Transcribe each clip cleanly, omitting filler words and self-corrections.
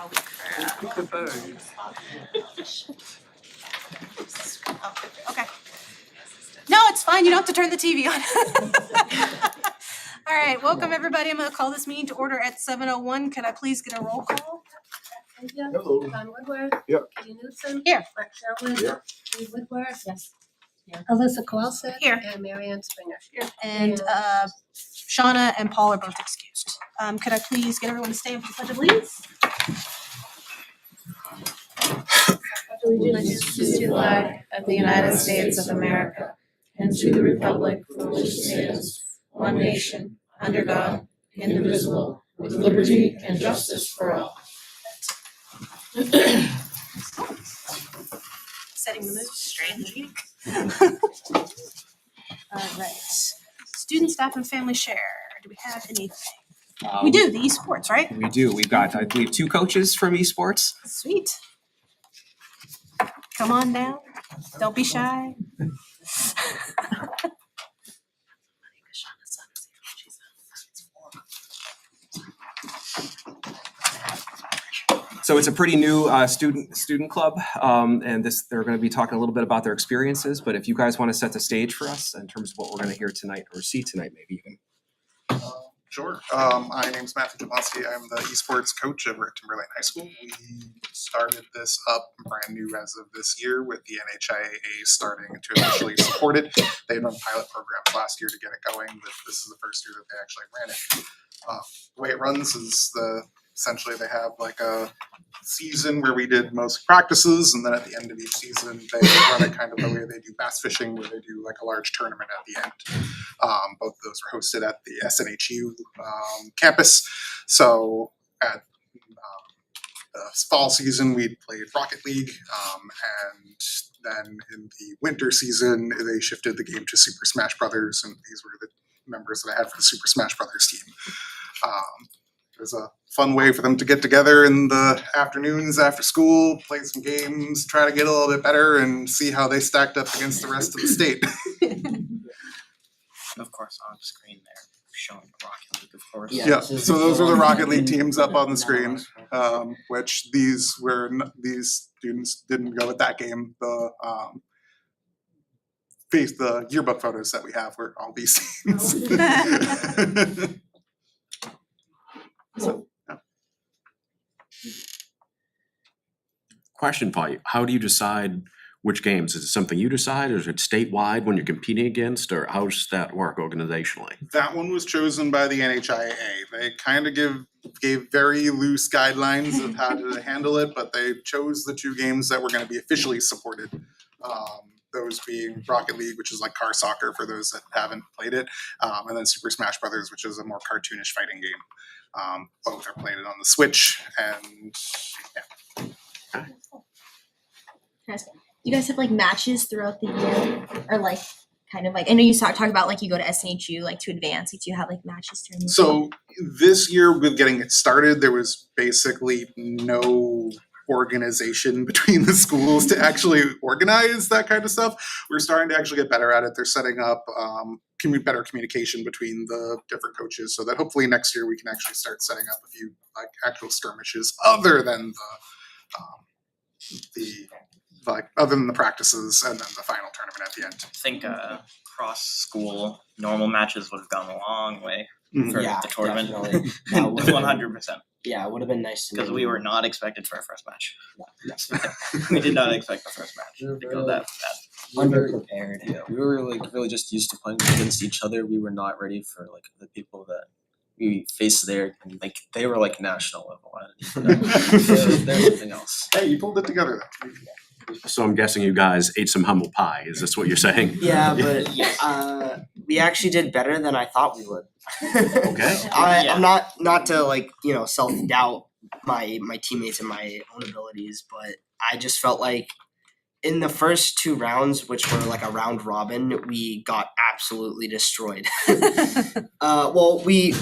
all week for The birds. Okay. No, it's fine. You don't have to turn the TV on. All right, welcome everybody. I'm gonna call this meeting to order at 7:01. Could I please get a roll call? Hello. John Woodward. Yep. Katie Newsom. Here. Mark Sherwood. Here. Lee Woodward. Yes. Alyssa Kowalczyk. Here. And Marianne Springer. And Shauna and Paul are both excused. Could I please get everyone to stand for the pledge of allegiance? Allegiance to the flag of the United States of America and to the republic for which it stands, one nation, under God, indivisible, with liberty and justice for all. Setting the mood straight. All right. Student, staff, and family share. Do we have anything? We do, the esports, right? We do. We've got, I believe, 2 coaches from esports. Sweet. Come on down. Don't be shy. So it's a pretty new student club, and they're going to be talking a little bit about their experiences. But if you guys want to set the stage for us in terms of what we're going to hear tonight or see tonight, maybe even. Sure. My name's Matthew Jablonski. I'm the esports coach over at Timberlane High School. We started this up brand new as of this year with the NHIAA starting to officially support it. They had run pilot programs last year to get it going, but this is the first year that they actually ran it. The way it runs is essentially they have like a season where we did most practices, and then at the end of each season they run it kind of the way they do bass fishing, where they do like a large tournament at the end. Both of those were hosted at the SNHU campus. So at the fall season we played Rocket League, and then in the winter season they shifted the game to Super Smash Brothers, and these were the members that I had for the Super Smash Brothers team. It was a fun way for them to get together in the afternoons after school, play some games, try to get a little bit better, and see how they stacked up against the rest of the state. Of course, on screen there, showing Rocket League, of course. Yeah, so those were the Rocket League teams up on the screen, which these students didn't go with that game. The yearbook photos that we have were all these teams. So, yeah. Question for you. How do you decide which games? Is it something you decide, or is it statewide when you're competing against, or how does that work organizationally? That one was chosen by the NHIAA. They kind of gave very loose guidelines of how to handle it, but they chose the 2 games that were going to be officially supported. Those being Rocket League, which is like car soccer for those that haven't played it, and then Super Smash Brothers, which is a more cartoonish fighting game. Both are played on the Switch, and yeah. You guys have like matches throughout the year, or like kind of like I know you talk about like you go to SNHU like to advance. Like, do you have like matches during the year? So this year with getting it started, there was basically no organization between the schools to actually organize that kind of stuff. We're starting to actually get better at it. They're setting up better communication between the different coaches, so that hopefully next year we can actually start setting up a few like actual skirmishes other than the practices and then the final tournament at the end. I think cross school normal matches would have gone a long way Mhm. for Yeah, the tournament. definitely. 100%. Yeah, it would have been nice to Because we were not expected for our first match. Yeah. We did not expect the first match to go that bad. underprepared. Yeah, we were like really just used to playing against each other. We were not ready for like the people that we faced there, and like they were like national level. I didn't even know. They're something else. Hey, you pulled it together then. So I'm guessing you guys ate some humble pie. Is this what you're saying? Yeah, but we actually did better than I thought we would. Okay. I'm not to like, self-doubt my teammates and my own abilities, but I just felt like in the first 2 rounds, which were like a round robin, we got absolutely destroyed. Well, we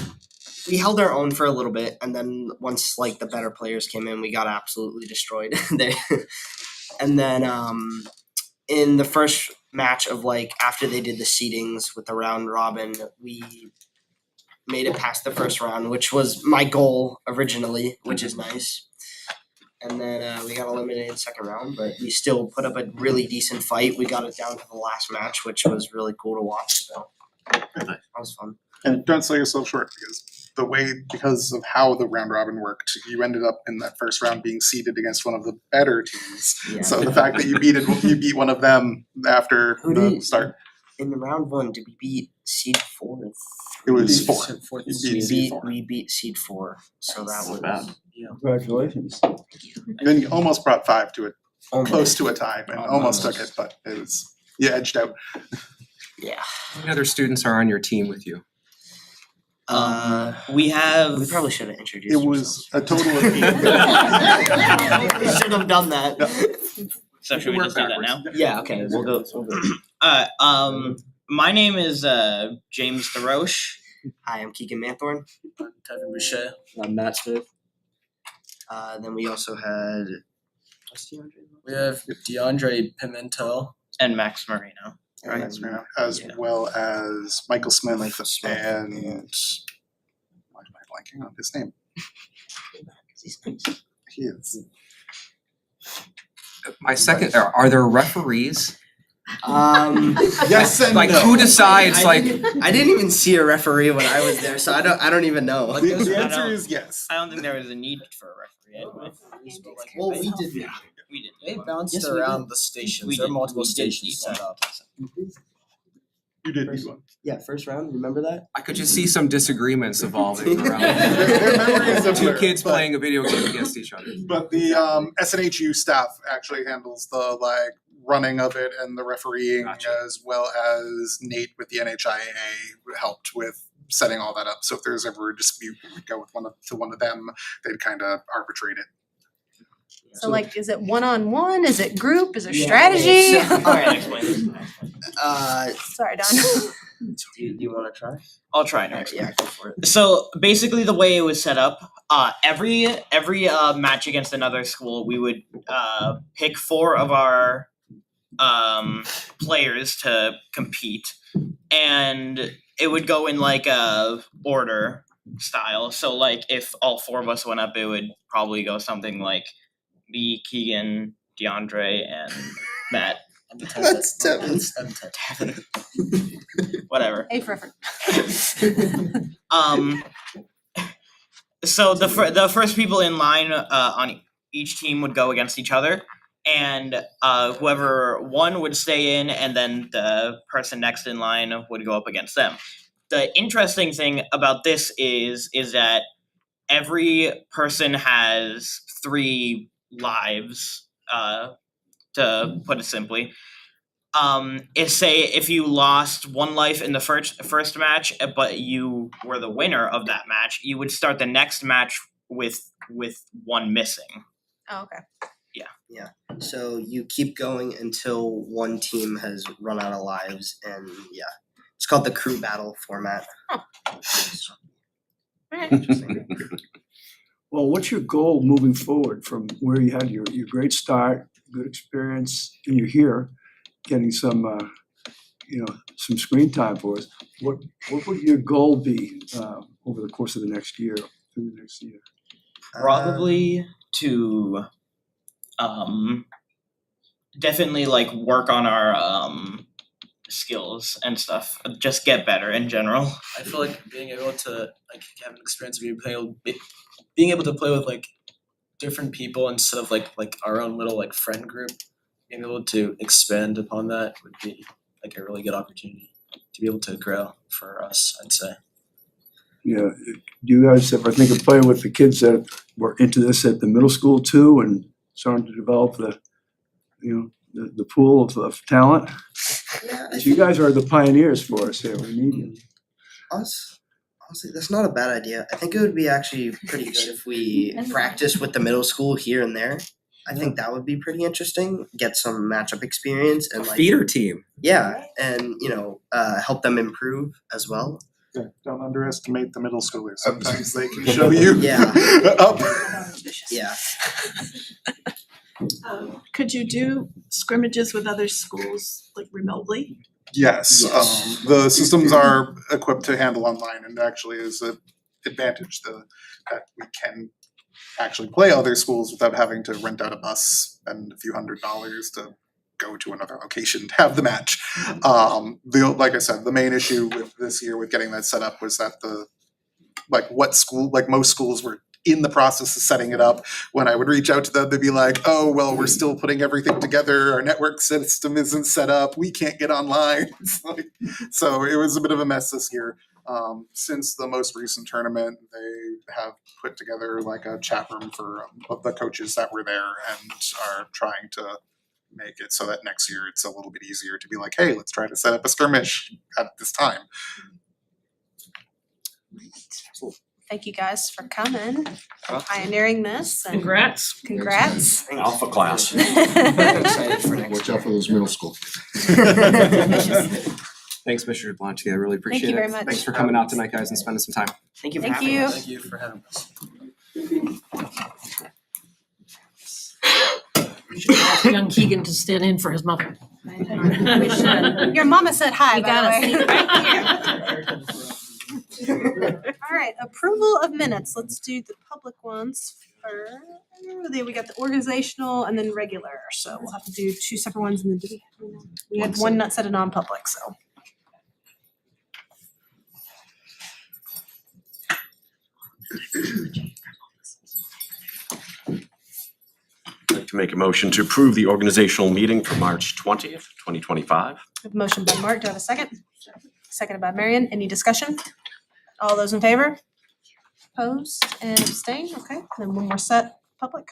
held our own for a little bit, and then once like the better players came in, we got absolutely destroyed. And then in the first match of like after they did the seedings with the round robin, we made it past the first round, which was my goal originally, which is nice. and then we got eliminated second round, but we still put up a really decent fight. We got it down to the last match, which was really cool to watch. So that was fun. And don't sell yourself short because of how the round robin worked, you ended up in that first round being seeded against one of the better teams. Yeah. So the fact that you beat one of them after Who the did- start, In the round one, did we beat seed 4? it was four. Fourth You seed. beat seed 4. We beat seed 4, so that was bad. Congratulations. And then you almost brought 5 to it, almost. close to a tie, and almost took it, but it was you edged out. Yeah. How many other students are on your team with you? We have. We probably should have introduced It was a total of 8. We should have done that. So should we just do that now? Yeah, okay, we'll go. My name is James DeRoche. Hi, I'm Keegan Manthorn. Kevin Boucher. I'm Matt Smith. Then we also had what's DeAndre? We have DeAndre Pimentel. And Max Marino. Right. As Yeah. well as Michael Smith, Michael Smith, and yeah. why am I blanking on his name? He is. My second, are there referees? Yes and Like no. who decides, I like, I didn't even see a referee when I was there, so I don't even know. The I answer don't- is yes. I don't think there was a need for a referee anyway. Well, we did. We did. They bounced Yes, we around did. the stations. We There are did. multiple We did stations need set one. up. You did need one. Yeah, first round. Remember that? I could just see some disagreements evolving Their around. memories of Two blur, kids but- playing a video game against each other. But the SNHU staff actually handles the running of it and the refereeing, Gotcha. as well as Nate with the NHIAA helped with setting all that up. So if there's ever a dispute, we would go with one of them. They'd kind of arbitrate it. So like, is it one-on-one? Is it group? Is there Yeah, strategy? so- all right. Explain this. Sorry, Don. Do you want to try? I'll try next. Yeah, go for it. So basically, the way it was set up, every match against another school, we would pick 4 of our players to compete, and it would go in like a order style. So like, if all 4 of us went up, it would probably go something like me, Keegan, DeAndre, and Matt. That's Devin. Whatever. A for effort. So the first people in line on each team would go against each other, and whoever won would stay in, and then the person next in line would go up against them. The interesting thing about this is that every person has 3 lives, to put it simply. If you lost 1 life in the first match, but you were the winner of that match, you would start the next match with 1 missing. Oh, okay. So you keep going until one team has run out of lives, and yeah, it's called the crew battle format. Alright. Well, what's your goal moving forward from where you had your great start, good experience, and you're here, getting some, some screen time for us? What would your goal be over the course of the next year, through the next year? Probably to definitely like work on our skills and stuff, just get better in general. I feel like being able to have an experience of being able to play with different people instead of like our own little friend group, being able to expand upon that would be a really good opportunity to be able to grow for us, I'd say. Yeah, do you guys ever think of playing with the kids that were into this at the middle school too, and starting to develop the pool of talent? Yeah, I So you guys are the pioneers for us here. We need you. Honestly, that's not a bad idea. I think it would be actually pretty good if we practice with the middle school here and there. I think that would be pretty interesting. Get some matchup experience and Feeder team. yeah, and help them improve as well. Yeah, don't underestimate the middle schoolers. Sometimes they can show you Yeah. up. Yeah. Could you do scrimmages with other schools remotely? Yes, Yes. the systems are equipped to handle online, and actually is an advantage that we can actually play other schools without having to rent out a bus and a few $100s to go to another location to have the match. Like I said, the main issue with this year with getting that set up was that most schools were in the process of setting it up. When I would reach out to them, they'd be like, oh, well, we're still putting everything together. Our network system isn't set up. We can't get online. So it was a bit of a mess this year. Since the most recent tournament, they have put together like a chat room for of the coaches that were there and are trying to make it so that next year it's a little bit easier to be like, hey, let's try to set up a skirmish at this time. Thank you guys for coming, pioneering this, and Congrats. congrats. Alpha class. Excited for next Watch out for those middle school kids. Thanks, Mr. Blanche. I really appreciate it. Thank you very much. Thanks for coming out tonight, guys, and spending some time. Thank you for Thank having you. us. Thank you for having us. Young Keegan to stand in for his mother. We should. Your mama said hi, You by got us. the way. All right, approval of minutes. Let's do the public ones first. Then we got the organizational and then regular. So we'll have to do two separate ones and then we had one not set a non-public, so. I'd like to make a motion to approve the organizational meeting for March 20th, 2025. I have a motion by Mark. Do I have a second? Seconded by Marion. Any discussion? All those in favor? Opposed and abstain? Okay, then one more set, public.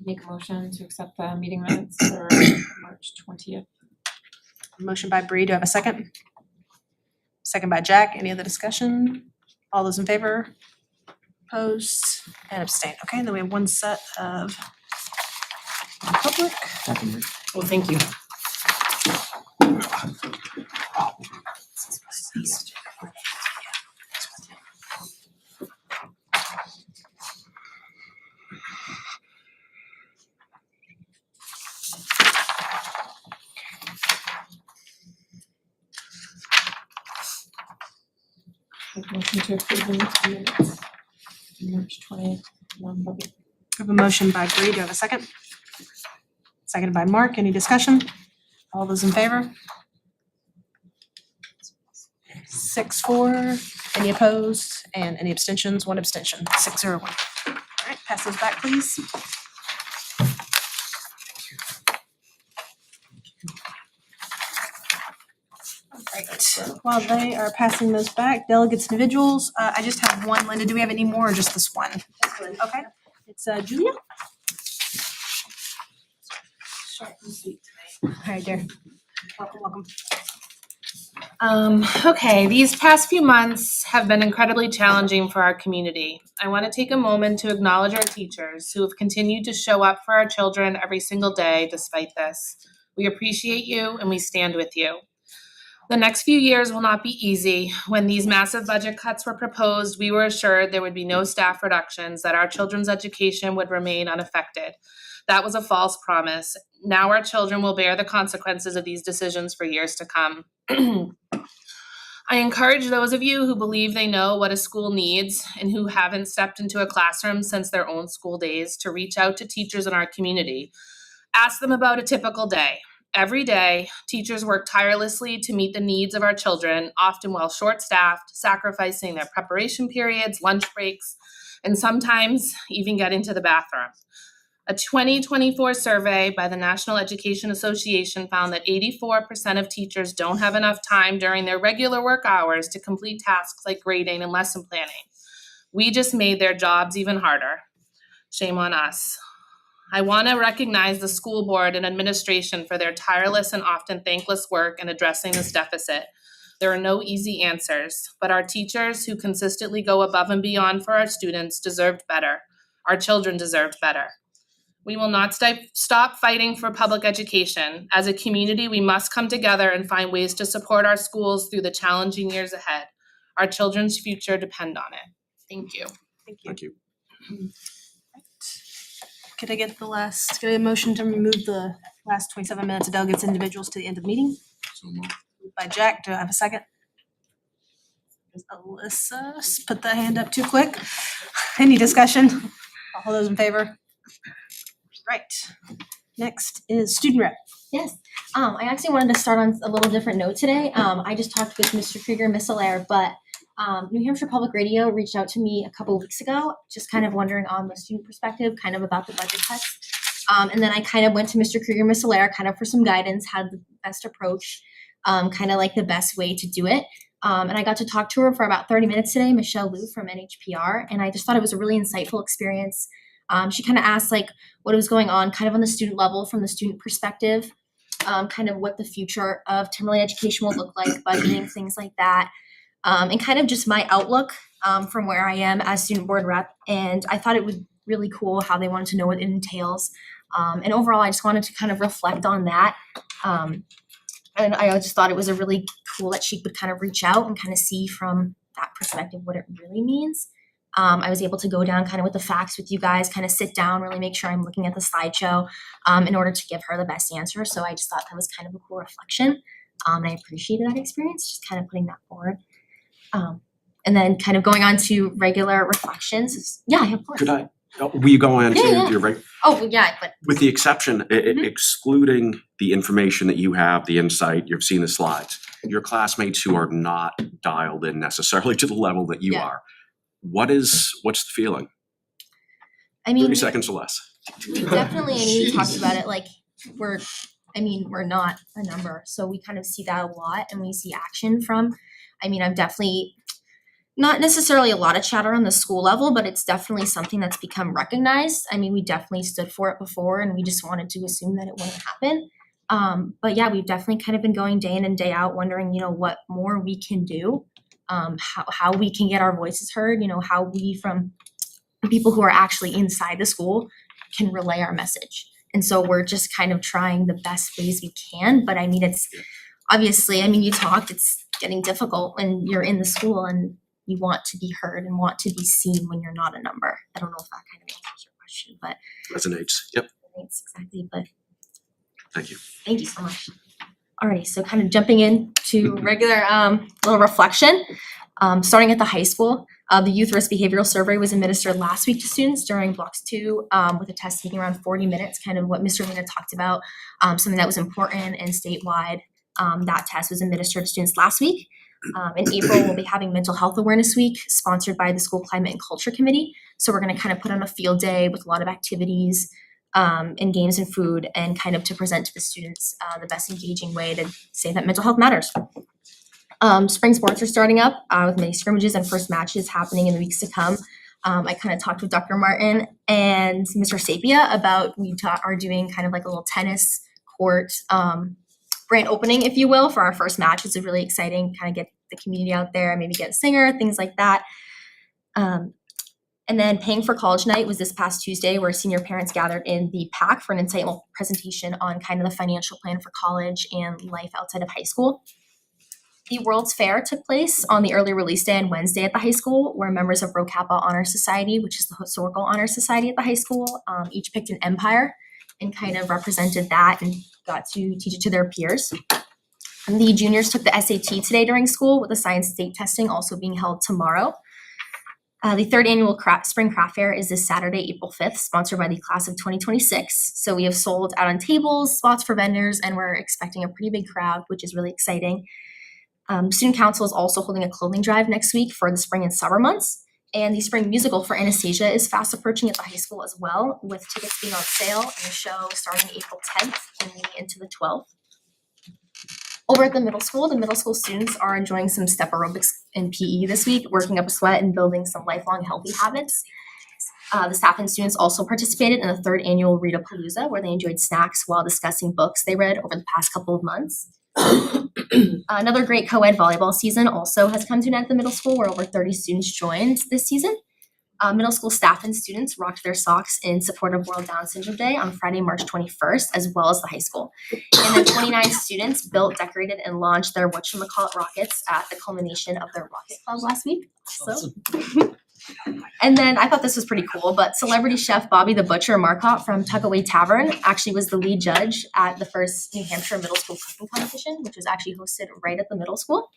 Make a motion to accept the meeting minutes for March 20th. Motion by Bree. Do I have a second? Second by Jack. Any other discussion? All those in favor? Opposed and abstain. Okay, and then we have one set of public. Well, thank you. Make a motion to approve the minutes. March 20th, non-public. I have a motion by Bree. Do I have a second? Seconded by Mark. Any discussion? All those in favor? 6-4. Any opposed? And any abstentions? One abstention. 6-0-1. All right, pass those back, please. Right, while they are passing those back, delegates, individuals, I just have one. Linda, do we have any more or just this one? Okay, it's Julia. Short and sweet tonight. All right, dear. Welcome. Okay, these past few months have been incredibly challenging for our community. I want to take a moment to acknowledge our teachers who have continued to show up for our children every single day despite this. We appreciate you and we stand with you. The next few years will not be easy. When these massive budget cuts were proposed, we were assured there would be no staff reductions, that our children's education would remain unaffected. That was a false promise. Now our children will bear the consequences of these decisions for years to come. I encourage those of you who believe they know what a school needs and who haven't stepped into a classroom since their own school days to reach out to teachers in our community. Ask them about a typical day. Every day, teachers work tirelessly to meet the needs of our children, often while short-staffed, sacrificing their preparation periods, lunch breaks, and sometimes even get into the bathroom. A 2024 survey by the National Education Association found that 84% of teachers don't have enough time during their regular work hours to complete tasks like grading and lesson planning. We just made their jobs even harder. Shame on us. I want to recognize the school board and administration for their tireless and often thankless work in addressing this deficit. There are no easy answers, but our teachers who consistently go above and beyond for our students deserved better. Our children deserved better. We will not stop fighting for public education. As a community, we must come together and find ways to support our schools through the challenging years ahead. Our children's future depend on it. Thank you. Thank you. Could I get a motion to remove the last 27 minutes of delegates individuals to the end of the meeting? So moved. Moved by Jack, do I have a second? Alyssa, put the hand up too quick. Any discussion? All those in favor? Right. Next is student rep. Yes, I actually wanted to start on a little different note today. I just talked with Mr. Krieger and Miss Allaire, but New Hampshire Public Radio reached out to me a couple of weeks ago, just kind of wondering on the student perspective, kind of about the budget cuts. And then I kind of went to Mr. Krieger, Miss Allaire, kind of for some guidance, had the best approach, kind of like the best way to do it. And I got to talk to her for about 30 minutes today, Michelle Liu from NHPR, and I just thought it was a really insightful experience. She kind of asked like what was going on kind of on the student level from the student perspective, kind of what the future of Timberlane education will look like, budgeting, things like that, and kind of just my outlook from where I am as student board rep. And I thought it was really cool how they wanted to know what it entails. And overall, I just wanted to kind of reflect on that. And I just thought it was a really cool that she could kind of reach out and kind of see from that perspective what it really means. I was able to go down kind of with the facts with you guys, kind of sit down, really make sure I'm looking at the slideshow in order to give her the best answer. So I just thought that was kind of a cool reflection. And I appreciated that experience, just kind of putting that forward. And then kind of going on to regular reflections. Yeah, of course. Could I, will you go into Yeah. your right? Oh, well, yeah, but With the exception, excluding the information that you have, the insight, you've seen the slides, your classmates who are not dialed in necessarily to the level that you Yeah. are, what's the feeling? I mean, 30 seconds or less. we definitely, I mean, we talked about it, like, we're not a number, so we kind of see that a lot, and we see action from, I'm definitely, not necessarily a lot of chatter on the school level, but it's definitely something that's become recognized. We definitely stood for it before, and we just wanted to assume that it wouldn't happen. But yeah, we've definitely kind of been going day in and day out, wondering, what more we can do, how we can get our voices heard, how we from people who are actually inside the school can relay our message. And so we're just kind of trying the best ways we can, but it's obviously, you talked, it's getting difficult when you're in the school and you want to be heard and want to be seen when you're not a number. I don't know if that kind of answers your question, but Resonates. Yep. resonates exactly, but Thank you. thank you so much. Alrighty, so kind of jumping into regular little reflection, starting at the high school. The youth risk behavioral survey was administered last week to students during blocks 2 with a test taking around 40 minutes, kind of what Mr. Lena talked about, something that was important and statewide. That test was administered to students last week. In April, we'll be having Mental Health Awareness Week, sponsored by the School Climate and Culture Committee. So we're going to kind of put on a field day with a lot of activities and games and food, and kind of to present to the students the best engaging way to say that mental health matters. Spring sports are starting up with many scrimmages and first matches happening in the weeks to come. I kind of talked with Dr. Martin and Mr. Sapia about we are doing kind of like a little tennis court grand opening, if you will, for our first match. It's a really exciting, kind of get the community out there, maybe get a singer, things like that. And then Paying for College Night was this past Tuesday, where senior parents gathered in the PAC for an insightful presentation on kind of the financial plan for college and life outside of high school. The World's Fair took place on the early release day on Wednesday at the high school, where members of Rho Kappa Honor Society, which is the historical honor society at the high school, each picked an empire and kind of represented that and got to teach it to their peers. And the juniors took the SAT today during school, with the science state testing also being held tomorrow. The third annual Spring Craft Fair is this Saturday, April 5th, sponsored by the class of 2026. So we have sold out on tables, spots for vendors, and we're expecting a pretty big crowd, which is really exciting. Student Council is also holding a clothing drive next week for the spring and summer months. And the spring musical for Anastasia is fast approaching at the high school as well, with tickets being on sale and the show starting April 10th and into the 12th. Over at the middle school students are enjoying some step aerobics and PE this week, working up a sweat and building some lifelong healthy habits. The staff and students also participated in the third annual Read-a-Palooza, where they enjoyed snacks while discussing books they read over the past couple of months. Another great co-ed volleyball season also has come to an end at the middle school, where over 30 students joined this season. Middle school staff and students rocked their socks in support of World Down Syndrome Day on Friday, March 21st, as well as the high school. And then 29 students built, decorated, and launched their whatchamacallit rockets at the culmination of their rocket club last week. So, and then I thought this was pretty cool, but celebrity chef Bobby the Butcher Marcotte from Tuckaway Tavern actually was the lead judge at the first New Hampshire middle school cooking competition, which was actually hosted right at the middle school.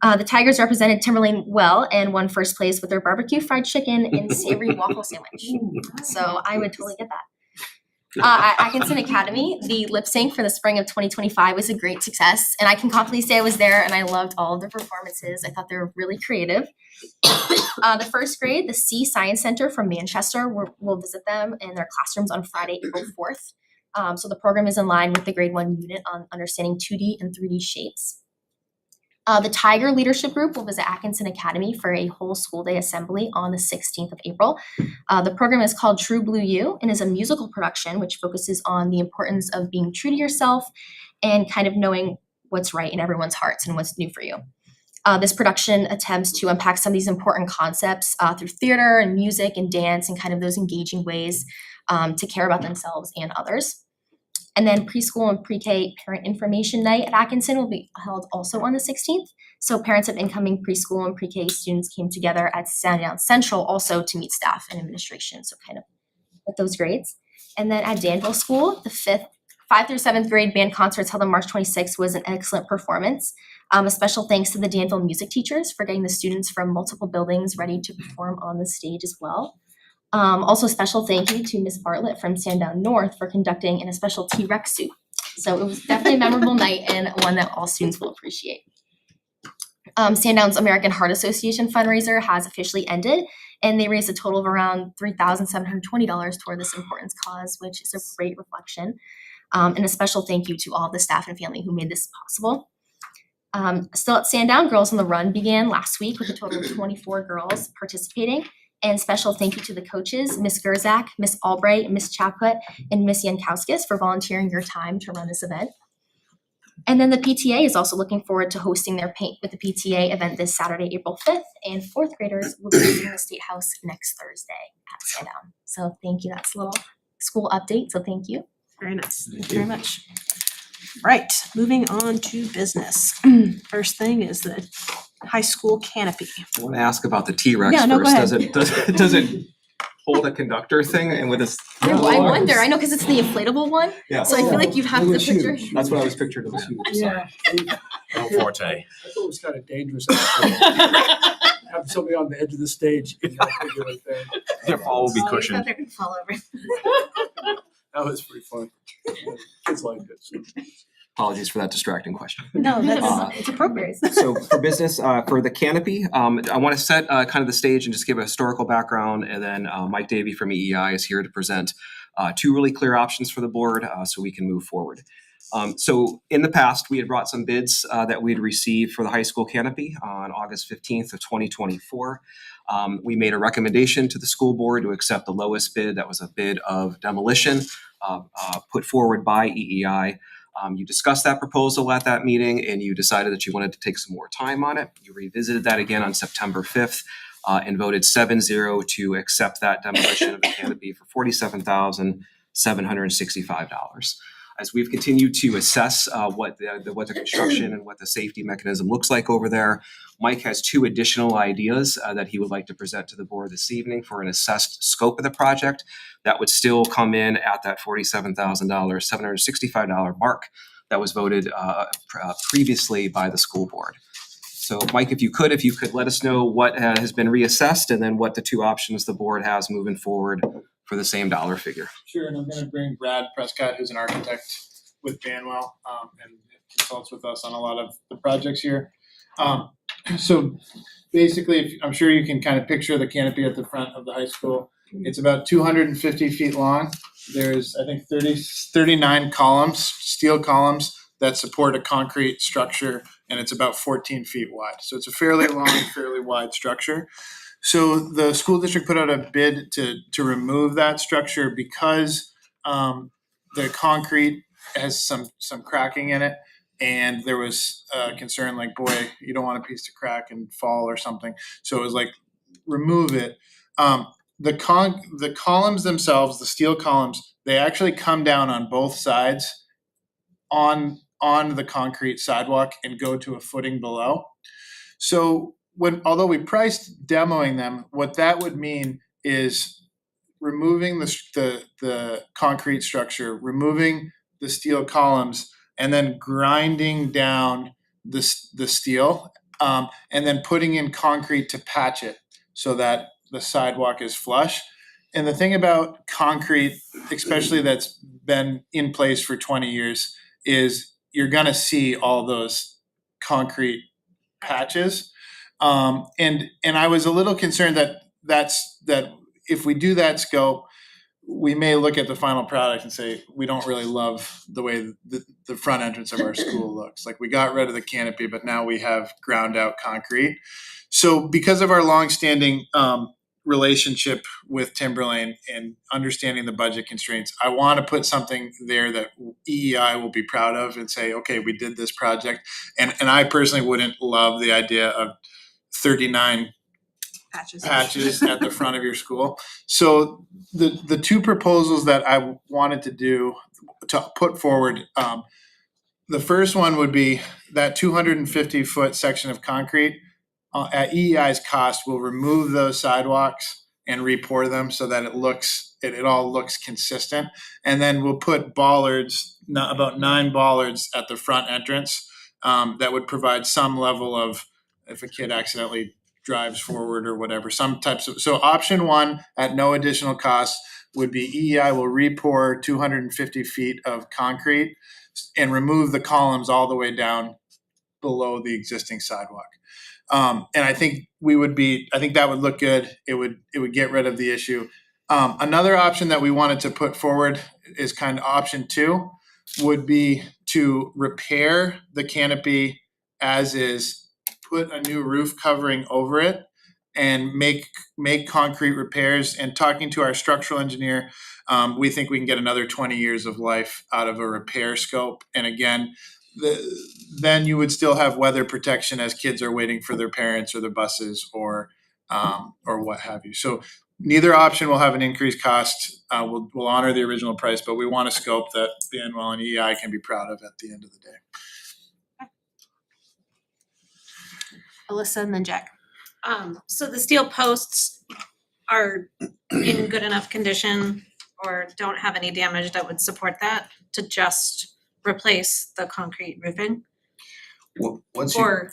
The Tigers represented Timberlane well and won first place with their barbecue fried chicken and savory waffle sandwich. So I would totally get that. At Atkinson Academy, the lip sync for the spring of 2025 was a great success, and I can confidently say I was there and I loved all of the performances. I thought they were really creative. The first grade, the C Science Center from Manchester, will visit them in their classrooms on Friday, April 4th. So the program is in line with the grade 1 unit on understanding 2D and 3D shapes. The Tiger Leadership Group will visit Atkinson Academy for a whole school day assembly on the 16th of April. The program is called True Blue You and is a musical production which focuses on the importance of being true to yourself and kind of knowing what's right in everyone's hearts and what's new for you. This production attempts to unpack some of these important concepts through theater and music and dance and kind of those engaging ways to care about themselves and others. And then preschool and pre-K parent information night at Atkinson will be held also on the 16th. So parents of incoming preschool and pre-K students came together at Sandown Central also to meet staff and administration. So kind of with those grades. And then at Danville School, the 5th through 7th grade band concerts held on March 26th was an excellent performance. A special thanks to the Danville music teachers for getting the students from multiple buildings ready to perform on the stage as well. Also a special thank you to Miss Bartlett from Sandown North for conducting in a special T-Rex suit. So it was definitely a memorable night and one that all students will appreciate. Sandown's American Heart Association fundraiser has officially ended, and they raised a total of around $3,720 toward this important cause, which is a great reflection. And a special thank you to all of the staff and family who made this possible. Still at Sandown, Girls on the Run began last week with a total of 24 girls participating. And special thank you to the coaches, Miss Gerzak, Miss Albright, Miss Chaput, and Miss Yankowskis for volunteering your time to run this event. And then the PTA is also looking forward to hosting their Paint with the PTA event this Saturday, April 5th, and 4th graders will be visiting the State House next Thursday at Sandown. So thank you. That's a little school update, so thank you. Very nice. Thank you very much. Right, moving on to business. First thing is the high school canopy. I want to ask about the T-Rex Yeah, no, go first. ahead. Does it hold a conductor thing and with a? I wonder. I know because it's the inflatable one. Yeah. So I feel like you have to picture. That's what I was picturing. It was huge. Yeah. No forte. I thought it was kind of dangerous. Actually. Have somebody on the edge of the stage in that particular thing. Their fall will be Oh, you cushioned. thought they were gonna fall over. That was pretty fun. Kids liked it. So. Apologies for that distracting question. No, that's it's appropriate. So for business, for the canopy, I want to set kind of the stage and just give a historical background, and then Mike Davey from EEI is here to present two really clear options for the board so we can move forward. So in the past, we had brought some bids that we'd received for the high school canopy on August 15th of 2024. We made a recommendation to the school board to accept the lowest bid. That was a bid of demolition put forward by EEI. You discussed that proposal at that meeting and you decided that you wanted to take some more time on it. You revisited that again on September 5th and voted 7-0 to accept that demolition of the canopy for $47,765. As we've continued to assess what the construction and what the safety mechanism looks like over there, Mike has two additional ideas that he would like to present to the board this evening for an assessed scope of the project that would still come in at that $47,765 mark that was voted previously by the school board. So Mike, if you could let us know what has been reassessed and then what the two options the board has moving forward for the same dollar figure. Sure, and I'm going to bring Brad Prescott, who's an architect with Banwell, and consults with us on a lot of the projects here. So basically, I'm sure you can kind of picture the canopy at the front of the high school. It's about 250 feet long. There's, I think, 39 columns, steel columns, that support a concrete structure, and it's about 14 feet wide. So it's a fairly long, fairly wide structure. So the school district put out a bid to remove that structure because the concrete has some cracking in it, and there was concern like, boy, you don't want a piece to crack and fall or something. So it was like, remove it. The columns themselves, the steel columns, they actually come down on both sides on the concrete sidewalk and go to a footing below. So although we priced demoing them, what that would mean is removing the concrete structure, removing the steel columns, and then grinding down the steel, and then putting in concrete to patch it so that the sidewalk is flush. And the thing about concrete, especially that's been in place for 20 years, is you're gonna see all those concrete patches. And I was a little concerned that if we do that scope, we may look at the final product and say, we don't really love the way the front entrance of our school looks. Like, we got rid of the canopy, but now we have ground out concrete. So because of our longstanding relationship with Timberlane and understanding the budget constraints, I want to put something there that EEI will be proud of and say, okay, we did this project. And I personally wouldn't love the idea of 39 patches at the front of your school. So the two proposals that I wanted to put forward, the first one would be that 250-foot section of concrete. At EEI's cost, we'll remove those sidewalks and re-pour them so that it all looks consistent. And then we'll put bollards, about 9 bollards at the front entrance, that would provide some level of, if a kid accidentally drives forward or whatever, some types of, so option one at no additional cost would be EEI will re-pour 250 feet of concrete and remove the columns all the way down below the existing sidewalk. And I think that would look good. It would get rid of the issue. Another option that we wanted to put forward is kind of option two, would be to repair the canopy as is, put a new roof covering over it, and make concrete repairs. And talking to our structural engineer, we think we can get another 20 years of life out of a repair scope. And again, then you would still have weather protection as kids are waiting for their parents or the buses or what have you. So neither option will have an increased cost. We'll honor the original price, but we want a scope that Banwell and EI can be proud of at the end of the day. Alyssa and then Jack. So the steel posts are in good enough condition or don't have any damage that would support that to just replace the concrete roofing? Or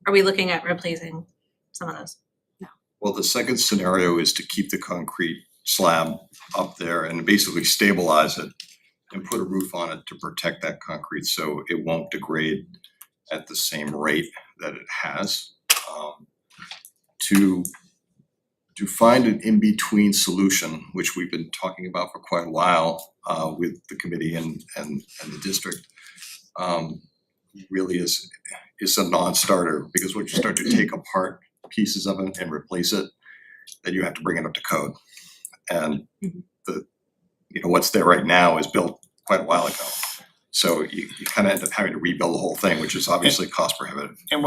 are we looking at replacing some of those? Well, the second scenario is to keep the concrete slab up there and basically stabilize it and put a roof on it to protect that concrete so it won't degrade at the same rate that it has. To find an in-between solution, which we've been talking about for quite a while with the committee and the district, really is a non-starter, because once you start to take apart pieces of it and replace it, then you have to bring it up to code. And what's there right now is built quite a while ago. So you kind of end up having to rebuild the whole thing, which is obviously cost prohibitive. And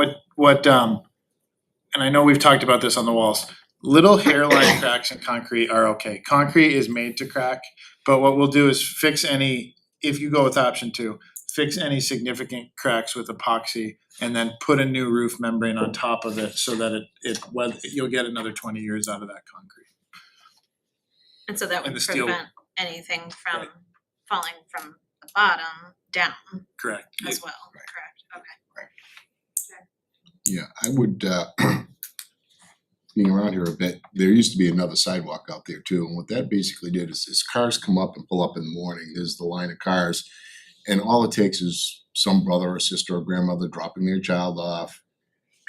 and I know we've talked about this on the walls, little hairline cracks in concrete are okay. Concrete is made to crack, but what we'll do is fix any, if you go with option two, fix any significant cracks with epoxy and then put a new roof membrane on top of it so that you'll get another 20 years out of that concrete. And so that would And the steel- prevent anything from falling from the bottom down Correct. as well, correct? Okay. Yeah, I would, being around here a bit, there used to be another sidewalk out there too, and what that basically did is cars come up and pull up in the morning, there's the line of cars, and all it takes is some brother or sister or grandmother dropping their child off,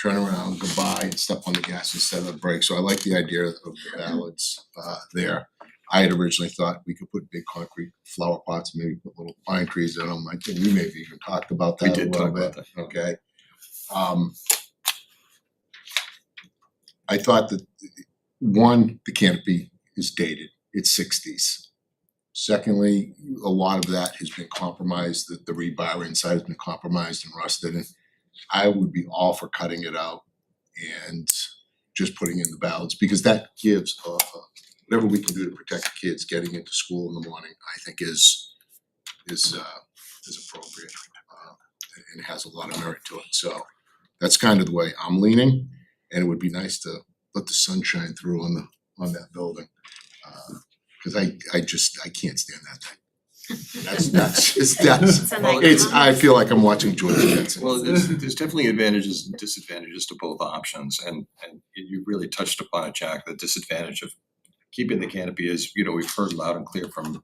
turn around, goodbye, and step on the gas instead of the brake. So I like the idea of the balance there. I had originally thought we could put big concrete flower pots, maybe put little pine trees in them. I think we maybe even talked about that a little bit. Okay. I thought that, one, the canopy is dated, it's 60s. Secondly, a lot of that has been compromised, the rebar inside has been compromised and rusted, and I would be all for cutting it out and just putting in the ballots, because that gives whatever we can do to protect the kids getting into school in the morning, I think is appropriate, and has a lot of merit to it. So that's kind of the way I'm leaning, and it would be nice to let the sun shine through on that building. Cause I can't stand that thing. I feel like I'm watching George Jetson. Well, there's definitely advantages and disadvantages to both options, and you really touched upon it, Jack. The disadvantage of keeping the canopy is, we've heard loud and clear from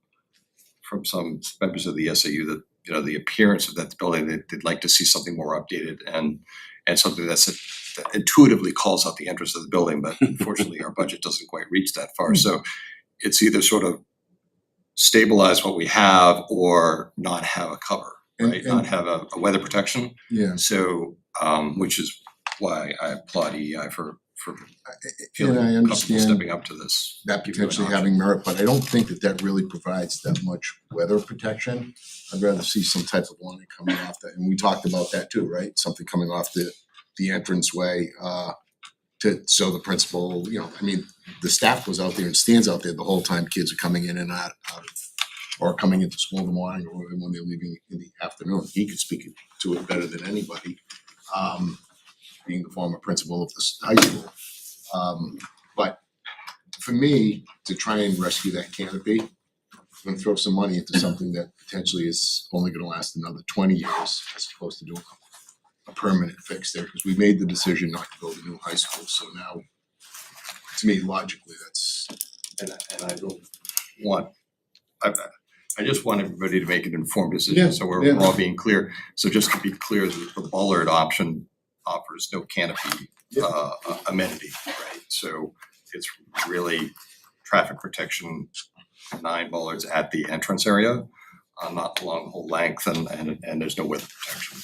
some members of the SAU that, the appearance of that building, they'd like to see something more updated and something that intuitively calls out the entrance of the building, but unfortunately our budget doesn't quite reach that far. So it's either sort of stabilize what we have or not have a cover, right? Not have a weather protection. Yeah. So, which is why I applaud EEI for And feeling I comfortable understand stepping up to this. that give you an potentially option. having merit, but I don't think that really provides that much weather protection. I'd rather see some type of awning coming off that, and we talked about that too, right? Something coming off the entranceway, so the principal, the staff was out there and stands out there the whole time kids are coming in and out of, or coming into school in the morning, or when they're leaving in the afternoon. He could speak to it better than anybody, being the former principal of this high school. But for me, to try and rescue that canopy, I'm gonna throw some money into something that potentially is only gonna last another 20 years, as opposed to doing a permanent fix there, because we made the decision not to build a new high school. So now, to me, logically, that's. And I don't want, I just want everybody to make an informed decision, so we're all being clear. So just to be clear, the bollard option offers no canopy amenity, right? So it's really traffic protection, 9 bollards at the entrance area, not along the whole length, and there's no weather protection.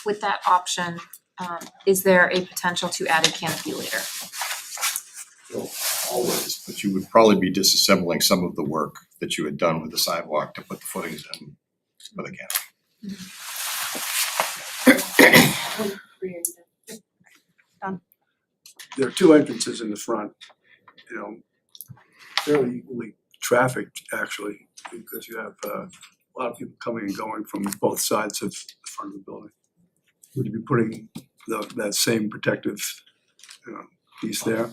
With that option, is there a potential to add a canopy later? Well, always, but you would probably be disassembling some of the work that you had done with the sidewalk to put the footings in for the canopy. Done. There are two entrances in the front, fairly equally trafficked actually, because you have a lot of people coming and going from both sides of the front of the building. Would you be putting that same protective piece there?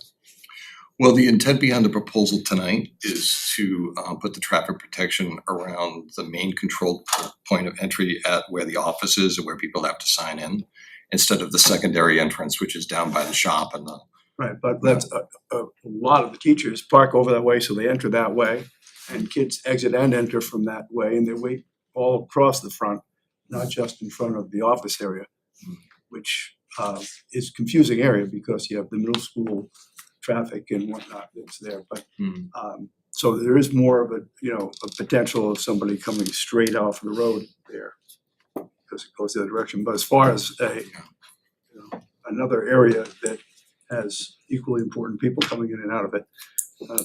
Well, the intent behind the proposal tonight is to put the traffic protection around the main control point of entry at where the office is and where people have to sign in, instead of the secondary entrance, which is down by the shop and the. Right, but that's a lot of the teachers park over that way, so they enter that way, and kids exit and enter from that way, and they wait all across the front, not just in front of the office area, which is a confusing area because you have the middle school traffic and whatnot that's there, but so there is more of a potential of somebody coming straight off the road there because it goes the other direction. But as far as another area that has equally important people coming in and out of it,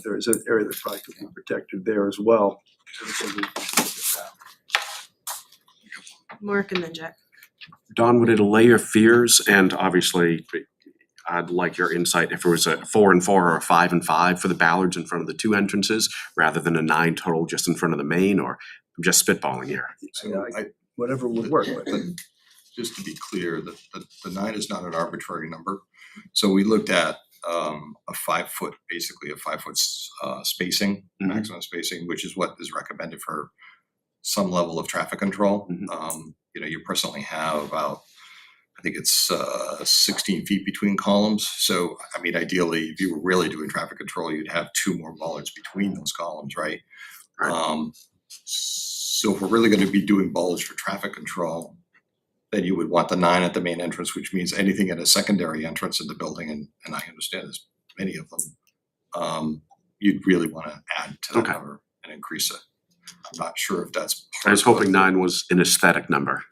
there is an area that probably could be protected there as well. Mark and then Jack. Don, would it allay your fears? And obviously, I'd like your insight if it was a 4 and 4 or a 5 and 5 for the ballards in front of the two entrances, rather than a 9 total just in front of the main, or I'm just spitballing here. So whatever would work. But just to be clear, the 9 is not an arbitrary number. So we looked at a 5 foot, basically a 5 foot spacing, maximum spacing, which is what is recommended for some level of traffic control. You personally have about, I think it's 16 feet between columns. So, I mean, ideally, if you were really doing traffic control, you'd have 2 more bollards between those columns, right? So if we're really gonna be doing bollards for traffic control, then you would want the 9 at the main entrance, which means anything at a secondary entrance in the building, and I understand there's many of them, you'd really wanna add to that number and increase it. I'm not sure if that's. I was hoping 9 was an aesthetic number.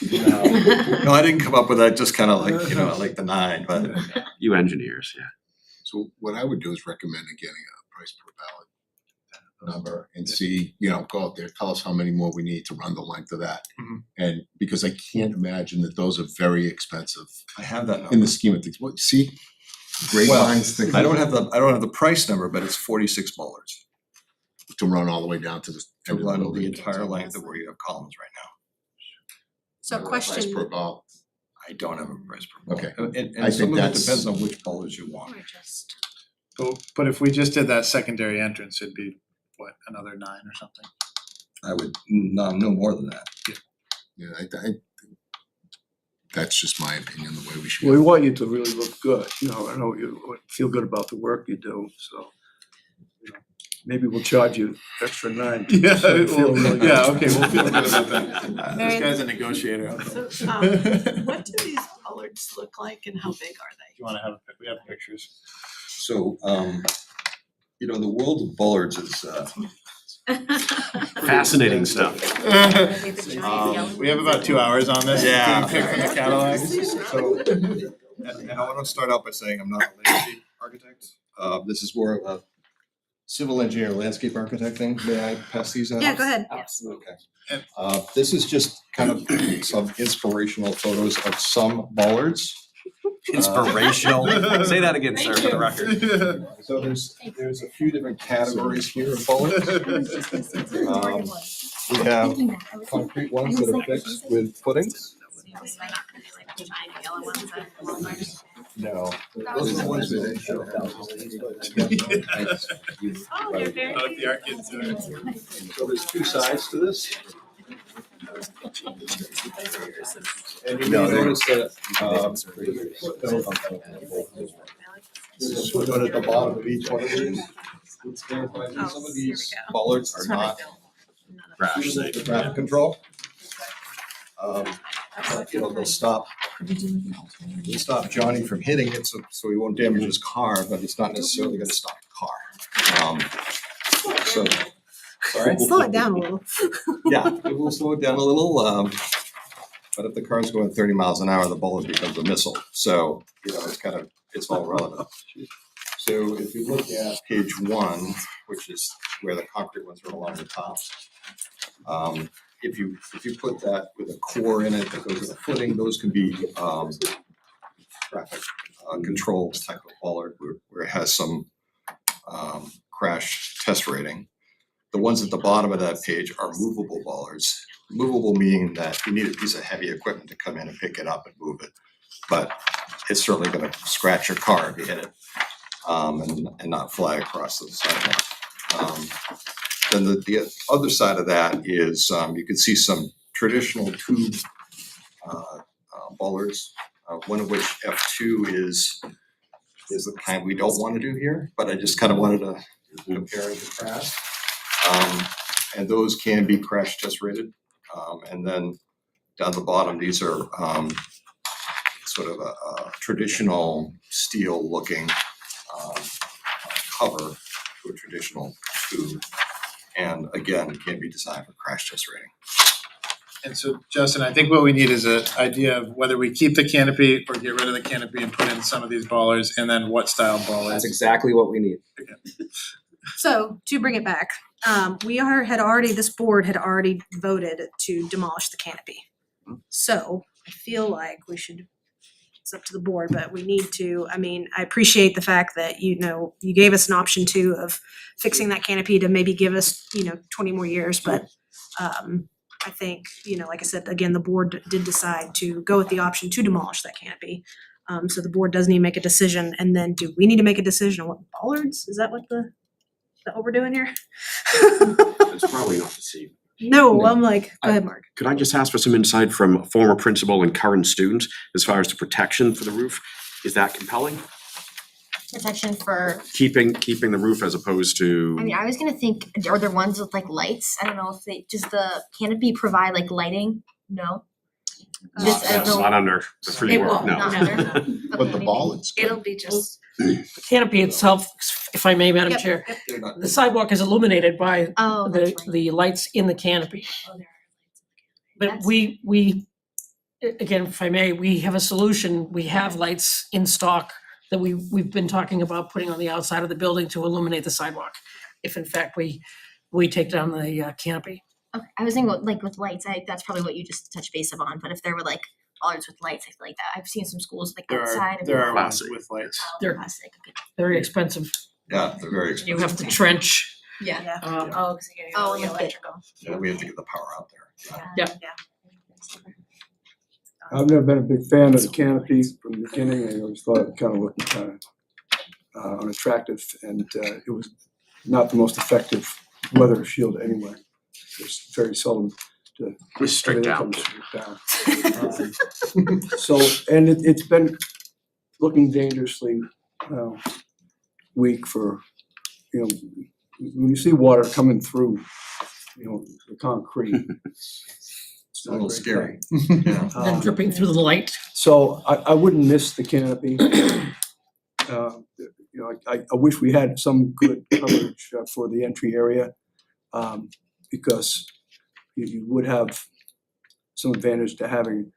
No, I didn't come up with that, just kind of like, I like the 9, but. You engineers, yeah. So what I would do is recommend getting a price per ballot. number and see, go out there, tell us how many more we need to run the length of that. Mhm. And because I can't imagine that those are very expensive I have that number. in the scheme of things. What, see? Great Well, minds think I don't have the price number, but it's 46 bollards to run all the way down to the to end of the run the building. entire length of where you have columns right now. So Price question, per ball. I don't have a price per bollard. Okay. And I some think of it that's- depends on which bollards you want. But if we just did that secondary entrance, it'd be, what, another 9 or something? I would, no more than that. Yeah, I that's just my opinion, the way we should. Well, we want you to really look good, I know you feel good about the work you do, so. Maybe we'll charge you extra 9. Yeah, so you feel really good. okay, we'll feel good about that. Mary- This guy's a negotiator. So, what do these bollards look like and how big are they? You wanna have, we have pictures. So, the world of bollards is Fascinating stuff. We have about 2 hours on this. Yeah. Can we pick from the catalog? So, and I want to start out by saying I'm not a landscape architect. This is more of a civil engineer, landscape architect thing. May I pass these out? yeah, go ahead. Okay. This is just kind of some inspirational photos of some bollards. Inspirational. Say that again, sir, for the record. So there's a few different categories here of bollards. We have concrete ones that are fixed with footings. No, those are the ones that they show. So there's 2 sides to this. And you may notice that, this is footnote at the bottom of each one of these. Some of these bollards are not crash safe. Traffic control. They'll stop Johnny from hitting it, so he won't damage his car, but it's not necessarily gonna stop the car. So, sorry? Slow it down a little. Yeah, it will slow it down a little, but if the car's going 30 miles an hour, the bullet becomes a missile. So, it's all relative. So if you look at page 1, which is where the concrete ones are along the top, if you put that with a core in it that goes with a footing, those can be traffic control type of bollard where it has some crash test rating. The ones at the bottom of that page are movable bollards. Movable meaning that you need a piece of heavy equipment to come in and pick it up and move it. But it's certainly gonna scratch your car if you hit it, and not fly across the sidewalk. Then the other side of that is, you can see some traditional tube bollards, one of which F2 is the kind we don't wanna do here, but I just kind of wanted to compare and contrast. And those can be crash test rated. And then down the bottom, these are sort of a traditional steel looking cover to a traditional tube. And again, it can be designed for crash test rating. And so, Justin, I think what we need is an idea of whether we keep the canopy or get rid of the canopy and put in some of these bollards, and then what style bollards. That's exactly what we need. So to bring it back, this board had already voted to demolish the canopy. So I feel like it's up to the board, but we need to, I appreciate the fact that, you gave us an option too of fixing that canopy to maybe give us, 20 more years, but I think, like I said, again, the board did decide to go with the option to demolish that canopy. So the board does need to make a decision, and then do we need to make a decision on what bollards? Is that what we're doing here? It's probably not the same. No, I'm like, go ahead, Mark. Could I just ask for some insight from a former principal and current students as far as the protection for the roof? Is that compelling? Protection for, Keeping the roof as opposed to? I was gonna think, are there ones with like lights? I don't know if does the canopy provide like lighting? No? Just, I don't It's know. not under the free It work, won't, no. Not under? But the bollards. It'll be just, The canopy itself, if I may, Madam Yep, Chair, yep. They're not- the sidewalk is illuminated by Oh, the that's right. the lights in the canopy. But That's- we again, if I may, we have a solution. We have lights in stock that we've been talking about putting on the outside of the building to illuminate the sidewalk. If in fact we we take down the canopy. Okay, I was thinking like with lights, that's probably what you just touched base upon, but if there were like bollards with lights, I feel like that, I've seen some schools like outside. There are ones Classic. with lights. They're Plastic, okay. very expensive. Yeah, they're very expensive. You have to trench. Yeah. Yeah. Um, Oh, cause you Oh, gotta and get lift it. electrical. Yeah, we have to get the power out there. I've never been a big fan of the canopy from the beginning. I always thought it kind of looked unattractive, and it was not the most effective weather shield anyway. It's very seldom to Restrict everything out. comes straight down. So, and it's been looking dangerously weak for, when you see water coming through, the concrete. It's a little scary. Yeah. And dripping through the light. So I wouldn't miss the canopy. I wish we had some good coverage for the entry area, because you would have some advantage to having,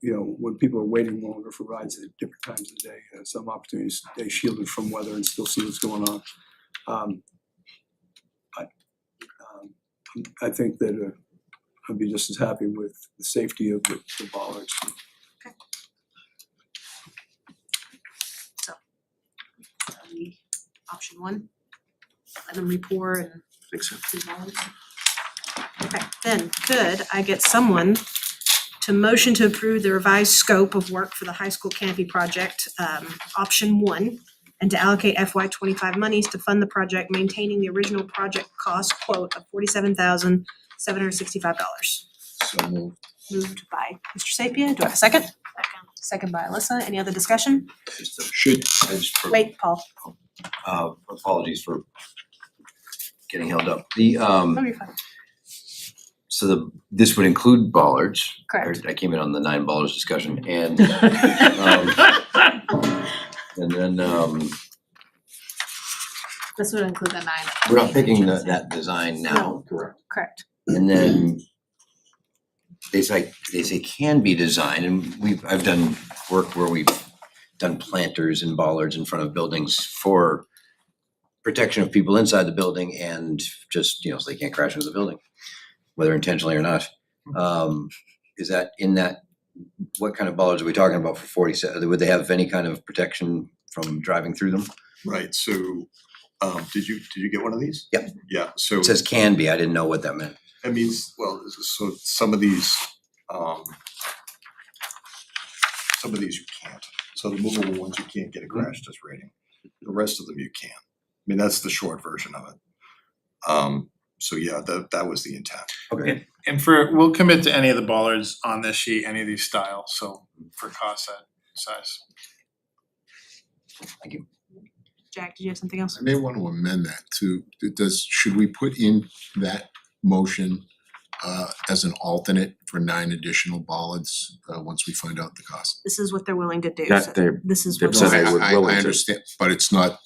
when people are waiting longer for rides at different times of the day, some opportunities to stay shielded from weather and still see what's going on. I think that I'd be just as happy with the safety of the bollards. Option one, let them re-pour and. I think so. Okay, then could I get someone to motion to approve the revised scope of work for the high school canopy project, option one, and to allocate FY 25 monies to fund the project, maintaining the original project cost quote of $47,765. So moved. Moved by Mr. Sapia. Do I have a second? Second by Alyssa. Any other discussion? Should, I just, Wait, Paul. apologies for getting held up. The, Oh, you're fine. so this would include bollards. Correct. I came in on the 9 bollards discussion and, and then, This would include the 9. we're not picking that design now. Correct. And then they say can be designed, and I've done work where we've done planters and bollards in front of buildings for protection of people inside the building and just, so they can't crash into the building, whether intentionally or not. Is that in that, what kind of bollards are we talking about for 47? Would they have any kind of protection from driving through them? Right, so did you get one of these? Yep. Yeah, so It says can be, I didn't know what that meant. that means, well, so some of these you can't. So the movable ones you can't get a crash test rating. The rest of them you can. I mean, that's the short version of it. So yeah, that was the intent. Okay. And we'll commit to any of the bollards on this sheet, any of these styles, so for cost size. Thank you. Jack, did you have something else? I may want to amend that to, should we put in that motion as an alternate for 9 additional bollards once we find out the cost? This is what they're willing to do. That so they- This is they've what. said they would I willing to. understand, but it's not,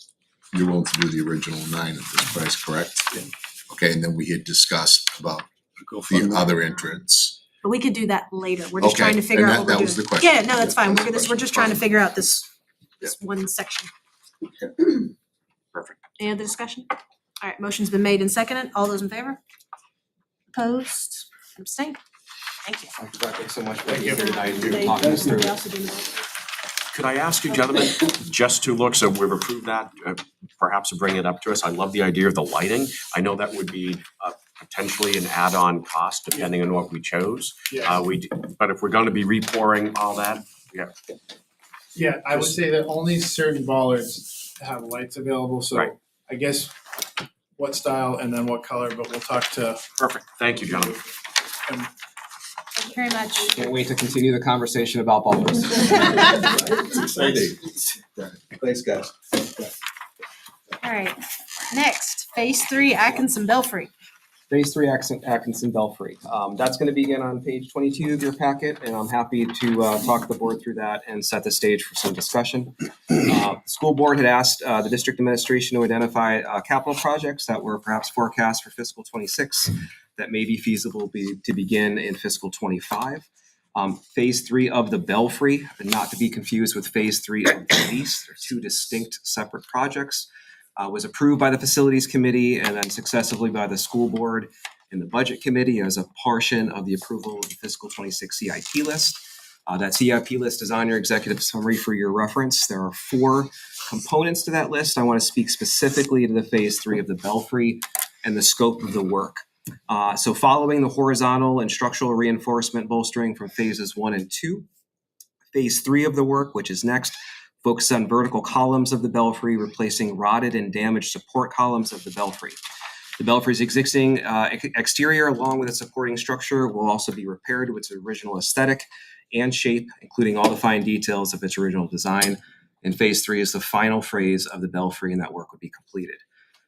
you're willing to do the original 9 at this price, correct? Okay, and then we had discussed about the other entrance. But we could do that later. We're just Okay, trying to figure and out what we're that doing. was the question. Yeah, no, that's fine. That was the We're just trying to figure out this one section. Perfect. Any other discussion? All right, motion's been made and seconded. All those in favor? Opposed? Abstained? Thank you. Thanks so much for Thank you. taking the night They- to talk us through. they also do the- Could I ask you gentlemen, just to look, so we've approved that, perhaps to bring it up to us, I love the idea of the lighting. I know that would be potentially an add-on cost depending on what we chose. Yeah. But if we're gonna be re-pouring all that, Yeah, I would say that only certain bollards have lights available, so Right. I guess what style and then what color, but we'll talk to. perfect, thank you, gentlemen. Thank you very much. Can't wait to continue the conversation about bollards. It's exciting. Thanks, guys. All right, next, phase 3 Atkinson Belfry. Phase 3 Atkinson Belfry. That's gonna begin on page 22 of your packet, and I'm happy to talk the board through that and set the stage for some discussion. The school board had asked the district administration to identify capital projects that were perhaps forecast for fiscal 26 that may be feasible to begin in fiscal 25. Phase 3 of the Belfry, not to be confused with phase 3 of the lease. They're 2 distinct separate projects. was approved by the Facilities Committee and then successively by the School Board and the Budget Committee as a portion of the approval of the fiscal 26 CIP list. That CIP list is on your executive summary for your reference. There are 4 components to that list. I want to speak specifically to the phase 3 of the Belfry and the scope of the work. So following the horizontal and structural reinforcement bolstering from phases 1 and 2, phase 3 of the work, which is next, focuses on vertical columns of the belfry, replacing rotted and damaged support columns of the belfry. The belfry's existing exterior, along with its supporting structure, will also be repaired to its original aesthetic and shape, including all the fine details of its original design. And phase 3 is the final phase of the belfry, and that work would be completed.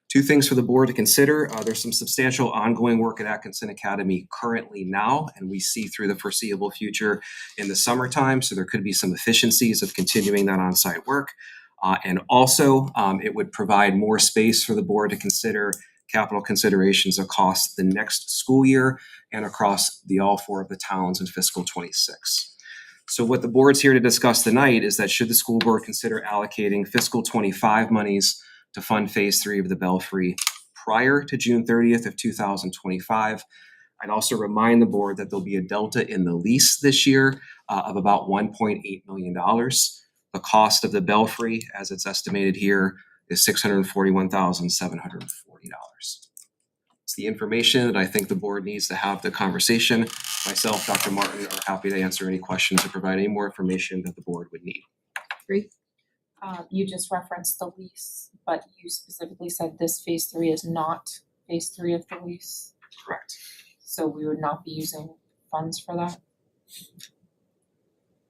2 things for the board to consider. There's some substantial ongoing work at Atkinson Academy currently now, and we see through the foreseeable future in the summertime. So there could be some efficiencies of continuing that on-site work. And also, it would provide more space for the board to consider capital considerations across the next school year and across all 4 of the towns in fiscal 26. So what the board's here to discuss tonight is that should the school board consider allocating fiscal 25 monies to fund phase 3 of the belfry prior to June 30th of 2025. I'd also remind the board that there'll be a delta in the lease this year of about $1.8 million. The cost of the belfry, as it's estimated here, is $641,740. It's the information that I think the board needs to have the conversation. Myself, Dr. Martin, are happy to answer any questions or provide any more information that the board would need. You just referenced the lease, but you specifically said this phase 3 is not phase 3 of the lease. Correct. So we would not be using funds for that?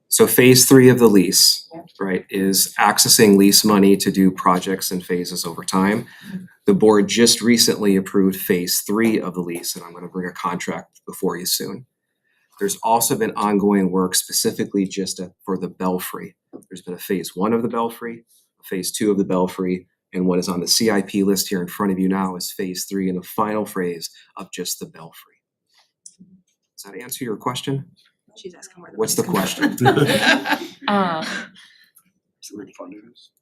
So phase 3 of the lease, right, is accessing lease money to do projects and phases over time. The board just recently approved phase 3 of the lease, and I'm going to bring a contract before you soon. There's also been ongoing work specifically just for the belfry. There's been a phase 1 of the belfry, a phase 2 of the belfry, and what is on the CIP list here in front of you now is phase 3 and the final phase of just the belfry. Does that answer your question? She's asking more than What's the question?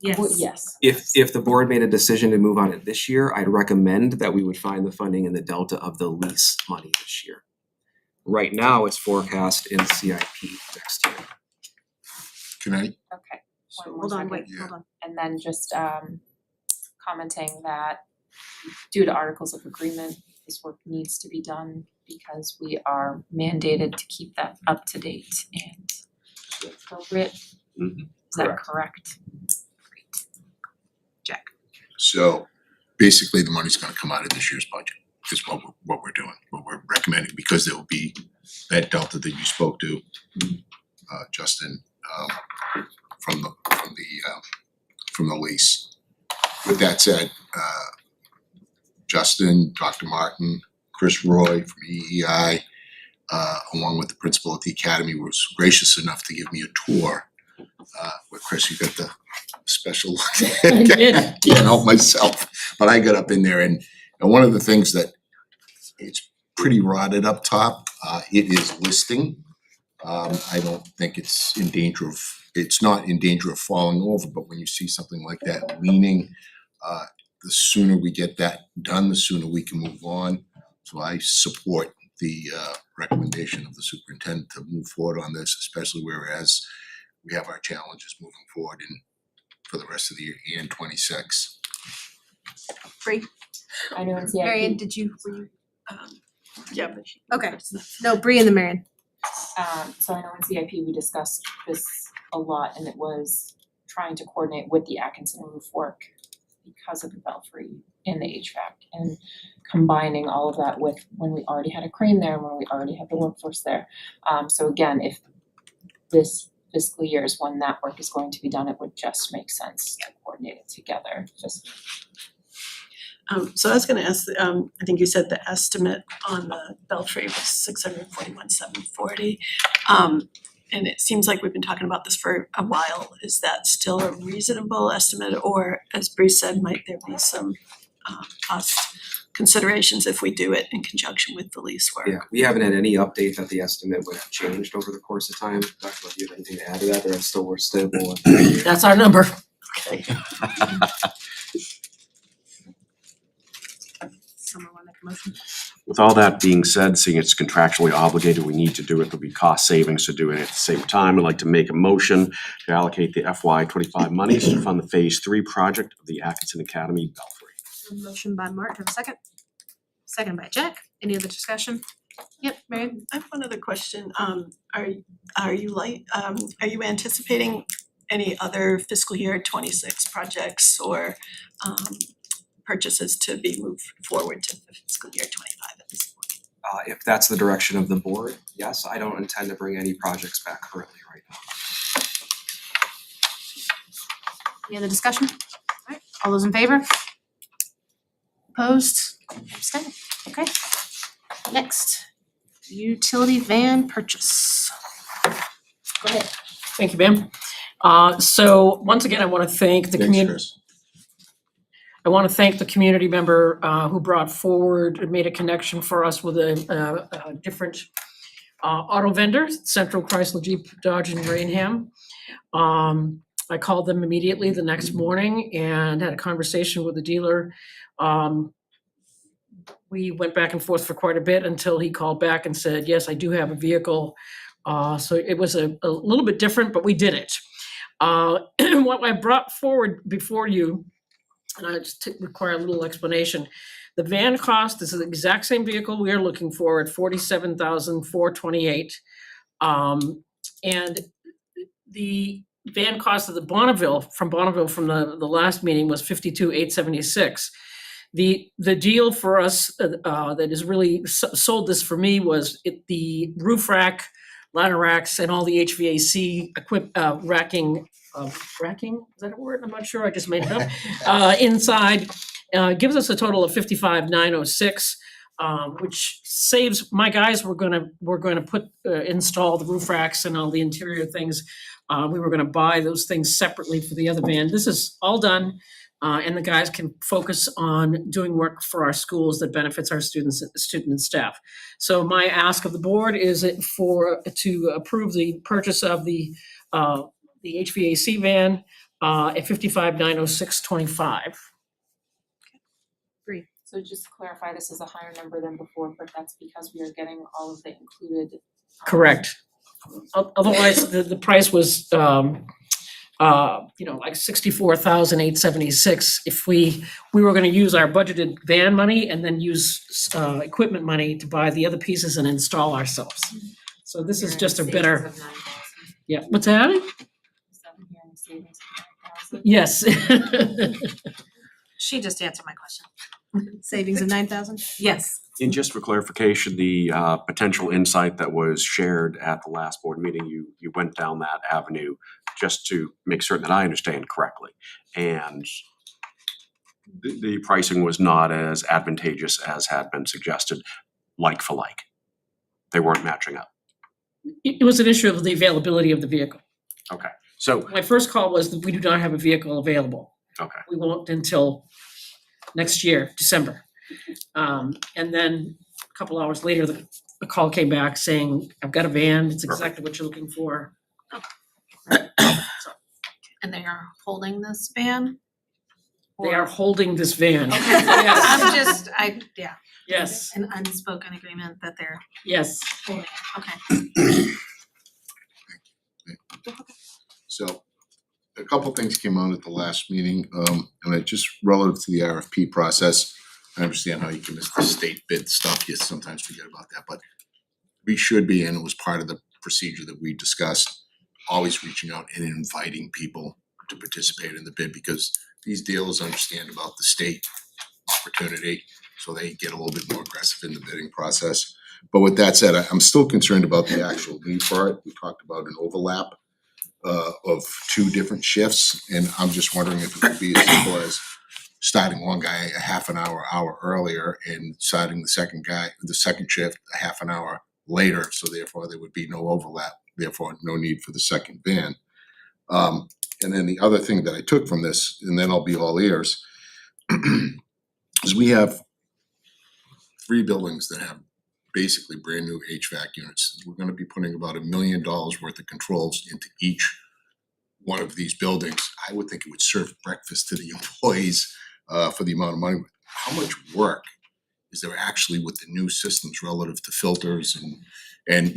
Yes. Yes. If the board made a decision to move on it this year, I'd recommend that we would find the funding in the delta of the lease money this year. Right now, it's forecast in CIP next year. Can I? Okay. Hold on, wait, hold on. And then just commenting that due to articles of agreement, this work needs to be done because we are mandated to keep that up to date and appropriate. Mm-hmm. Is that correct? Jack. So basically, the money's gonna come out of this year's budget, is what we're doing, what we're recommending, because there will be that delta that you spoke to, Justin, from the lease. With that said, Justin, Dr. Martin, Chris Roy from EEI, along with the principal at the academy, was gracious enough to give me a tour. Where Chris, you got the special look. I did. Can't help myself, but I got up in there and one of the things that it's pretty rotted up top. It is listing. I don't think it's not in danger of falling over, but when you see something like that leaning, the sooner we get that done, the sooner we can move on. So I support the recommendation of the superintendent to move forward on this, especially whereas we have our challenges moving forward for the rest of the year and 26. Bree? I know in CIP. Marion, were you? Yeah. Okay. No, Bree and the Marion. So I know in CIP we discussed this a lot, and it was trying to coordinate with the Atkinson roof work because of the belfry and the HVAC, and combining all of that with when we already had a crane there and when we already had the workforce there. So again, if this fiscal year is when that work is going to be done, it would just make sense to coordinate it together. So I was gonna ask, I think you said the estimate on the belfry was $641,740. And it seems like we've been talking about this for a while. Is that still a reasonable estimate, or as Bree said, might there be some cost considerations if we do it in conjunction with the lease work? Yeah, we haven't had any update that the estimate would have changed over the course of time. Dr. Do you have anything to add to that, or that's still more stable? That's our number. Okay. With all that being said, seeing it's contractually obligated, we need to do it, there'll be cost savings to doing it at the same time. I'd like to make a motion to allocate the FY 25 monies to fund the Phase 3 project of the Atkinson Academy Belfry. Motion by Mark, do I have a second? Second by Jack. Any other discussion? Yep, Mary? I have one other question. Are you anticipating any other fiscal year 26 projects or purchases to be moved forward to fiscal year 25 at this point? If that's the direction of the board, yes, I don't intend to bring any projects back currently right now. Any other discussion? Alright, all those in favor? Opposed? Abstained? Okay. Next, utility van purchase. Go ahead. Thank you, ma'am. So once again, I want to thank the community. I want to thank the community member who brought forward and made a connection for us with a different auto vendor, Central Chrysler Jeep Dodge in Rainham. I called them immediately the next morning and had a conversation with the dealer. We went back and forth for quite a bit until he called back and said, yes, I do have a vehicle. So it was a little bit different, but we did it. What I brought forward before you, and I just require a little explanation. The van cost is the exact same vehicle we are looking for at $47,428. And the van cost of the Bonneville from the last meeting was $52,876. The deal for us that has really sold this for me was the roof rack, ladder racks, and all the HVAC racking, is that a word? I'm not sure, I just made it up. Inside, gives us a total of $55,906, which saves, my guys were gonna install the roof racks and all the interior things. We were gonna buy those things separately for the other van. This is all done. And the guys can focus on doing work for our schools that benefits our students and staff. So my ask of the board is to approve the purchase of the HVAC van at $55,906.25. Agree. So just to clarify, this is a higher number than before, but that's because we are getting all of the included. Correct. Otherwise, the price was like $64,876 if we were gonna use our budgeted van money and then use equipment money to buy the other pieces and install ourselves. So this is just a better, yeah, what's that? Yes. She just answered my question. Savings of 9,000? Yes. And just for clarification, the potential insight that was shared at the last board meeting, you went down that avenue just to make certain that I understand correctly. And the pricing was not as advantageous as had been suggested, like for like. They weren't matching up. It was an issue of the availability of the vehicle. Okay, so. My first call was that we do not have a vehicle available. Okay. We won't until next year, December. And then a couple hours later, the call came back saying, I've got a van, it's exactly what you're looking for. And they are holding this van? They are holding this van. Okay, Yes. yeah. Yes. An unspoken agreement that they're Yes. holding, okay. So a couple things came out at the last meeting, and it just relative to the RFP process. I understand how you can miss the state bid stuff, you sometimes forget about that, but we should be, and it was part of the procedure that we discussed, always reaching out and inviting people to participate in the bid, because these dealers understand about the state opportunity, so they get a little bit more aggressive in the bidding process. But with that said, I'm still concerned about the actual need for it. We talked about an overlap of two different shifts, and I'm just wondering if it could be as simple as starting one guy a half an hour earlier and starting the second shift a half an hour later, so therefore there would be no overlap, therefore no need for the second van. And then the other thing that I took from this, and then I'll be all ears, is we have 3 buildings that have basically brand new HVAC units. We're gonna be putting about $1 million worth of controls into each one of these buildings. I would think it would serve breakfast to the employees for the amount of money. How much work is there actually with the new systems relative to filters and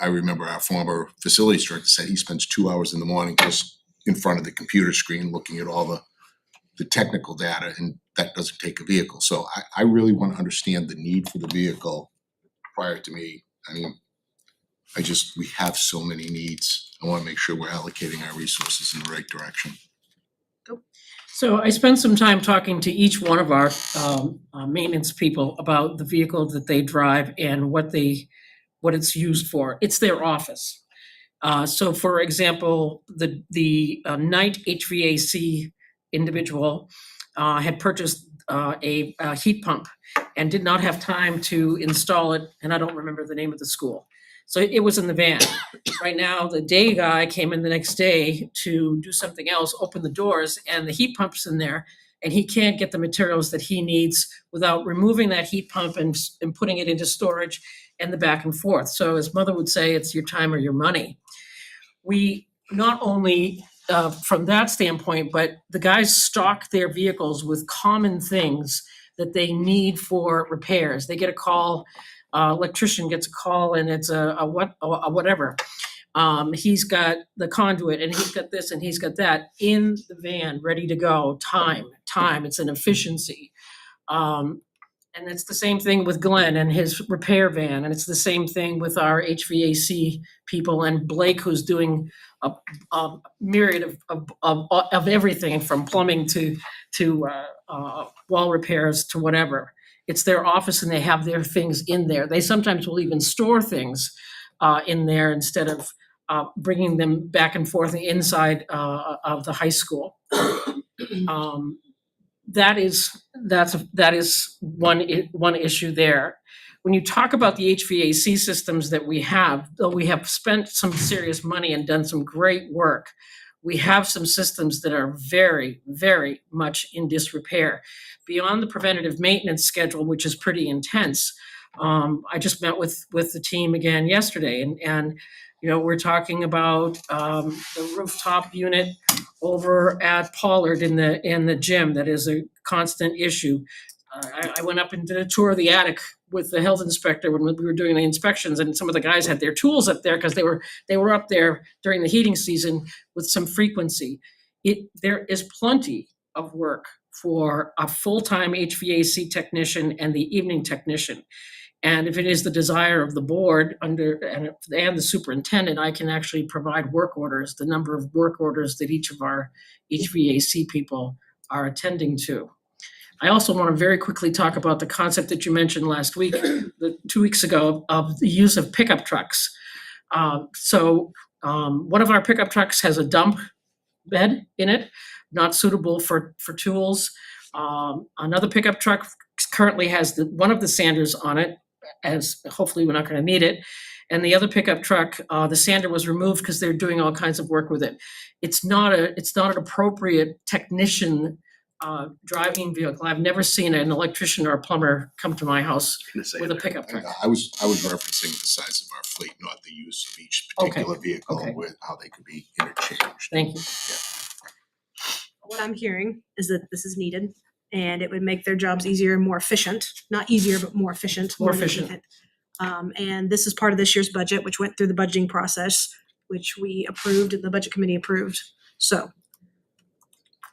I remember our former facilities director said he spends 2 hours in the morning just in front of the computer screen looking at all the technical data, and that doesn't take a vehicle. So I really wanna understand the need for the vehicle prior to me. I mean, we have so many needs. I wanna make sure we're allocating our resources in the right direction. So I spent some time talking to each one of our maintenance people about the vehicle that they drive and what it's used for. It's their office. So for example, the night HVAC individual had purchased a heat pump and did not have time to install it, and I don't remember the name of the school. So it was in the van. Right now, the day guy came in the next day to do something else, open the doors, and the heat pump's in there, and he can't get the materials that he needs without removing that heat pump and putting it into storage and the back and forth. So as mother would say, it's your time or your money. We not only from that standpoint, but the guys stock their vehicles with common things that they need for repairs. They get a call, electrician gets a call, and it's a whatever. He's got the conduit, and he's got this, and he's got that in the van, ready to go. Time. It's an efficiency. And it's the same thing with Glenn and his repair van, and it's the same thing with our HVAC people and Blake, who's doing a myriad of everything from plumbing to wall repairs to whatever. It's their office, and they have their things in there. They sometimes will even store things in there instead of bringing them back and forth inside of the high school. That is one issue there. When you talk about the HVAC systems that we have, though we have spent some serious money and done some great work, we have some systems that are very, very much in disrepair. Beyond the preventative maintenance schedule, which is pretty intense, I just met with the team again yesterday, and we're talking about the rooftop unit over at Pollard in the gym. That is a constant issue. I went up and did a tour of the attic with the health inspector when we were doing the inspections, and some of the guys had their tools up there because they were up there during the heating season with some frequency. There is plenty of work for a full-time HVAC technician and the evening technician. And if it is the desire of the board and the superintendent, I can actually provide work orders, the number of work orders that each of our HVAC people are attending to. I also want to very quickly talk about the concept that you mentioned last week, 2 weeks ago, of the use of pickup trucks. One of our pickup trucks has a dump bed in it, not suitable for tools. Another pickup truck currently has one of the sanders on it, as hopefully we're not going to need it. And the other pickup truck, the sander was removed because they're doing all kinds of work with it. It's not an appropriate technician driving vehicle. I've never seen an electrician or a plumber come to my house with a pickup truck. I was referencing the size of our fleet, not the use of each particular vehicle with how they could be interchanged. Thank you. What I'm hearing is that this is needed, and it would make their jobs easier and more efficient. Not easier, but more efficient. More efficient. needed. And this is part of this year's budget, which went through the budgeting process, which we approved and the budget committee approved. So,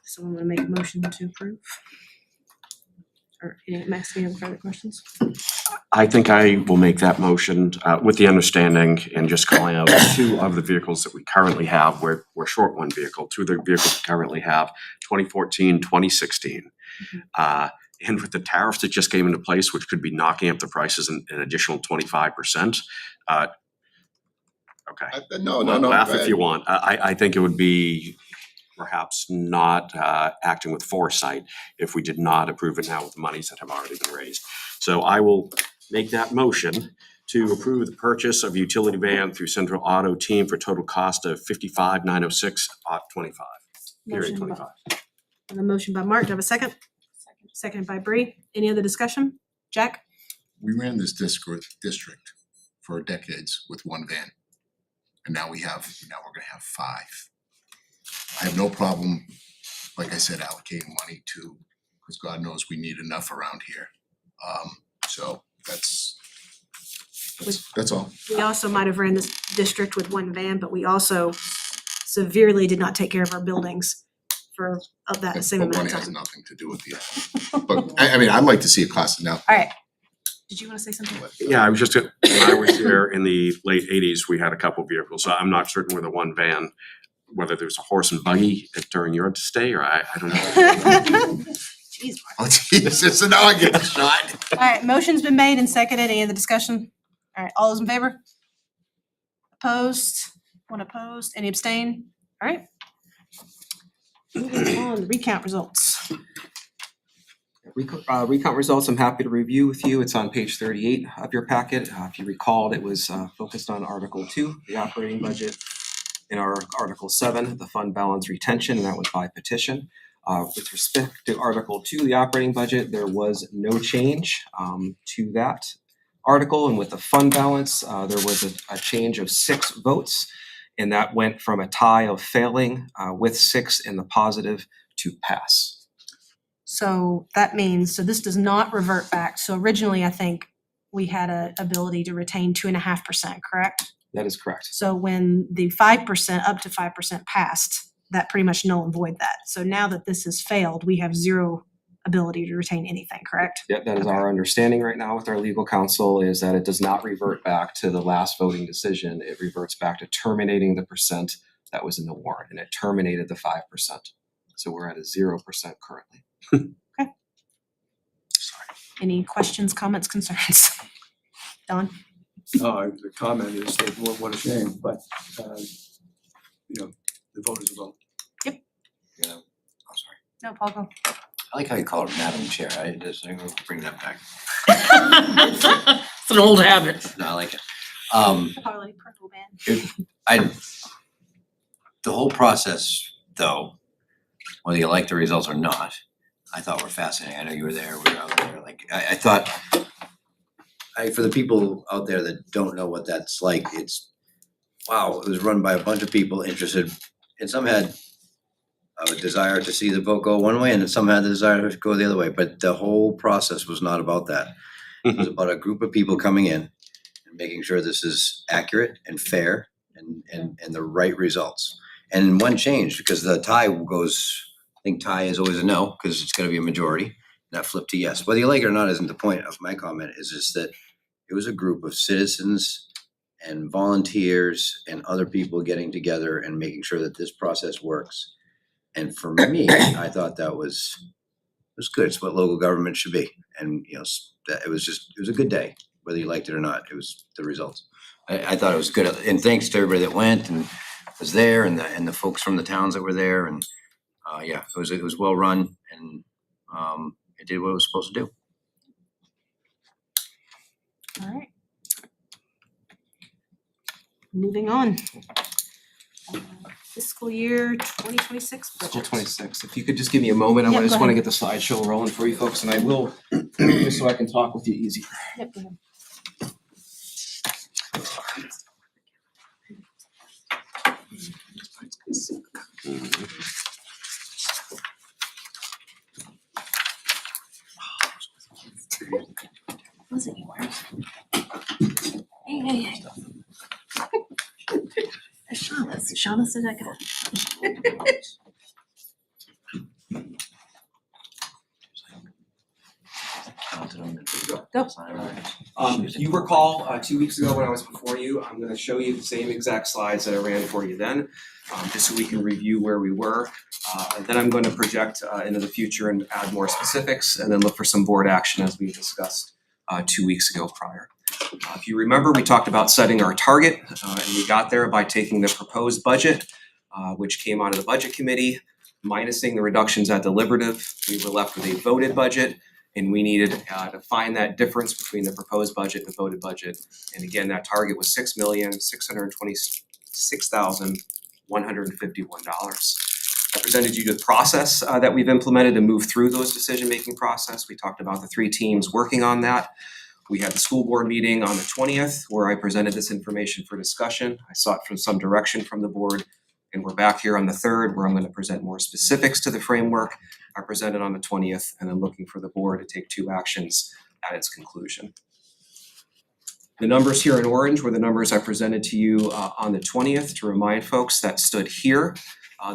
someone want to make a motion to approve? Or Max, any other further questions? I think I will make that motion with the understanding and just calling out 2 of the vehicles that we currently have. We're short one vehicle. 2 of the vehicles we currently have, 2014, 2016. And with the tariffs that just came into place, which could be knocking up the prices an additional 25%. Okay. No. Laugh if you want. I think it would be perhaps not acting with foresight if we did not approve it now with the monies that have already been raised. So I will make that motion to approve the purchase of utility van through Central Auto Team for total cost of $55,906.25. Period 25. A motion by Mark. Do I have a second? Seconded by Bree. Any other discussion? Jack? We ran this district for decades with one van. And now we're gonna have 5. I have no problem, like I said, allocating money to, because God knows we need enough around here. So that's all. We also might have ran this district with one van, but we also severely did not take care of our buildings for that same But amount one of has time. nothing to do with the other. But I mean, I'd like to see it costed now. All right. Did you wanna say something? Yeah, I was just, when I was there in the late eighties, we had a couple vehicles, so I'm not certain whether one van, whether there's a horse and buggy during your stay, or I don't know. Jeez. Oh, Jesus, so now I get the shot. All right, motion's been made and seconded. Any other discussion? All right, all those in favor? Opposed? One opposed? Any abstain? All right. Moving on, recount results. Recount results, I'm happy to review with you. It's on page 38 of your packet. If you recalled, it was focused on Article 2, the operating budget. In our Article 7, the fund balance retention, and that was by petition. With respect to Article 2, the operating budget, there was no change to that article. And with the fund balance, there was a change of 6 votes. And that went from a tie of failing with 6 in the positive to pass. So that means, so this does not revert back. So originally, I think we had a ability to retain 2.5%, correct? That is correct. So when the 5%, up to 5% passed, that pretty much null and void that. So now that this has failed, we have zero ability to retain anything, correct? Yep, that is our understanding right now with our legal counsel, is that it does not revert back to the last voting decision. It reverts back to terminating the percent that was in the warrant, and it terminated the 5%. So we're at a 0% currently. Okay. Any questions, comments, concerns? Don? The comment is that what a shame, but the vote is a vote. Yeah, I'm sorry. No, Paul, go. I like how you call her Madam Chair. I'm gonna bring that back. It's an old habit. No, I like it. Probably purple band. The whole process, though, whether you like the results or not, I thought were fascinating. I know you were there, we were out there. Like, I thought, for the people out there that don't know what that's like, it's, wow, it was run by a bunch of people interested, and some had a desire to see the vote go one way, and some had the desire to go the other way. But the whole process was not about that. It was about a group of people coming in and making sure this is accurate and fair and the right results. And one changed because the tie goes, I think tie is always a no because it's going to be a majority. And that flipped to yes. Whether you like it or not isn't the point of my comment. Is just that it was a group of citizens and volunteers and other people getting together and making sure that this process works. And for me, I thought that was good. It's what local government should be. And that it was a good day, whether you liked it or not. It was the results. I thought it was good, and thanks to everybody that went and was there, and the folks from the towns that were there, and it was well run, and it did what it was supposed to do. All right. Moving on. Fiscal year 2026 budget. Fiscal 26. If you could just give me a moment, I Yep, just go want to ahead. get the slideshow rolling for you folks, and I will, just so I can talk with you easier. Yep, go ahead. Wasn't yours. Hey. Shauna said I could. Go. If you recall, 2 weeks ago when I was before you, I'm gonna show you the same exact slides that I ran for you then, just so we can review where we were. And then I'm gonna project into the future and add more specifics, and then look for some board action as we discussed 2 weeks ago prior. If you remember, we talked about setting our target, and we got there by taking the proposed budget, which came out of the budget committee, minusing the reductions at deliberative. We were left with a voted budget, and we needed to find that difference between the proposed budget and the voted budget. And again, that target was $6,626,151. I presented you the process that we've implemented to move through those decision-making process. We talked about the 3 teams working on that. We had the school board meeting on the 20th where I presented this information for discussion. I sought for some direction from the board, and we're back here on the 3rd where I'm going to present more specifics to the framework I presented on the 20th, and then looking for the board to take 2 actions at its conclusion. The numbers here in orange were the numbers I presented to you on the 20th to remind folks that stood here.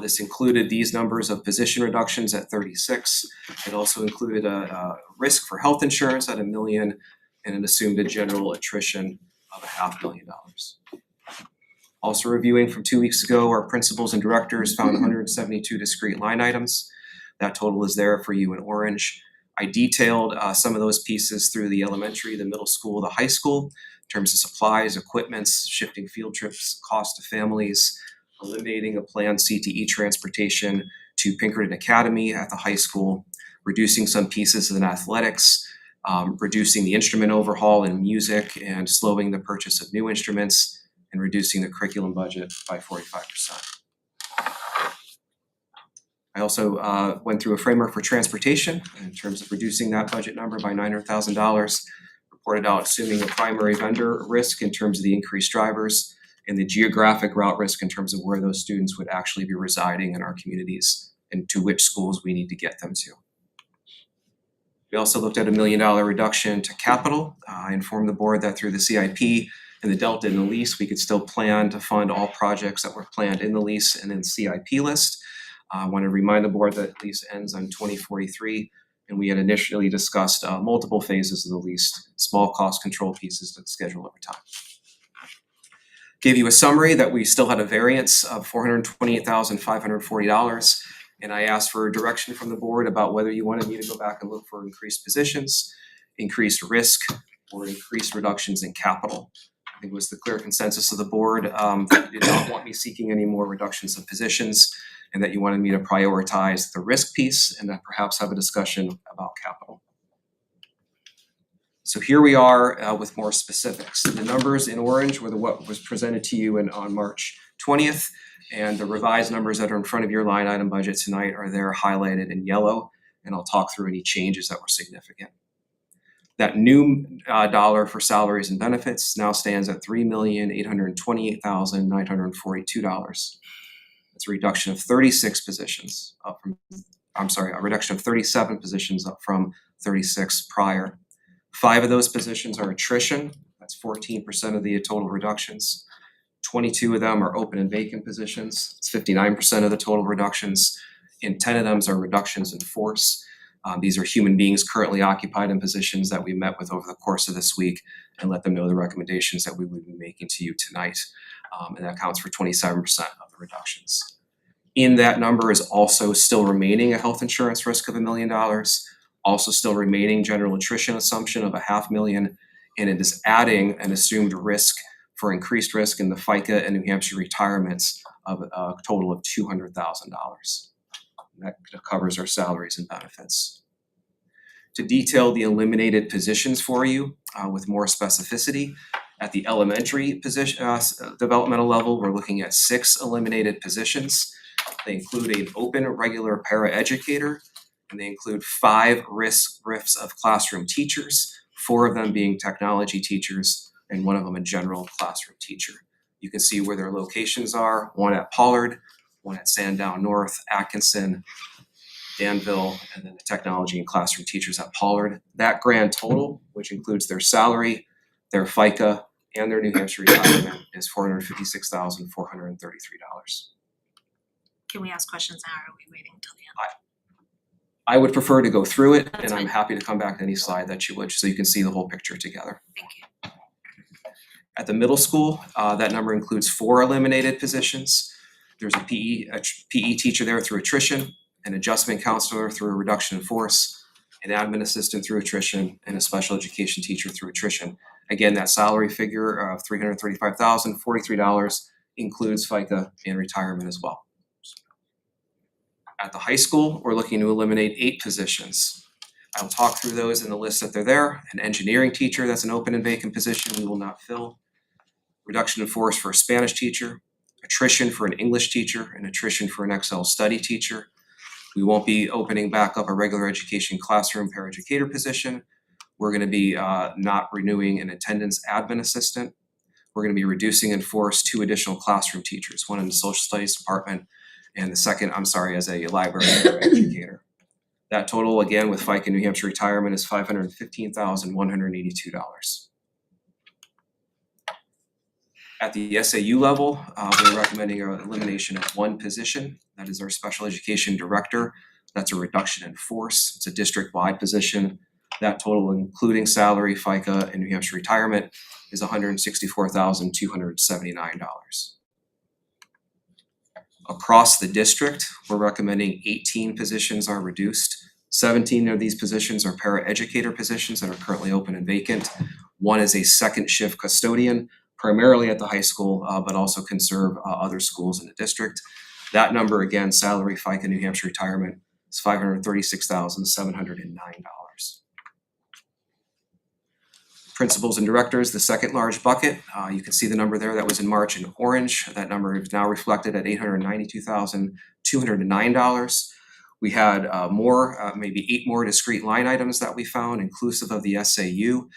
This included these numbers of position reductions at 36. It also included a risk for health insurance at $1 million and an assumed a general attrition of $500,000. Also reviewing from 2 weeks ago, our principals and directors found 172 discrete line items. That total is there for you in orange. I detailed some of those pieces through the elementary, the middle school, the high school, in terms of supplies, equipments, shifting field trips, cost to families, eliminating a planned CTE transportation to Pinkerton Academy at the high school, reducing some pieces in athletics, reducing the instrument overhaul in music and slowing the purchase of new instruments, and reducing the curriculum budget by 45%. I also went through a framework for transportation in terms of reducing that budget number by $900,000, reported out assuming a primary vendor risk in terms of the increased drivers, and the geographic route risk in terms of where those students would actually be residing in our communities and to which schools we need to get them to. We also looked at $1 million reduction to capital. I informed the board that through the CIP and the delta in the lease, we could still plan to fund all projects that were planned in the lease and in the CIP list. I want to remind the board that lease ends on 2043, and we had initially discussed multiple phases of the lease, small cost control pieces that schedule over time. Gave you a summary that we still had a variance of $428,540, and I asked for direction from the board about whether you wanted me to go back and look for increased positions, increased risk, or increased reductions in capital. I think it was the clear consensus of the board that you did not want me seeking any more reductions of positions, and that you wanted me to prioritize the risk piece and then perhaps have a discussion about capital. So here we are with more specifics. The numbers in orange were what was presented to you on March 20th, and the revised numbers that are in front of your line item budget tonight are there highlighted in yellow, and I'll talk through any changes that were significant. That new dollar for salaries and benefits now stands at $3,828,942. That's a reduction of 36 positions up from, a reduction of 37 positions up from 36 prior. 5 of those positions are attrition. That's 14% of the total reductions. 22 of them are open and vacant positions. It's 59% of the total reductions. And 10 of them are reductions in force. These are human beings currently occupied in positions that we met with over the course of this week and let them know the recommendations that we would be making to you tonight. And that accounts for 27% of the reductions. In that number is also still remaining a health insurance risk of $1 million, also still remaining general attrition assumption of $500,000, and it is adding an assumed risk for increased risk in the FICA and New Hampshire retirements of a total of $200,000. That covers our salaries and benefits. To detail the eliminated positions for you with more specificity, at the elementary position developmental level, we're looking at 6 eliminated positions. They include an open regular paraeducator, and they include 5 RIFs of classroom teachers, 4 of them being technology teachers, and 1 of them a general classroom teacher. You can see where their locations are, 1 at Pollard, 1 at Sandown North, Atkinson, Danville, and then the technology and classroom teachers at Pollard. That grand total, which includes their salary, their FICA, and their New Hampshire retirement, is $456,433. Can we ask questions now, or are we waiting until the end? I would prefer to go through it, That's and I'm fine. happy to come back to any slide that you would, so you can see the whole picture together. Thank you. At the middle school, that number includes 4 eliminated positions. There's a PE teacher there through attrition, an adjustment counselor through a reduction in force, an admin assistant through attrition, and a special education teacher through attrition. Again, that salary figure of $335,043 includes FICA and retirement as well. At the high school, we're looking to eliminate 8 positions. I'll talk through those in the list that they're there. An engineering teacher, that's an open and vacant position we will not fill. Reduction in force for a Spanish teacher, attrition for an English teacher, and attrition for an Excel study teacher. We won't be opening back up a regular education classroom paraeducator position. We're gonna be not renewing an attendance admin assistant. We're gonna be reducing in force 2 additional classroom teachers, 1 in the social studies department and the second, as a library educator. That total, again, with FICA New Hampshire retirement is $515,182. At the SAU level, we're recommending an elimination of one position. That is our special education director. That's a reduction in force. It's a district-wide position. That total, including salary, FICA, and New Hampshire retirement, is $164,279. Across the district, we're recommending 18 positions are reduced. 17 of these positions are paraeducator positions that are currently open and vacant. One is a second shift custodian, primarily at the high school, but also can serve other schools in the district. That number, again, salary, FICA, New Hampshire retirement, is $536,709. Principals and directors, the second large bucket, you can see the number there that was in March in orange. That number is now reflected at $892,209. We had maybe 8 more discrete line items that we found, inclusive of the SAU.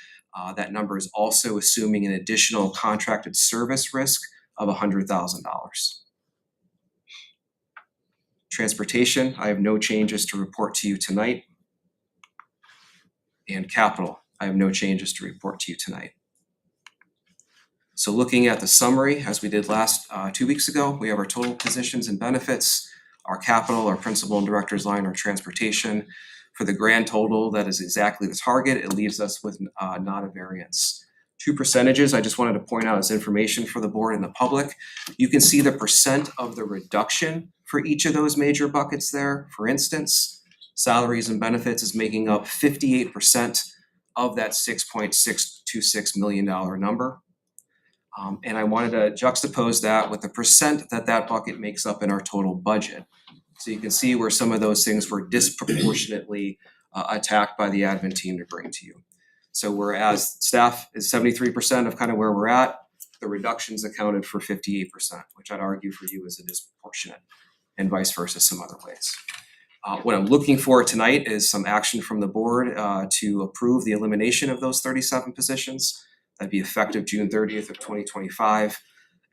That number is also assuming an additional contracted service risk of $100,000. Transportation, I have no changes to report to you tonight. And capital, I have no changes to report to you tonight. So looking at the summary, as we did last 2 weeks ago, we have our total positions and benefits, our capital, our principal and directors line, our transportation. For the grand total, that is exactly the target. It leaves us with not a variance. 2 percentages, I just wanted to point out as information for the board and the public. You can see the percent of the reduction for each of those major buckets there. For instance, salaries and benefits is making up 58% of that $6.626 million number. And I wanted to juxtapose that with the percent that that bucket makes up in our total budget. So you can see where some of those things were disproportionately attacked by the admin team to bring to you. So whereas staff is 73% of kind of where we're at, the reductions accounted for 58%, which I'd argue for you is a disproportionate, and vice versa some other ways. What I'm looking for tonight is some action from the board to approve the elimination of those 37 positions. That'd be effective June 30th of 2025.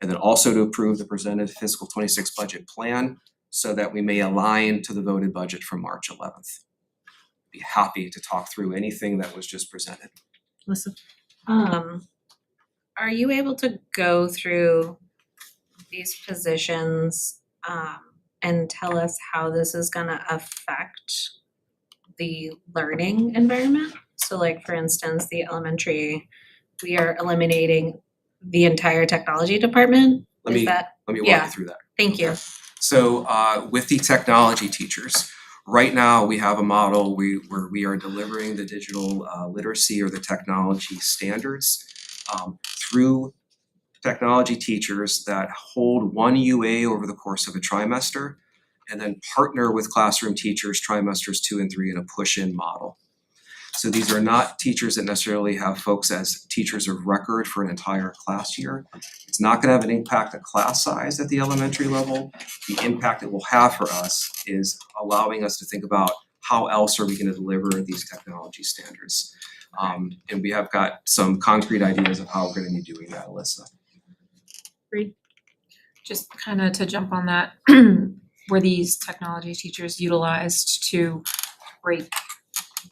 And then also to approve the presented fiscal 26 budget plan so that we may align to the voted budget from March 11th. Be happy to talk through anything that was just presented. Listen, are you able to go through these positions and tell us how this is gonna affect the learning environment? So like, for instance, the elementary, we are eliminating the entire technology department. Let me walk you through that. Thank you. So with the technology teachers, right now we have a model where we are delivering the digital literacy or the technology standards through technology teachers that hold one UA over the course of a trimester and then partner with classroom teachers trimesters 2 and 3 in a push-in model. So these are not teachers that necessarily have folks as teachers of record for an entire class year. It's not gonna have an impact to class size at the elementary level. The impact it will have for us is allowing us to think about how else are we gonna deliver these technology standards. And we have got some concrete ideas of how we're gonna be doing that, Alyssa. Just kind of to jump on that, were these technology teachers utilized to break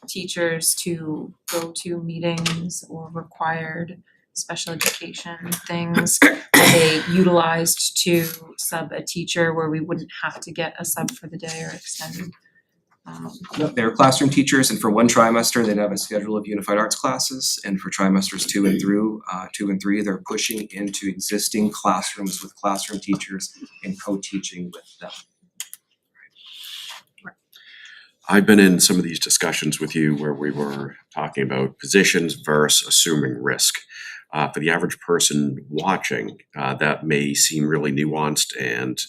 teachers to go to meetings or required special education things? Are they utilized to sub a teacher where we wouldn't have to get a sub for the day or extended? No, they're classroom teachers, and for one trimester, they'd have a schedule of unified arts classes, and for trimesters 2 and 3, they're pushing into existing classrooms with classroom teachers and co-teaching with them. I've been in some of these discussions with you where we were talking about positions versus assuming risk. For the average person watching, that may seem really nuanced and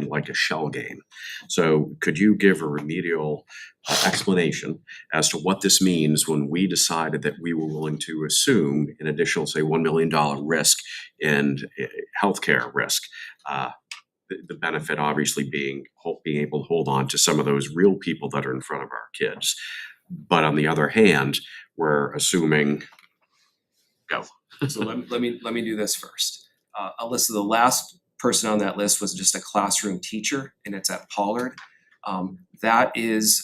like a shell game. So could you give a remedial explanation as to what this means when we decided that we were willing to assume an additional, say, $1 million risk in healthcare risk? The benefit obviously being able to hold on to some of those real people that are in front of our kids. But on the other hand, we're assuming, go. So let me do this first. Alyssa, the last person on that list was just a classroom teacher, and it's at Pollard. That is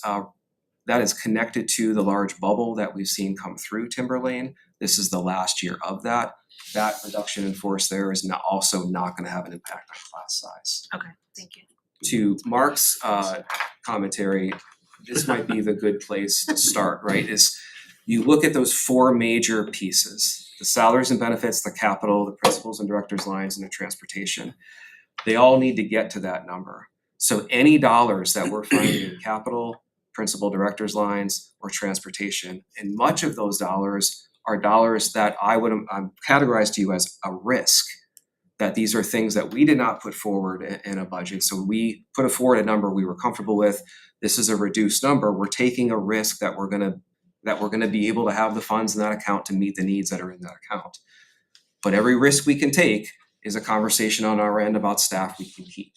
that is connected to the large bubble that we've seen come through Timberlane. This is the last year of that. That reduction in force there is also not gonna have an impact on class size. Okay, thank you. To Mark's commentary, this might be the good place to start, right? Is you look at those four major pieces, the salaries and benefits, the capital, the principals and directors lines, and the transportation. They all need to get to that number. So any dollars that we're finding in capital, principal directors lines, or transportation, and much of those dollars are dollars that I would categorize to you as a risk, that these are things that we did not put forward in a budget. So we put forward a number we were comfortable with. This is a reduced number. We're taking a risk that we're gonna be able to have the funds in that account to meet the needs that are in that account. But every risk we can take is a conversation on our end about staff we can keep.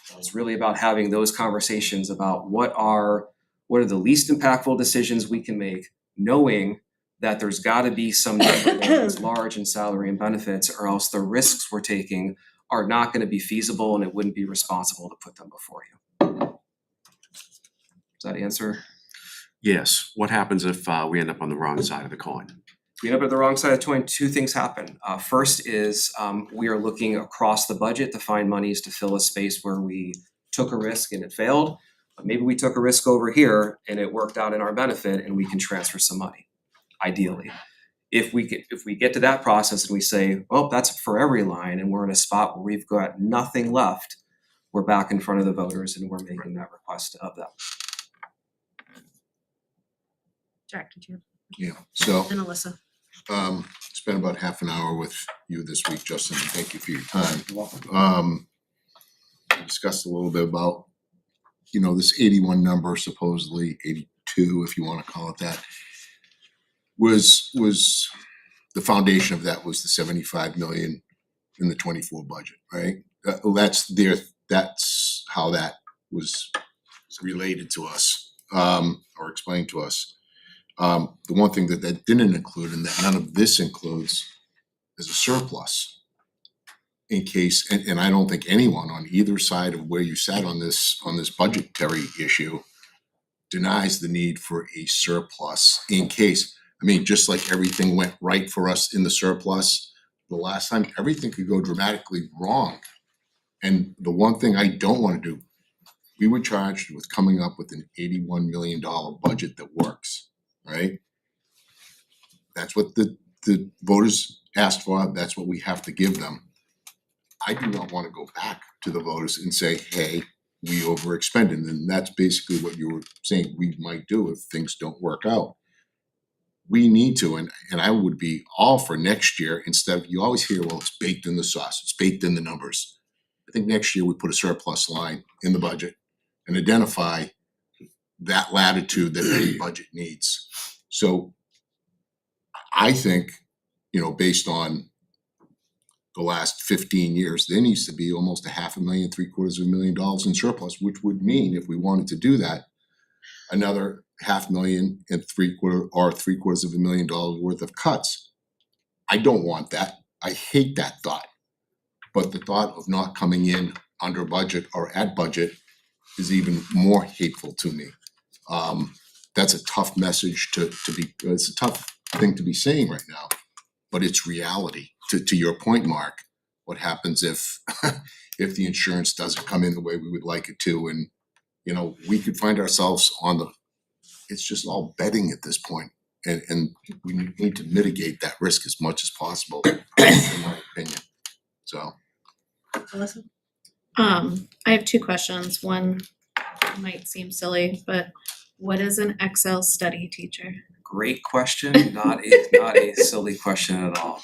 So it's really about having those conversations about what are the least impactful decisions we can make, knowing that there's gotta be some number that is large in salary and benefits, or else the risks we're taking are not gonna be feasible and it wouldn't be responsible to put them before you. Does that answer? Yes, what happens if we end up on the wrong side of the coin? If we end up at the wrong side of the coin, two things happen. First is we are looking across the budget to find monies to fill a space where we took a risk and it failed. But maybe we took a risk over here and it worked out in our benefit and we can transfer some money, ideally. If we get to that process and we say, well, that's for every line and we're in a spot where we've got nothing left, we're back in front of the voters and we're making that request of them. Jack, did you? Yeah, so And Alyssa. spent about half an hour with you this week, Justin, and thank you for your time. You're welcome. We discussed a little bit about, this 81 number, supposedly 82, if you wanna call it that, was the foundation of that was the 75 million in the 24 budget, right? That's how that was related to us, or explained to us. The one thing that didn't include and that none of this includes is a surplus. In case, and I don't think anyone on either side of where you sat on this budgetary issue denies the need for a surplus in case. I mean, just like everything went right for us in the surplus the last time, everything could go dramatically wrong. And the one thing I don't wanna do, we were charged with coming up with an $81 million budget that works, right? That's what the voters asked for, that's what we have to give them. I do not wanna go back to the voters and say, hey, we overexpended, and that's basically what you were saying we might do if things don't work out. We need to, and I would be all for next year, instead of, you always hear, well, it's baked in the sauce, it's baked in the numbers. I think next year we put a surplus line in the budget and identify that latitude that any budget needs. So I think, based on the last 15 years, there needs to be almost $500,000, $750,000 in surplus, which would mean if we wanted to do that, another $500,000 and $750,000 worth of cuts. I don't want that. I hate that thought. But the thought of not coming in under budget or at budget is even more hateful to me. That's a tough message it's a tough thing to be saying right now, but it's reality. To your point, Mark, what happens if if the insurance doesn't come in the way we would like it to, and we could find ourselves it's just all betting at this point, and we need to mitigate that risk as much as possible, in my opinion. So. Alyssa? I have two questions. One might seem silly, but what is an Excel study teacher? Great question, not a silly question at all.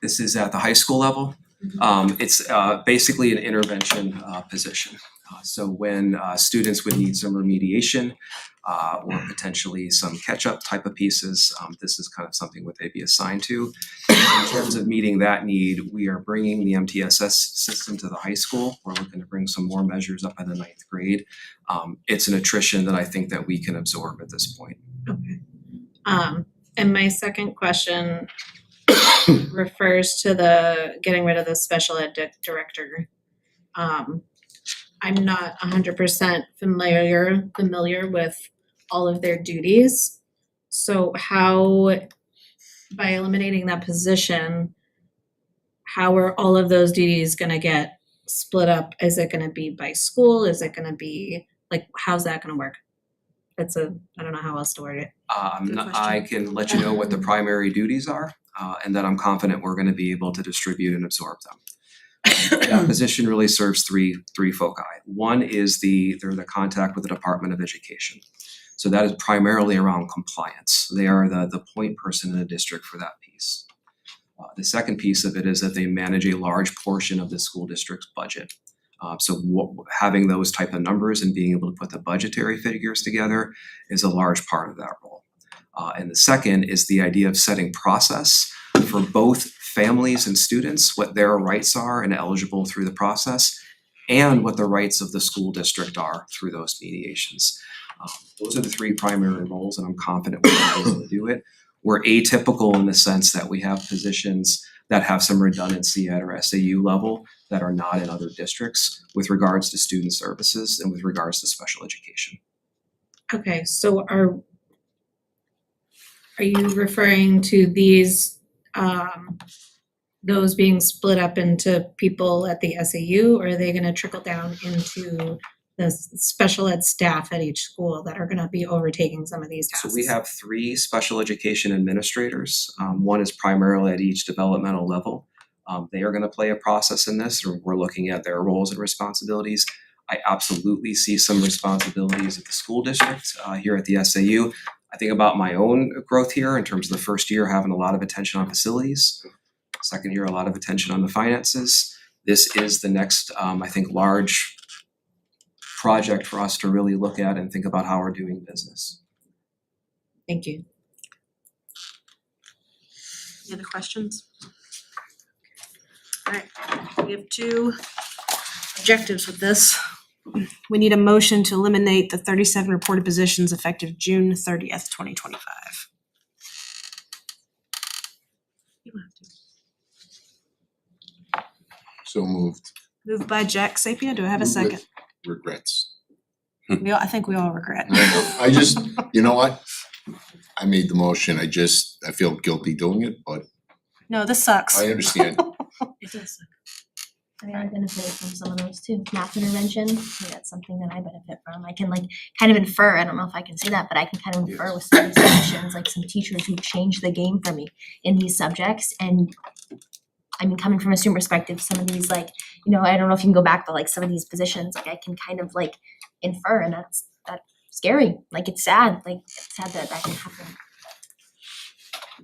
This is at the high school level. It's basically an intervention position. So when students would need some remediation or potentially some catch-up type of pieces, this is kind of something what they'd be assigned to. In terms of meeting that need, we are bringing the MTSS system to the high school. We're looking to bring some more measures up in the 9th grade. It's an attrition that I think that we can absorb at this point. Okay. And my second question refers to the getting rid of the special ed director. I'm not 100% familiar with all of their duties. So how, by eliminating that position, how are all of those duties gonna get split up? Is it gonna be by school? Is it gonna be, like, how's that gonna work? I don't know how else to word it. Good I question. can let you know what the primary duties are, and that I'm confident we're gonna be able to distribute and absorb them. That position really serves three foci. One is they're the contact with the Department of Education. So that is primarily around compliance. They are the point person in the district for that piece. The second piece of it is that they manage a large portion of the school district's budget. Having those type of numbers and being able to put the budgetary figures together is a large part of that role. And the second is the idea of setting process for both families and students, what their rights are and eligible through the process, and what the rights of the school district are through those mediations. Those are the three primary roles, and I'm confident we're able to do it. We're atypical in the sense that we have positions that have some redundancy at our SAU level that are not in other districts with regards to student services and with regards to special education. Okay, so are you referring to these, those being split up into people at the SAU, or are they gonna trickle down into the special ed staff at each school that are gonna be overtaking some of these tasks? So we have 3 special education administrators. One is primarily at each developmental level. They are gonna play a process in this, or we're looking at their roles and responsibilities. I absolutely see some responsibilities at the school district here at the SAU. I think about my own growth here in terms of the first year having a lot of attention on facilities, second year a lot of attention on the finances. This is the next, I think, large project for us to really look at and think about how we're doing business. Thank you. Any other questions? All right, we have 2 objectives with this. We need a motion to eliminate the 37 reported positions effective June 30th, 2025. So moved. Moved by Jack Sapia, do I have a second? With regrets. I think we all regret. I just, you know what? I made the motion, I feel guilty doing it, but No, this sucks. I understand. It does suck. I mean, I benefit from some of those too. Math intervention, I think that's something that I benefit from. I can like kind of infer, I don't know if I can say that, but I can kind of infer with some of these sessions, like some teachers who changed the game for me in these subjects. And I mean, coming from a student perspective, some of these like, you know, I don't know if you can go back, but like some of these positions, like I can kind of like infer, and that's scary. Like it's sad that can happen.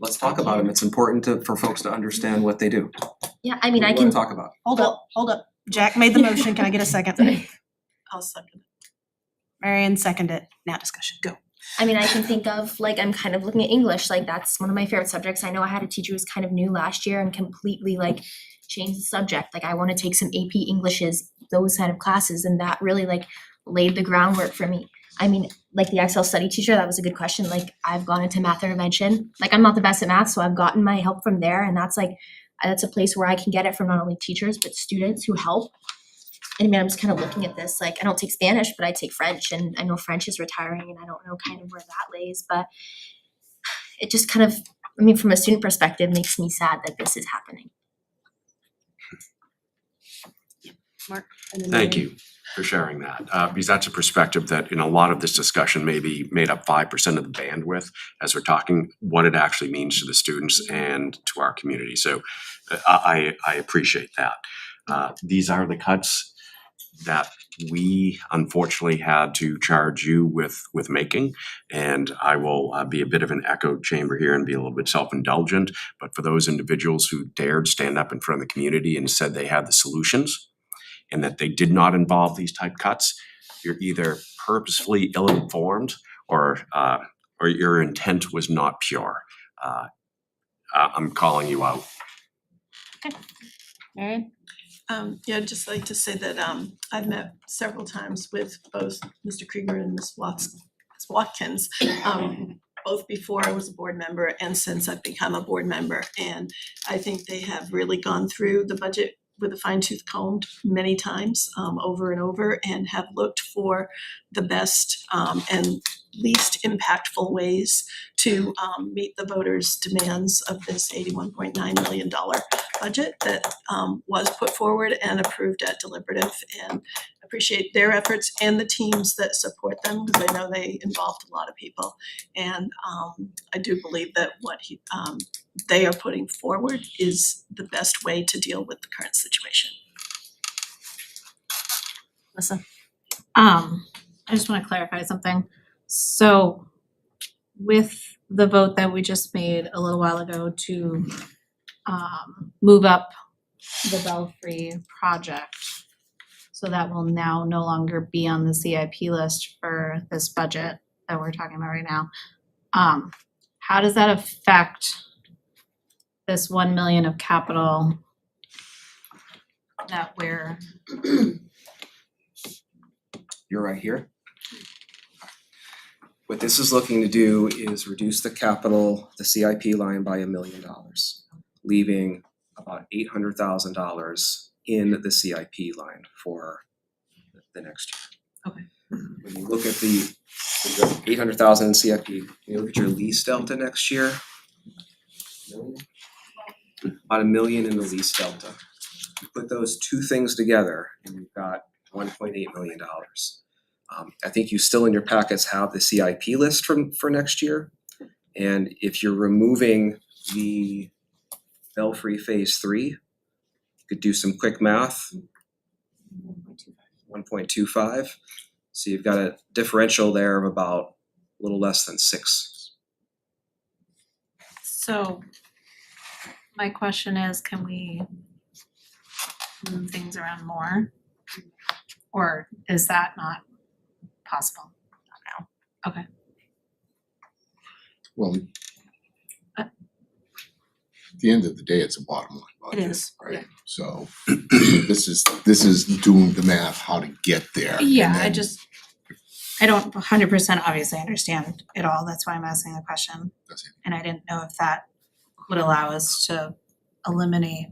Let's talk about them. It's important for folks to understand what they do. Yeah, I mean, What I do you can. wanna talk about? Hold up. Jack made the motion, can I get a second? I'll second it. Marion seconded it, now discussion, go. I mean, I can think of, like, I'm kind of looking at English, like, that's one of my favorite subjects. I know I had a teacher who was kind of new last year and completely, like, changed the subject. Like, I wanna take some AP Englishes, those kind of classes, and that really, like, laid the groundwork for me. I mean, like, the Excel study teacher, that was a good question. Like, I've gone into math intervention. Like, I'm not the best at math, so I've gotten my help from there, and that's, like, that's a place where I can get it from not only teachers, but students who help. I mean, I'm just kind of looking at this, like, I don't take Spanish, but I take French, and I know French is retiring, and I don't know kind of where that lays, but it just kind of, I mean, from a student perspective, makes me sad that this is happening. Mark? Thank you for sharing that, because that's a perspective that in a lot of this discussion maybe made up 5% of the bandwidth as we're talking what it actually means to the students and to our community. So I appreciate that. These are the cuts that we unfortunately had to charge you with making, and I will be a bit of an echo chamber here and be a little bit self-indulgent, but for those individuals who dared stand up in front of the community and said they had the solutions and that they did not involve these type cuts, you're either purposefully ill-informed or your intent was not pure. I'm calling you out. Marion? Yeah, I'd just like to say that I've met several times with both Mr. Krieger and Ms. Watkins, both before I was a board member and since I've become a board member. And I think they have really gone through the budget with a fine tooth comb many times, over and over, and have looked for the best and least impactful ways to meet the voters' demands of this $81.9 million budget that was put forward and approved at deliberative, and appreciate their efforts and the teams that support them, because I know they involved a lot of people. And I do believe that what they are putting forward is the best way to deal with the current situation. Listen, I just wanna clarify something. So with the vote that we just made a little while ago to move up the Belfry project, so that will now no longer be on the CIP list for this budget that we're talking about right now. How does that affect this 1 million of capital that we're, You're right here. What this is looking to do is reduce the capital, the CIP line by $1 million, leaving about $800,000 in the CIP line for the next year. Okay. When you look at the 800,000 in CIP, you look at your lease delta next year, about $1 million in the lease delta. You put those two things together and you've got $1.8 million. I think you still in your packets have the CIP list for next year. And if you're removing the Belfry Phase 3, you could do some quick math. 1.25. So you've got a differential there of about a little less than 6. so my question is, can we move things around more? Or is that not possible? Not now. Okay. Well, at the end of the day, it's a bottom line budget, is, right? yeah. So this is doing the math, how to get there. and Yeah, then- I don't 100% obviously understand it all, that's why I'm asking the question. That's it. And I didn't know if that would allow us to eliminate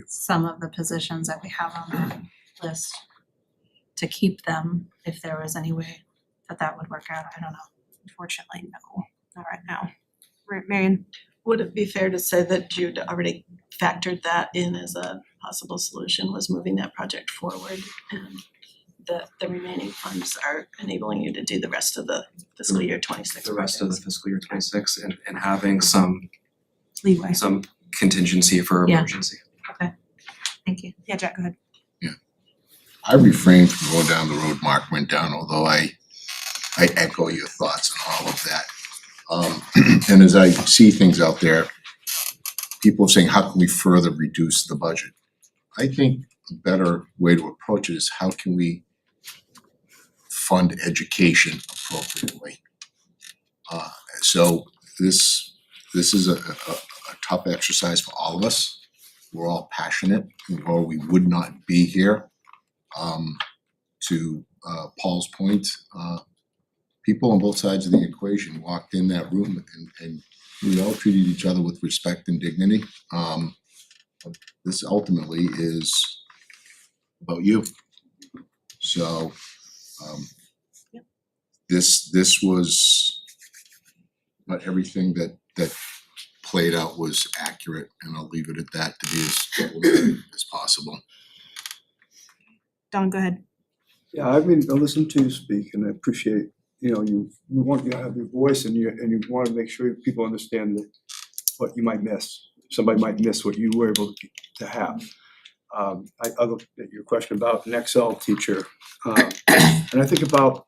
some of the positions that we have on the list, to keep them if there was any way that would work out. I don't know. Unfortunately, no, not right now. Right, Marion? Would it be fair to say that you'd already factored that in as a possible solution, was moving that project forward, and the remaining funds are enabling you to do the rest of the fiscal year 26 The rest of the projects? fiscal year 26 and having some Leeway. some contingency for Yeah. emergency. Thank you. Yeah, Jack, go ahead. I refrained from going down the road Mark went down, although I echo your thoughts on all of that. And as I see things out there, people are saying, how can we further reduce the budget? I think a better way to approach it is, how can we fund education appropriately? So this is a tough exercise for all of us. We're all passionate, or we would not be here. To Paul's point, people on both sides of the equation walked in that room and we all treated each other with respect and dignity. This ultimately is about you. So this was not everything that played out was accurate, and I'll leave it at that, to be as diplomatic as possible. Don, go ahead. Yeah, I mean, I listened to you speak and I appreciate, you want to have your voice and you want to make sure people understand that what you might miss. Somebody might miss what you were able to have. I looked at your question about an Excel teacher, and I think about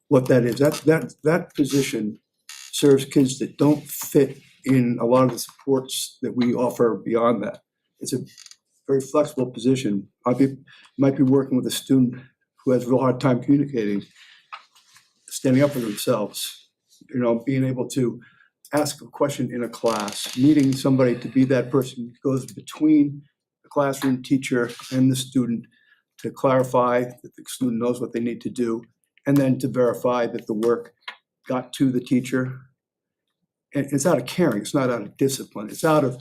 what that is. That position serves kids that don't fit in a lot of the supports that we offer beyond that. It's a very flexible position. Might be working with a student who has a real hard time communicating, standing up for themselves, being able to ask a question in a class, needing somebody to be that person who goes between the classroom teacher and the student to clarify that the student knows what they need to do, and then to verify that the work got to the teacher. And it's out of caring, it's not out of discipline, it's out of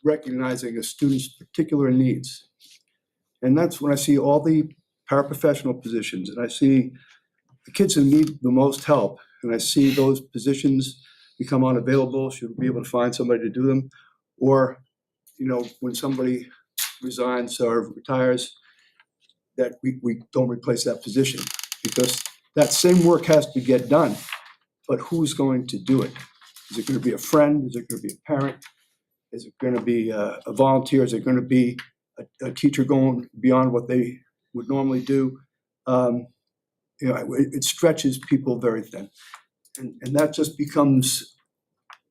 recognizing a student's particular needs. And that's when I see all the paraprofessional positions, and I see the kids who need the most help, and I see those positions become unavailable, should we be able to find somebody to do them? Or, when somebody resigns or retires, that we don't replace that position, because that same work has to get done, but who's going to do it? Is it gonna be a friend? Is it gonna be a parent? Is it gonna be a volunteer? Is it gonna be a teacher going beyond what they would normally do? It stretches people very thin. And that just becomes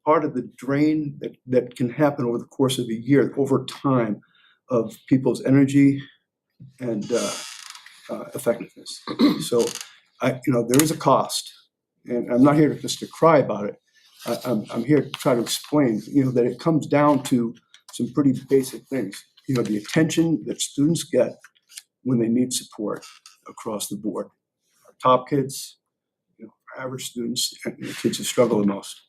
part of the drain that can happen over the course of a year, over time, of people's energy and effectiveness. So there is a cost, and I'm not here just to cry about it. I'm here to try to explain, that it comes down to some pretty basic things. The attention that students get when they need support across the board. Our top kids, our average students, and the kids who struggle the most.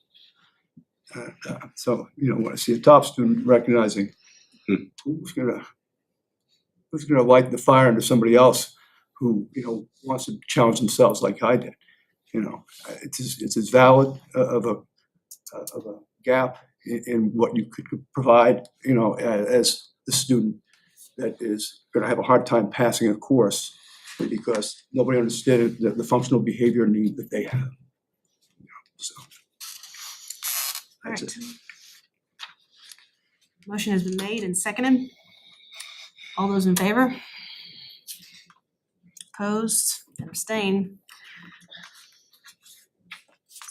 So when I see a top student recognizing who's gonna light the fire under somebody else who wants to challenge themselves like I did. It's as valid of a gap in what you could provide, as the student that is gonna have a hard time passing a course because nobody understood the functional behavior need that they have. So that's it. Motion has been made and seconded. All those in favor? Opposed and abstained.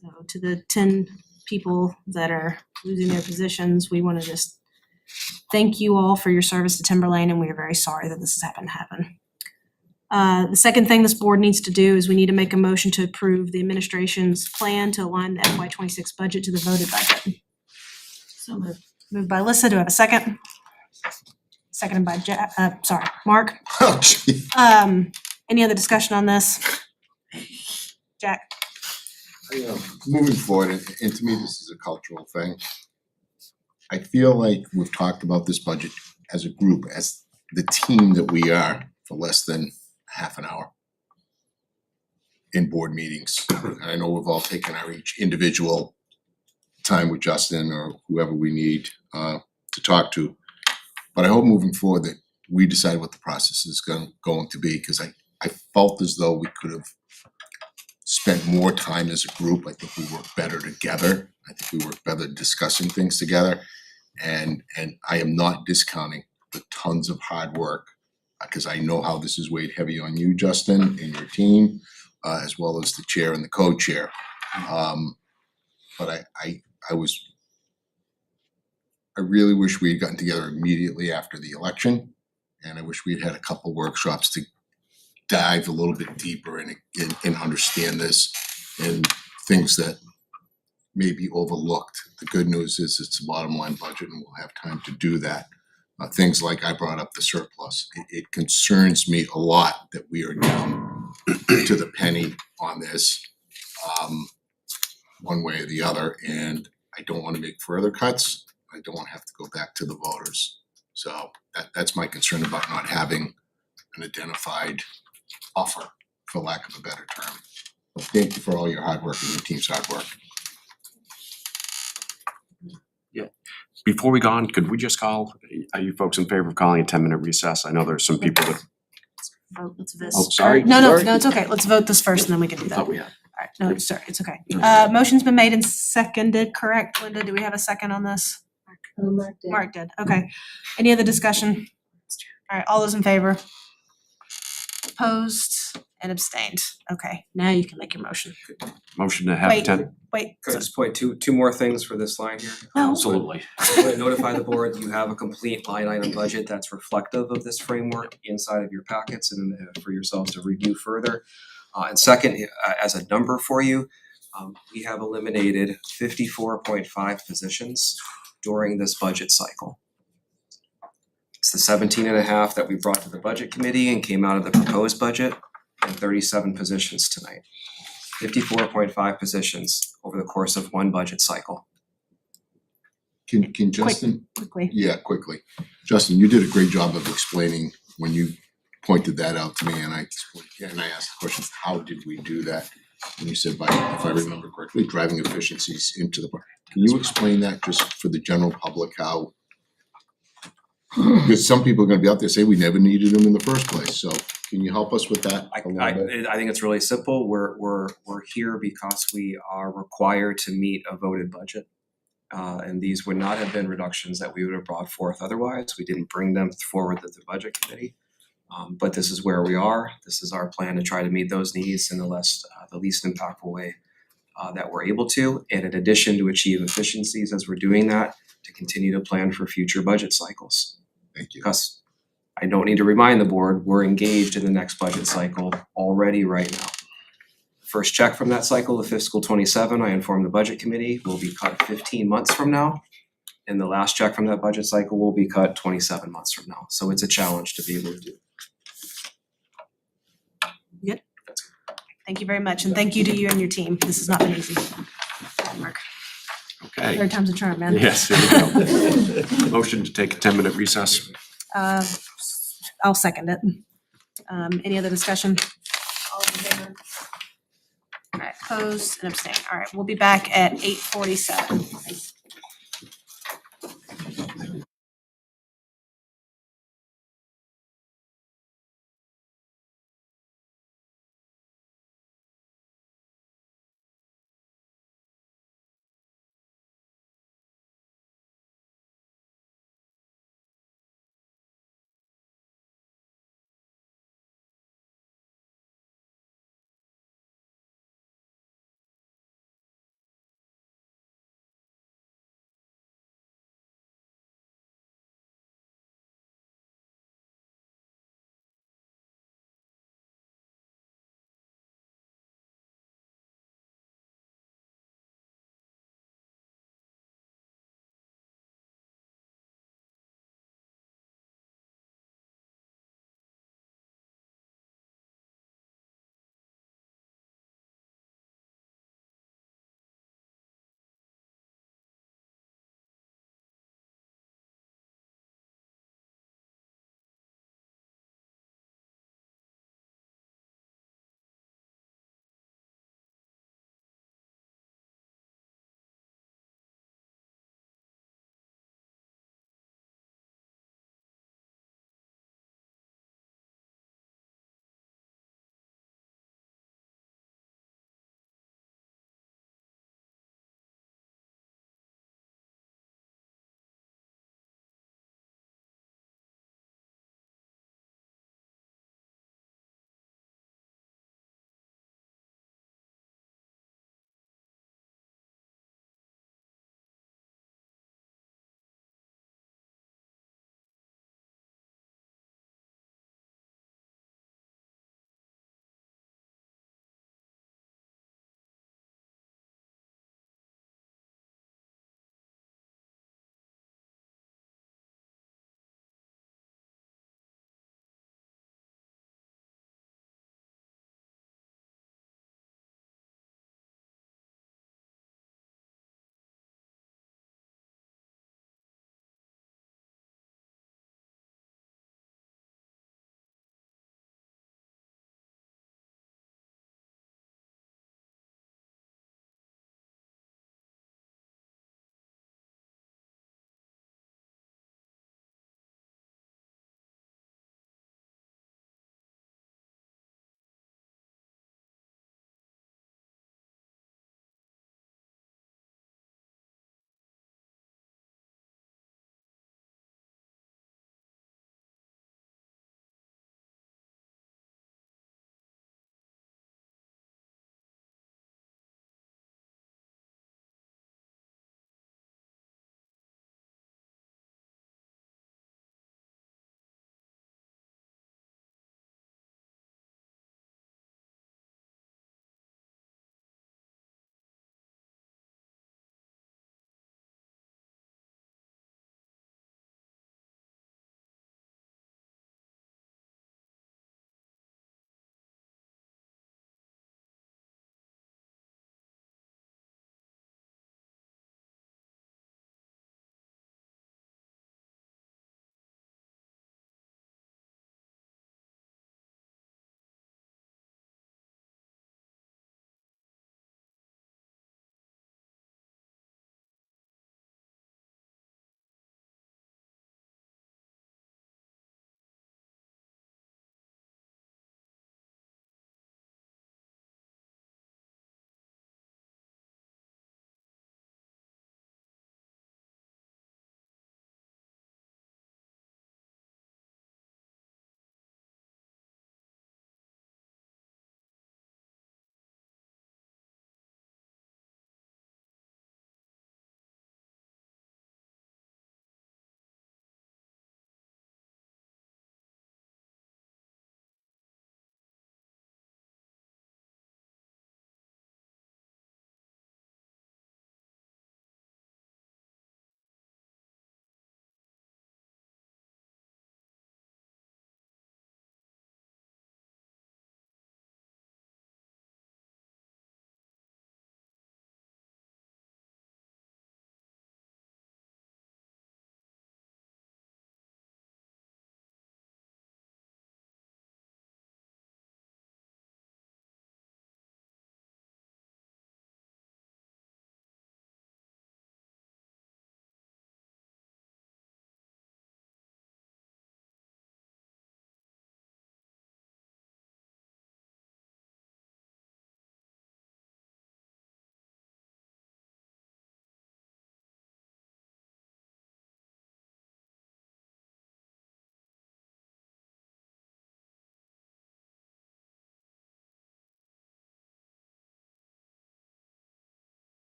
So to the 10 people that are losing their positions, we want to just thank you all for your service to Timberlane, and we are very sorry that this has happened to happen. The second thing this board needs to do is we need to make a motion to approve the administration's plan to align the FY26 budget to the voted budget. So moved by Alyssa. Do I have a second? Seconded by Mark. Oh, gee. Any other discussion on this? Jack? Moving forward, and to me, this is a cultural thing. I feel like we've talked about this budget as a group, as the team that we are, for less than half an hour in board meetings. And I know we've all taken our each individual time with Justin or whoever we need to talk to. But I hope moving forward that we decide what the process is going to be, because I felt as though we could have spent more time as a group. I think we work better together. I think we work better discussing things together. And I am not discounting the tons of hard work, because I know how this is weighed heavy on you, Justin, and your team, as well as the chair and the co-chair. But I really wish we had gotten together immediately after the election, and I wish we'd had a couple workshops to dive a little bit deeper and understand this and things that may be overlooked. The good news is it's a bottom line budget, and we'll have time to do that. Things like I brought up the surplus. It concerns me a lot that we are down to the penny on this, one way or the other, and I don't want to make further cuts. I don't want to have to go back to the voters. So that's my concern about not having an identified offer, for lack of a better term. But thank you for all your hard work and your team's hard work. Before we go on, could we just call, are you folks in favor of calling a 10-minute recess? I know there's some people that. Vote, let's this. Oh, sorry. No, Sorry. it's okay. Let's vote this first and then we can do that. Oh, yeah. All right, no, sorry, it's okay. Motion's been made and seconded, correct? Linda, do we have a second on this? Mark did. Mark did, okay. Any other discussion? All right, all those in favor? Opposed and abstained. Okay, now you can make your motion. Motion to have Wait, 10. wait. Could I just point two more things for this line here? No. Absolutely. I want to notify the board that you have a complete line item budget that's reflective of this framework inside of your packets and for yourselves to review further. And second, as a number for you, we have eliminated 54.5 positions during this budget cycle. It's the 17.5 that we brought to the budget committee and came out of the proposed budget, and 37 positions tonight. 54.5 positions over the course of one budget cycle. Can Justin? quickly. Yeah, quickly. Justin, you did a great job of explaining when you pointed that out to me, and I asked the question, how did we do that? And you said by, if I remember correctly, driving efficiencies into the park. Can you explain that just for the general public, how? Because some people are gonna be out there saying we never needed them in the first place, so can you help us with that a little bit? I think it's really simple. We're here because we are required to meet a voted budget. And these would not have been reductions that we would have brought forth otherwise. We didn't bring them forward to the budget committee. But this is where we are. This is our plan to try to meet those needs in the least impactful way that we're able to. And in addition, to achieve efficiencies as we're doing that, to continue to plan for future budget cycles. Thank you. Because I don't need to remind the board, we're engaged in the next budget cycle already right now. First check from that cycle, the fiscal 27, I informed the budget committee, will be cut 15 months from now. And the last check from that budget cycle will be cut 27 months from now. So it's a challenge to be able to do. Good. Thank you very much, and thank you to you and your team. This has not been easy. Mark. Okay. Third time's a charm, man. Yes, there we go. Motion to take a 10-minute recess. I'll second it. Any other discussion? All in favor? All right, opposed and abstain. All right, we'll be back at 8:47.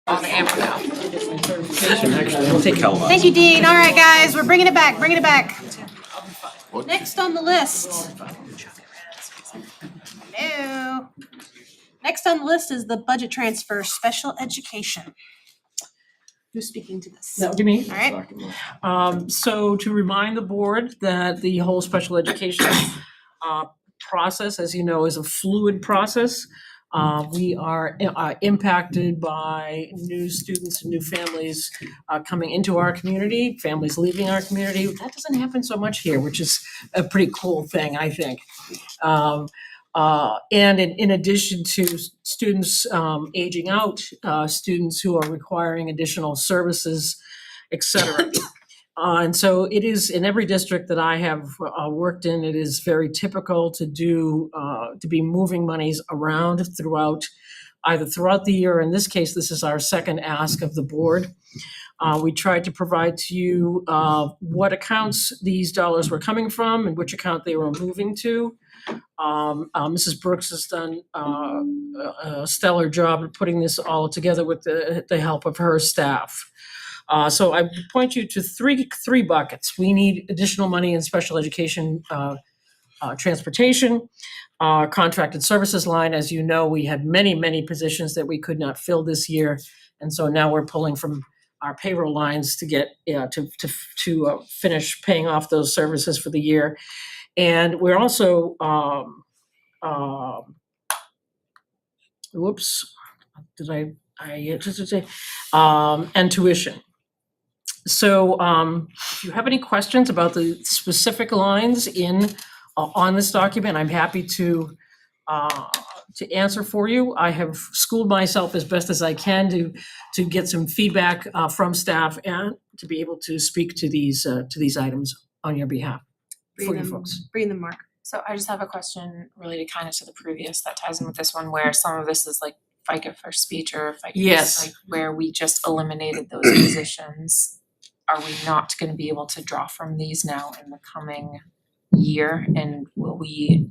On camera now. Thank you, Dean. All right, guys, we're bringing it back, bringing it back. Next on the list. Hello. Next on the list is the budget transfer, special education. Who's speaking to this? That would be me. All right. So to remind the board that the whole special education process, as you know, is a fluid process. We are impacted by new students and new families coming into our community, families leaving our community. That doesn't happen so much here, which is a pretty cool thing, I think. And in addition to students aging out, students who are requiring additional services, et cetera. And so it is in every district that I have worked in, it is very typical to be moving monies around either throughout the year. In this case, this is our second ask of the board. We tried to provide to you what accounts these dollars were coming from and which account they were moving to. Mrs. Brooks has done a stellar job of putting this all together with the help of her staff. So I point you to three buckets. We need additional money in special education transportation, contracted services line. As you know, we had many positions that we could not fill this year. And so now we're pulling from our payroll lines to get to finish paying off those services for the year. And we're also and tuition. So if you have any questions about the specific lines on this document, I'm happy to answer for you. I have schooled myself as best as I can to get some feedback from staff and to be able to speak to these items on your behalf for you folks. Bring them, Mark. So I just have a question related kind of to the previous that ties in with this one, where some of this is like FICA for speech or FICA, Yes. like where we just eliminated those positions. Are we not going to be able to draw from these now in the coming year? And will we?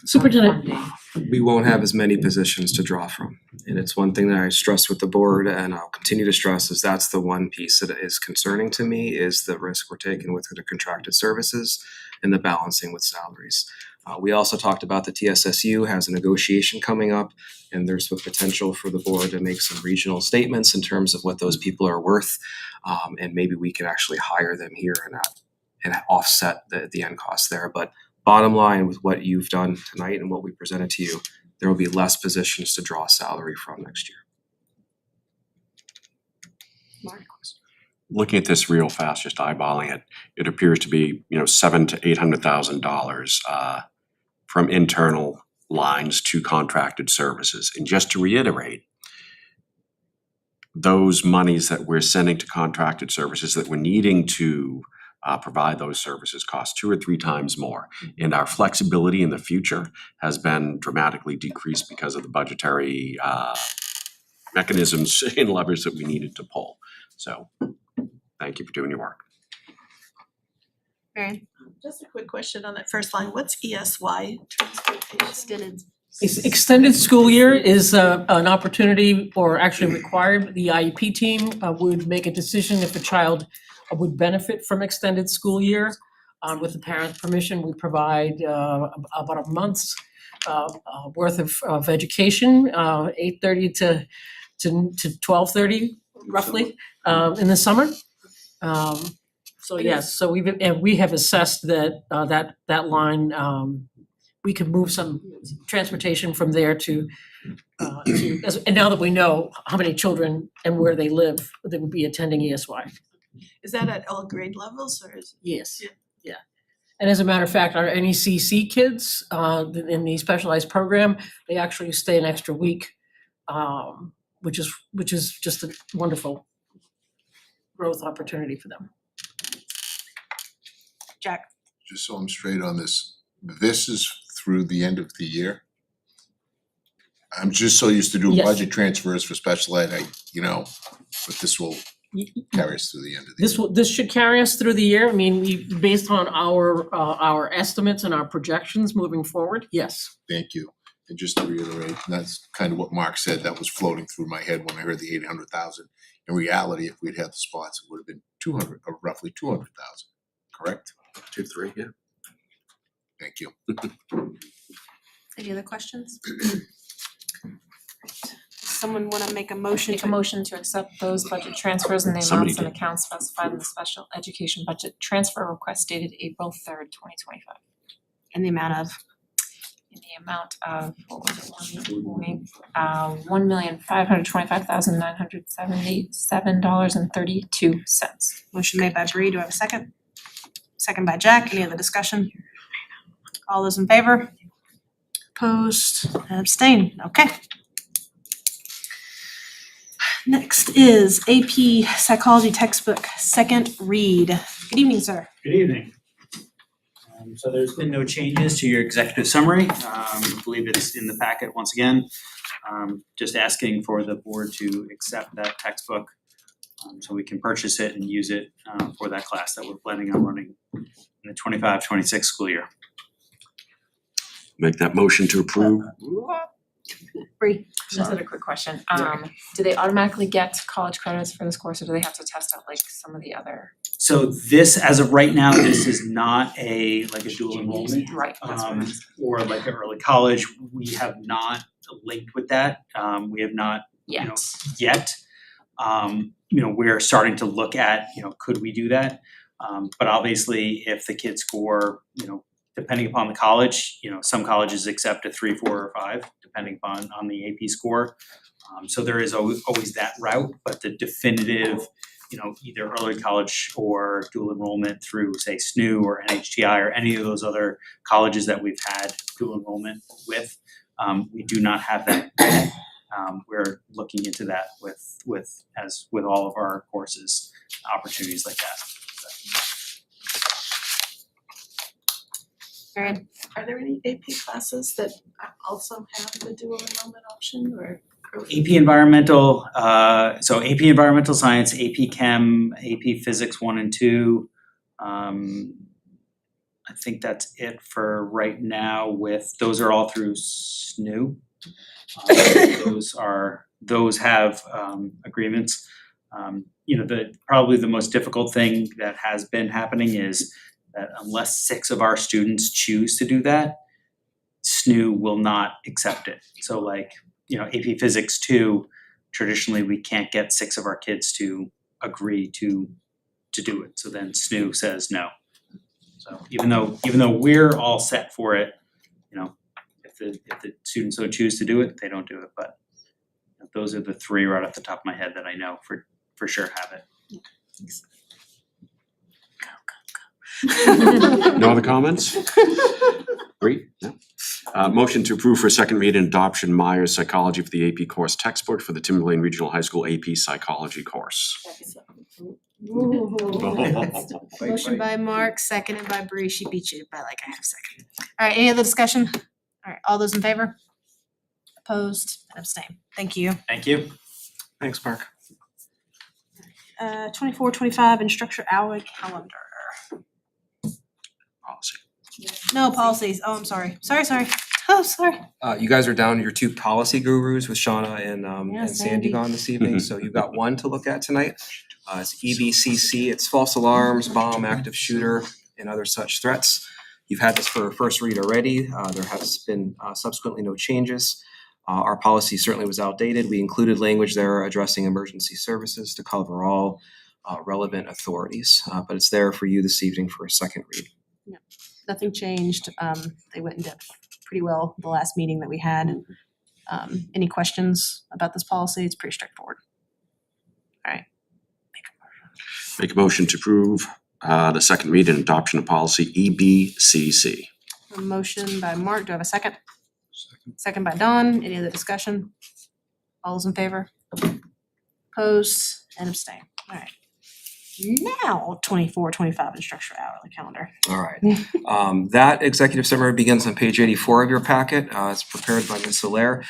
Superintendent. We won't have as many positions to draw from. And it's one thing that I stress with the board, and I'll continue to stress, is that's the one piece that is concerning to me, is the risk we're taking with the contracted services and the balancing with salaries. We also talked about the TSSU has a negotiation coming up, and there's the potential for the board to make some regional statements in terms of what those people are worth. And maybe we could actually hire them here and offset the end cost there. But bottom line, with what you've done tonight and what we presented to you, there will be less positions to draw salary from next year. Looking at this real fast, just eyeballing it, it appears to be, $700,000 to $800,000 from internal lines to contracted services. And just to reiterate, those monies that we're sending to contracted services that we're needing to provide those services cost 2 or 3 times more. And our flexibility in the future has been dramatically decreased because of the budgetary mechanisms and levers that we needed to pull. So thank you for doing your work. Marion? Just a quick question on that first line. What's ESY? Extended school year is an opportunity, or actually required. The IEP team would make a decision if a child would benefit from extended school year. With the parent's permission, we provide about a month's worth of education, 8:30 to 12:30 roughly in the summer. So yes, so we have assessed that that line, we could move some transportation from there to and now that we know how many children and where they live that would be attending ESY. Is that at all grade levels or is? Yes, yeah. And as a matter of fact, our NECC kids in the specialized program, they actually stay an extra week, which is just a wonderful growth opportunity for them. Jack? Just so I'm straight on this, this is through the end of the year? I'm just so used to doing Yes. budget transfers for special ed, but this will carry us through the end of the year. This should carry us through the year. I mean, based on our estimates and our projections moving forward, yes. Thank you. And just to reiterate, and that's kind of what Mark said, that was floating through my head when I heard the 800,000. In reality, if we'd had the spots, it would have been 200, or roughly 200,000, correct? 2, 3, yeah. Thank you. Any other questions? Someone wanna make a motion Make a motion to accept those budget transfers in the Somebody amounts and did. accounts specified in the special education budget transfer request dated April 3rd, 2025. in the amount of, In the amount of, what was it, $1,525,977.32. motion made by Bree, do I have a second? Second by Jack, any other discussion? All those in favor? Opposed and abstained, okay. Next is AP Psychology Textbook, second read. Good evening, sir. Good evening. So there's been no changes to your executive summary. I believe it's in the packet once again. Just asking for the board to accept that textbook so we can purchase it and use it for that class that we're planning on running in the 25-26 school year. Make that motion to approve. Bree. Just a quick question. Do they automatically get college credits for this course, or do they have to test out like some of the other? So this, as of right now, this is not a dual enrollment. Right, that's what I'm Or like an early college. We have not linked with that. We have not, yet. We're starting to look at, could we do that? But obviously, if the kids score, depending upon the college, some colleges accept a 3, 4, or 5, depending on the AP score. So there is always that route, but the definitive, either early college or dual enrollment through, say, SNU or NHTI or any of those other colleges that we've had dual enrollment with, we do not have that yet. We're looking into that with all of our courses, opportunities like that. Erin? Are there any AP classes that also have the dual enrollment option or? AP Environmental, so AP Environmental Science, AP Chem, AP Physics 1 and 2. I think that's it for right now those are all through SNU. Those have agreements. Probably the most difficult thing that has been happening is that unless 6 of our students choose to do that, SNU will not accept it. So AP Physics 2, traditionally we can't get 6 of our kids to agree to do it. So then SNU says no. So even though we're all set for it, if the students so choose to do it, they don't do it. But those are the 3 right off the top of my head that I know for sure have it. No other comments? Great. No. Motion to approve for second read and adoption Myers Psychology for the AP course textbook for the Timberlane Regional High School AP Psychology course. Motion by Mark, seconded by Bree. She beat you by like a half second. All right, any other discussion? All right, all those in favor? Opposed and abstained. Thank you. Thank you. Thanks, Mark. 24-25 instructor hour calendar. Policy. No policies. Oh, I'm sorry. Sorry. Oh, sorry. You guys are down to your 2 policy gurus with Shauna and Yeah, Sandy Sandy. gone this evening, so you've got one to look at tonight. It's EVCC, it's false alarms, bomb, active shooter, and other such threats. You've had this for a first read already. There has been subsequently no changes. Our policy certainly was outdated. We included language there addressing emergency services to cover all relevant authorities, but it's there for you this evening for a second read. Nothing changed. They went in depth pretty well the last meeting that we had. Any questions about this policy? It's pretty straightforward. All right. Make a motion to approve the second read and adoption of policy EBCC. A motion by Mark. Do I have a second? Second by Dawn. Any other discussion? All those in favor? Opposed and abstain. All right. Now 24-25 instructor hourly calendar. All right. That executive summary begins on page 84 of your packet. It's prepared by Ms. Solaire.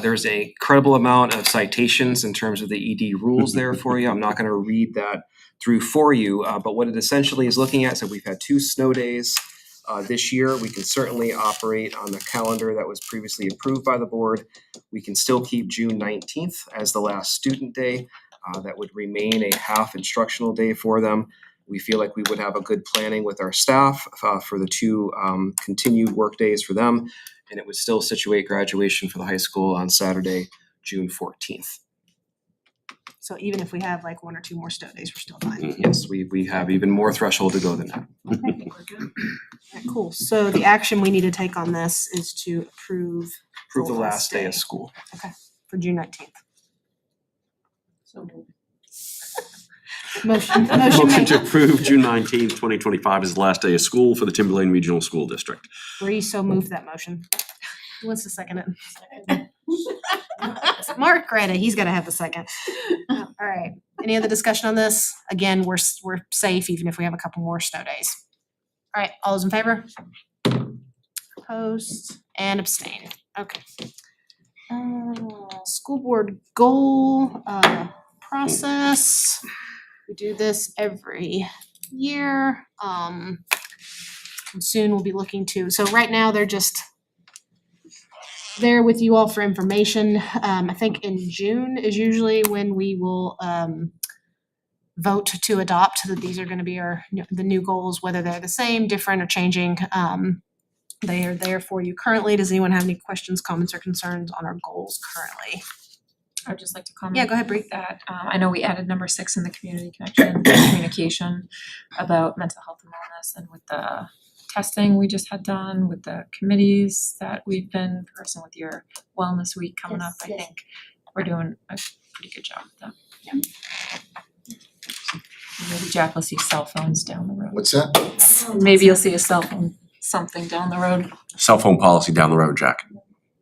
There's a credible amount of citations in terms of the ED rules there for you. I'm not going to read that through for you, but what it essentially is looking at, so we've had 2 snow days This year, we can certainly operate on the calendar that was previously approved by the board. We can still keep June 19th as the last student day. That would remain a half instructional day for them. We feel like we would have a good planning with our staff for the two continued work days for them, and it would still situate graduation for the high school on Saturday, June 14th. So even if we have like one or two more snow days, we're still fine. Yes, we have even more threshold to go than that. Alright, cool. So the action we need to take on this is to approve Approve the last day of school. for June 19th. So Motion Motion made. to approve June 19th, 2025 as the last day of school for the Timberlane Regional School District. Bree so moved that motion. Who wants to second it? Mark read it. He's gotta have the second. All right. Any other discussion on this? Again, we're safe even if we have a couple more snow days. All right, all those in favor? Opposed and abstain. Okay. School board goal process. We do this every year. And soon we'll be looking to, so right now they're just there with you all for information. I think in June is usually when we will vote to adopt that these are gonna be the new goals, whether they're the same, different, or changing. They are there for you currently. Does anyone have any questions, comments, or concerns on our goals currently? I would just like to comment. Yeah, go ahead, Bree. That I know we added number 6 in the community connection communication about mental health and wellness, and with the testing we just had done, with the committees that we've been progressing with your wellness week coming up, I think we're doing a pretty good job with that. Maybe Jack will see cell phones down the road. What's that? Maybe you'll see a cell phone something down the road. Cell phone policy down the road, Jack.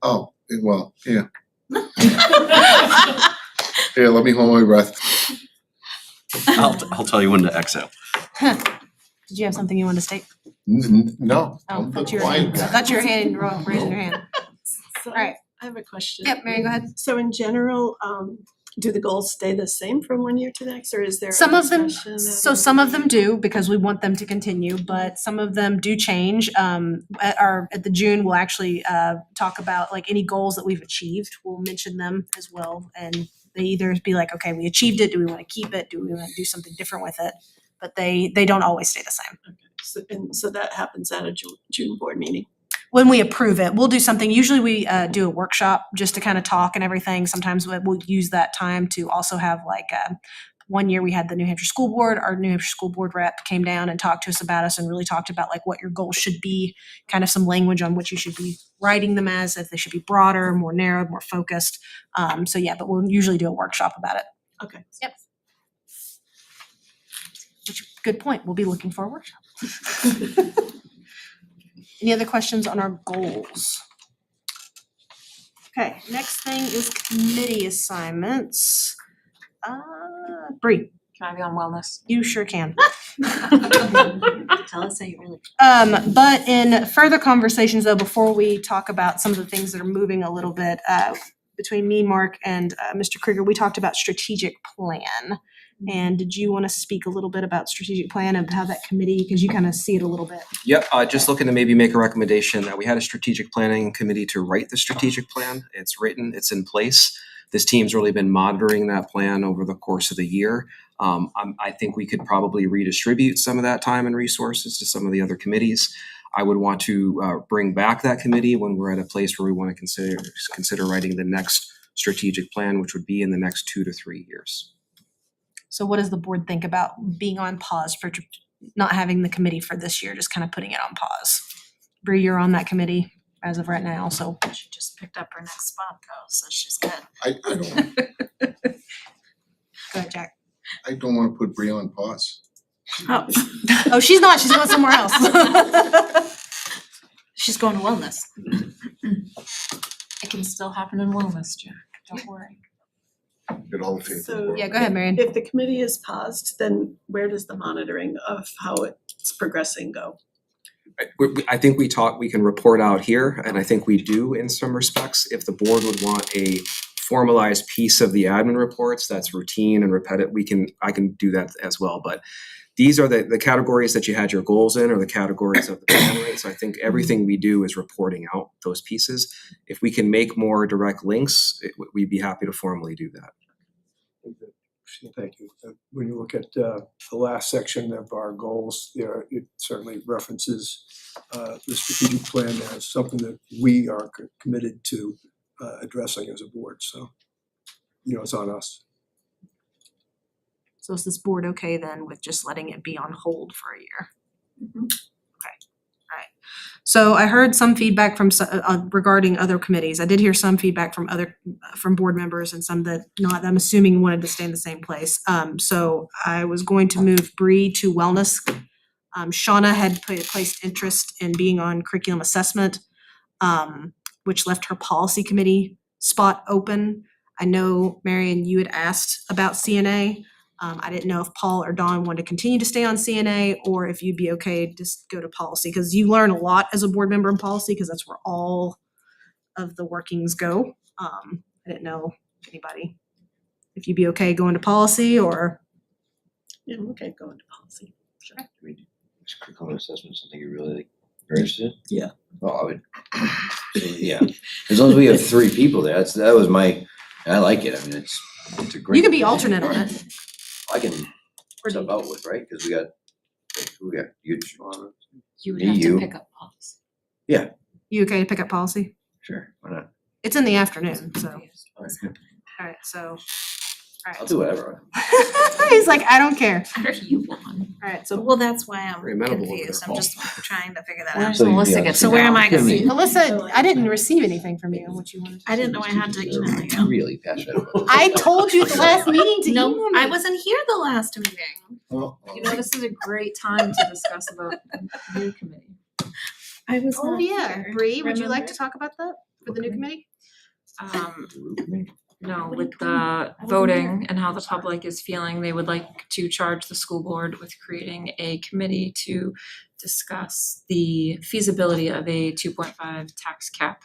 Oh, well, yeah. Here, let me hold my breath. I'll tell you when to exhale. Did you have something you wanted to state? No. Oh, I'm the that's your quiet hand. guy. That's your hand, raising your hand. So Alright. I have a question. Yep, Mary, go ahead. So in general, do the goals stay the same from one year to the next, or is there a Some of them, discussion so some of them do, because we want them to continue, but some of them do change. At the June, we'll actually talk about like any goals that we've achieved. We'll mention them as well, and they either be like, okay, we achieved it, do we wanna keep it, do we wanna do something different with it? But they don't always stay the same. So that happens at a June board meeting. When we approve it, we'll do something, usually we do a workshop just to kind of talk and everything. Sometimes we'll use that time to also have like, one year we had the New Hampshire School Board, our New Hampshire School Board rep came down and talked to us about us and really talked about like what your goals should be, kind of some language on what you should be writing them as, if they should be broader, more narrow, more focused. So yeah, but we'll usually do a workshop about it. Okay. Yep. Good point, we'll be looking for a workshop. Any other questions on our goals? Okay, next thing is committee assignments. Bree. Can I be on wellness? You sure can. Tell us how you really. But in further conversations though, before we talk about some of the things that are moving a little bit, between me, Mark, and Mr. Krieger, we talked about strategic plan. And did you want to speak a little bit about strategic plan and how that committee, because you kind of see it a little bit? Yep, just looking to maybe make a recommendation that we had a strategic planning committee to write the strategic plan. It's written, it's in place. This team's really been monitoring that plan over the course of the year. I think we could probably redistribute some of that time and resources to some of the other committees. I would want to bring back that committee when we're at a place where we want to consider writing the next strategic plan, which would be in the next 2 to 3 years. So what does the board think about being on pause for not having the committee for this year, just kind of putting it on pause? Bree, you're on that committee as of right now, so. She just picked up her next spot though, so she's good. I don't, Go ahead, Jack. I don't wanna put Bree on pause. Oh, Oh, she's not, she's going somewhere else. she's going to wellness. It can still happen in wellness, Jack, don't worry. Get all the faith in the So world. Yeah, go ahead, Marion. if the committee is paused, then where does the monitoring of how it's progressing go? I think we can report out here, and I think we do in some respects. If the board would want a formalized piece of the admin reports that's routine and repetitive, I can do that as well. But these are the categories that you had your goals in, or the categories of the plan rate. So I think everything we do is reporting out those pieces. If we can make more direct links, we'd be happy to formally do that. Thank you. When you look at the last section of our goals, there it certainly references the strategic plan as something that we are committed to addressing as a board. So, it's on us. So is this board okay then with just letting it be on hold for a year? Okay, all right. So I heard some feedback from regarding other committees. I did hear some feedback from from board members and some that not, I'm assuming wanted to stay in the same place. So I was going to move Bree to wellness. Shauna had placed interest in being on curriculum assessment, which left her policy committee spot open. I know, Marion, you had asked about CNA. I didn't know if Paul or Dawn wanted to continue to stay on CNA or if you'd be okay to just go to policy, because you learn a lot as a board member in policy because that's where all of the workings go. I didn't know if you'd be okay going to policy or. Yeah, I'm okay going to policy. Sure. Is curriculum assessment something you really like, are interested in? Yeah. Oh, I would, yeah, as long as we have 3 people there, that was I like it, I mean, it's a great. You can be alternate on it. I can sub out with, right, cause we got you, You would Me, have you. to pick up policy. Yeah, You okay to pick up policy? sure, why not? It's in the afternoon, so. Alright, good. All right, so. I'll do whatever. He's like, I don't care. You won. All right, so. Well, that's why I'm Very amenable over confused. there, I'm Paul. just trying to figure that Where's out. So you'd be Melissa on gets So where am I gonna be? Melissa, I didn't receive anything from you on what you wanted. I didn't know I had to email you. Really passionate about it. I told you at the last meeting to email No, me. I wasn't here the last meeting. You know, this is a great time to discuss about new committee. I was Oh, not yeah. here. Bree, would you like Remember? to talk about that for the new committee? No, with the voting and how the public is feeling, they would like to charge the school board with creating a committee to discuss the feasibility of a 2.5 tax cap.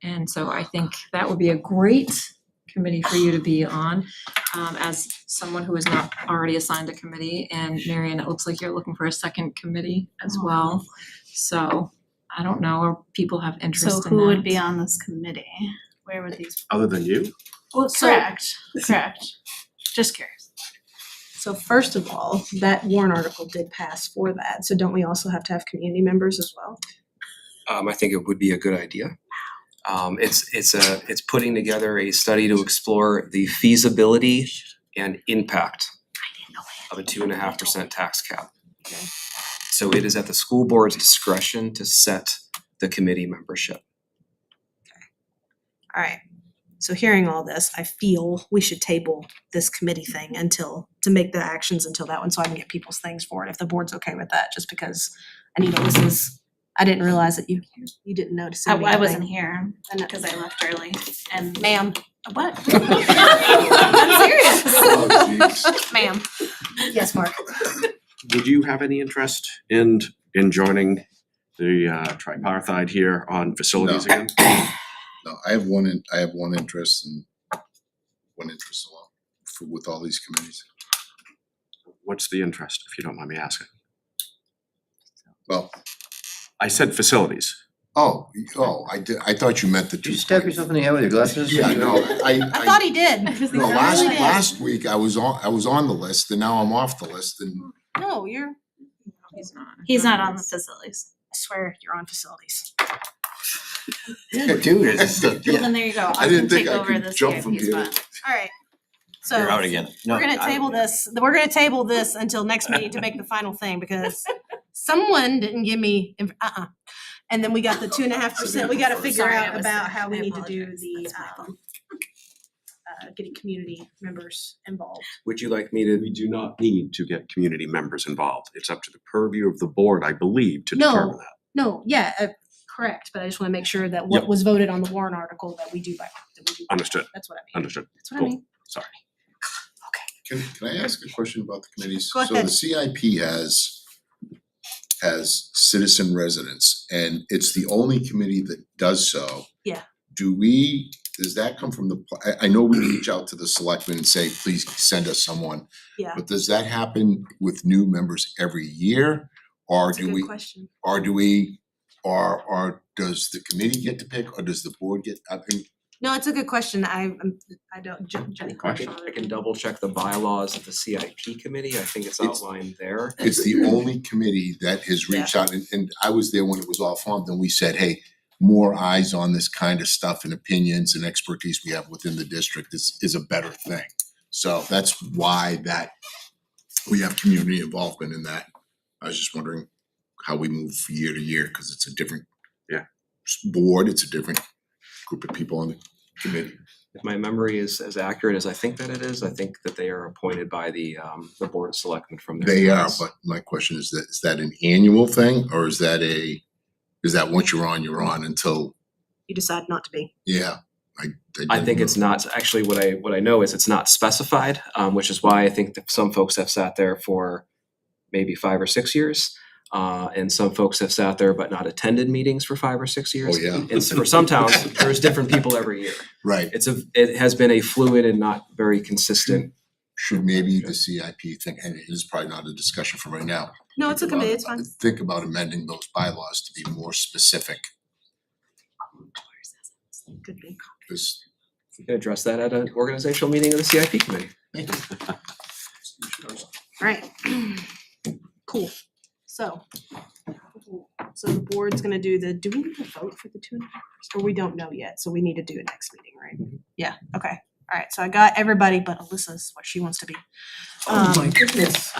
And so I think that would be a great committee for you to be on, as someone who is not already assigned a committee. And Marion, it looks like you're looking for a second committee as well. So I don't know, or people have interest in So that. who would be on this committee? Where would these? Other than you? Well, correct. Just curious. So first of all, that warrant article did pass for that. So don't we also have to have community members as well? I think it would be a good idea. It's putting together a study to explore the feasibility and impact of a 2.5% tax cap. Okay. So it is at the school board's discretion to set the committee membership. All right. So hearing all this, I feel we should table this committee thing to make the actions until that one, so I can get people's things for it, if the board's okay with that, just because Anita, I didn't realize that you didn't notice I anything. wasn't here because I left early and. Ma'am. What? I'm serious. Oh, Ma'am. Yes, Mark. Would you have any interest in joining the tripartite here on facilities No. again? No, I have one interest alone with all these committees. What's the interest, if you don't mind me asking? Well, I said facilities. I thought you meant the two. Did you stab yourself in the head with your glasses? Yeah, no, I thought he did. No, I really did. last week I was on the list and now I'm off the list and No, you're, He's not on the facilities. I swear you're on facilities. Yeah, dude, it's Well, then there you go. I I didn't can think take I over could this jump from CIP here. spot. All right. So You're out again. No, we're gonna table this, we're gonna table this until next meeting to make the final thing, because someone didn't give me, And then we got the 2.5%, we gotta figure Sorry, I out was about there. how we I need to do apologize. the, That's my fault. getting community members involved. Would you like me to? We do not need to get community members involved. It's up to the purview of the board, I believe, to No. determine that. No, yeah, correct, but I just wanna make sure that what Yep. was voted on the warrant article that we do by. Understood. That's what I mean. Understood. That's what I Cool. mean. Sorry. can I ask a question about the committees? Go So ahead. the CIP has citizen residents and it's the only committee that does so. Yeah. Do we, does that come from the, I know we reach out to the selectmen and say, please send us someone. Yeah, But does that happen with new members every year? Or that's a do good we, question. or does the committee get to pick, or does the board get, I mean, No, it's a good question. I don't, Jenny, I can double check the bylaws of the CIP committee, I think it's outlined there. it's the only committee that has reached out, and I was there when it was all formed, and we said, hey, more eyes on this kind of stuff and opinions and expertise we have within the district is a better thing. So that's why that we have community involvement in that. I was just wondering how we move year to year, cause it's a different board, it's a different group of people on the committee. If my memory is as accurate as I think that it is, I think that they are appointed by the Board of Selectmen from their They are, towns. but my question is that an annual thing, or is that once you're on until, You decide not to be. yeah. I think it's not, actually what I know is it's not specified, which is why I think that some folks have sat there for maybe 5 or 6 years. And some folks have sat there but not attended meetings for 5 or 6 years. Oh, yeah. And for some towns, there's different people every year. Right. It has been a fluid and not very consistent. Should maybe the CIP think, and it is probably not a discussion for right now. no, it's a think about- committee, it's fine. Think about amending those bylaws to be more specific. Could be. Cause We can address that at an organizational meeting of the CIP committee. Alright. Cool. So the board's gonna do we need to vote for the 2.5 hours? Or we don't know yet, so we need to do it next meeting, right? Yeah, okay. Alright, so I got everybody but Alyssa's what she wants to be. Oh my goodness.